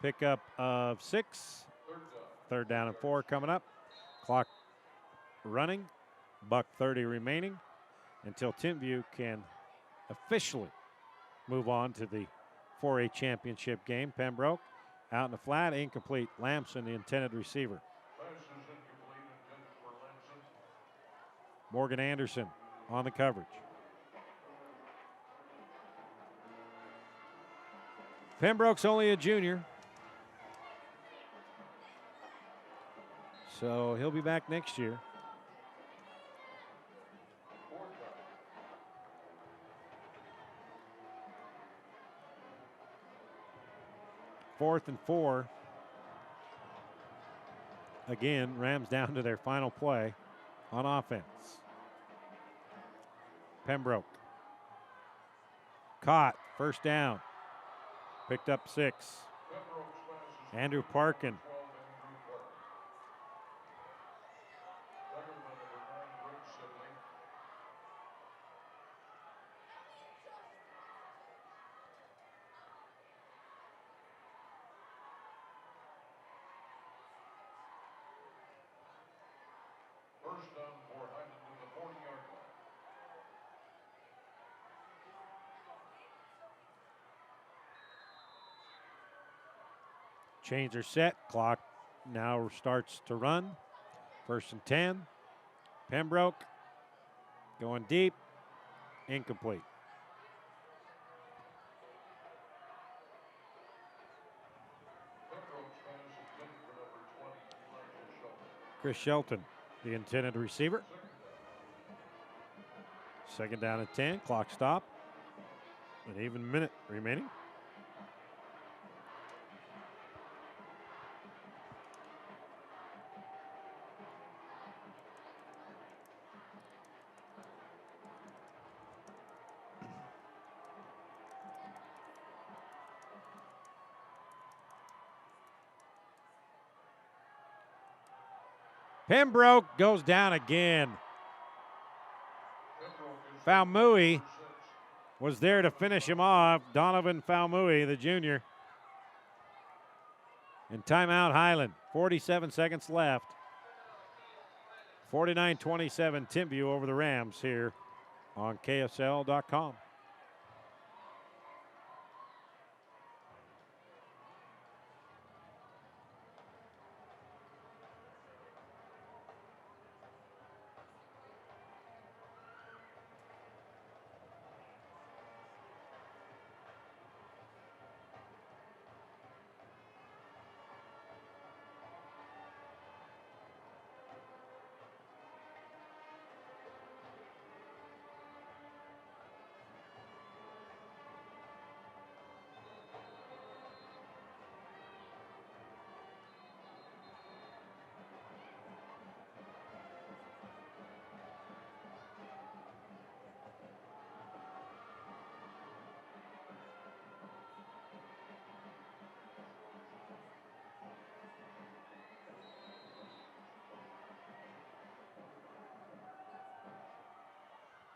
Anderson. pickup of 6. 3rd down and 4 coming up. Clock running. $1:30 remaining until Timpview can officially move on to the 4A championship game. Pembroke out in the flat, incomplete. Lamson, the intended receiver. Pass is incomplete, intended for Lamson. Morgan Anderson on the coverage. Pembroke's only a junior, so he'll be back next year. Fourth and 4. Again, Rams down to their final play on offense. Pembroke. Caught. 1st down. Picked up 6. Andrew Parkin. First down for Highland at the 40-yard line. Chains are set. Clock now starts to run. 1st and 10. Pembroke going deep. Incomplete. Pembroke's pass intended for number 20, Chris Shelton, the intended receiver. 2nd down and 10. Clock stop. An even minute remaining. Pembroke goes down again. Falmouy was there to finish him off. Donovan Falmouy, the junior. And timeout Highland. 47 seconds left. 49-27 Timpview over the Rams here on KSL.com.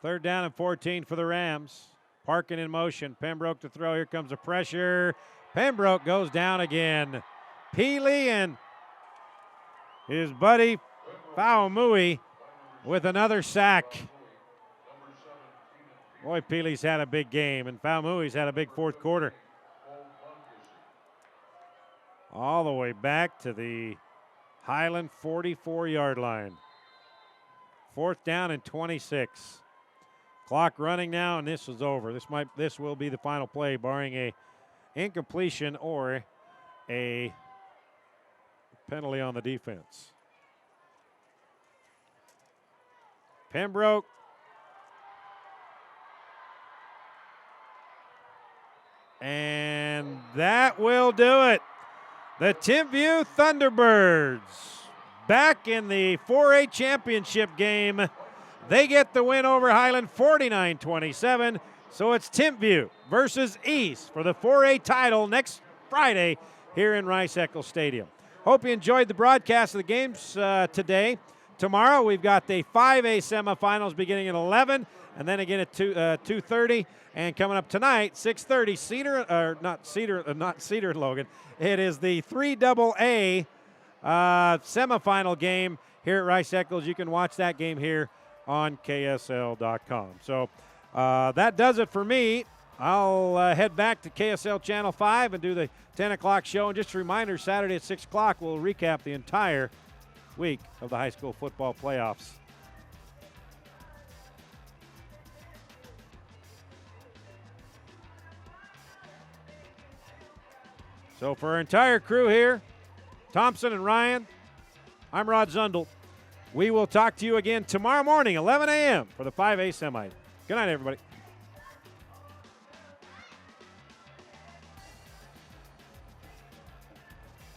Third down and 14 for the Rams. Parkin in motion. Pembroke to throw. Here comes the pressure. Pembroke goes down again. Peely and his buddy Falmouy with another sack. Boy, Peely's had a big game, and Falmoui's had a big 4th quarter. All the way back to the Highland 44-yard line. 4th down and 26. Clock running now, and this is over. This will be the final play, barring a incompletion or a penalty on the defense. Pembroke. And that will do it. The Timpview Thunderbirds back in the 4A championship game. They get the win over Highland 49-27. So it's Timpview versus East for the 4A title next Friday here in Rice-Eccles Stadium. Hope you enjoyed the broadcast of the games today. Tomorrow we've got the 5A semifinals beginning at 11 and then again at 2:30. And coming up tonight, 6:30, not Cedar and Logan. It is the 3AA semifinal game here at Rice-Eccles. You can watch that game here on KSL.com. So that does it for me. I'll head back to KSL Channel 5 and do the 10 o'clock show. And just a reminder, Saturday at 6 o'clock, we'll recap the entire week of the high school football playoffs. So for our entire crew here, Thompson and Ryan, I'm Rod Zundel. We will talk to you again tomorrow morning, 11 a.m. for the 5A semi. Good night, everybody.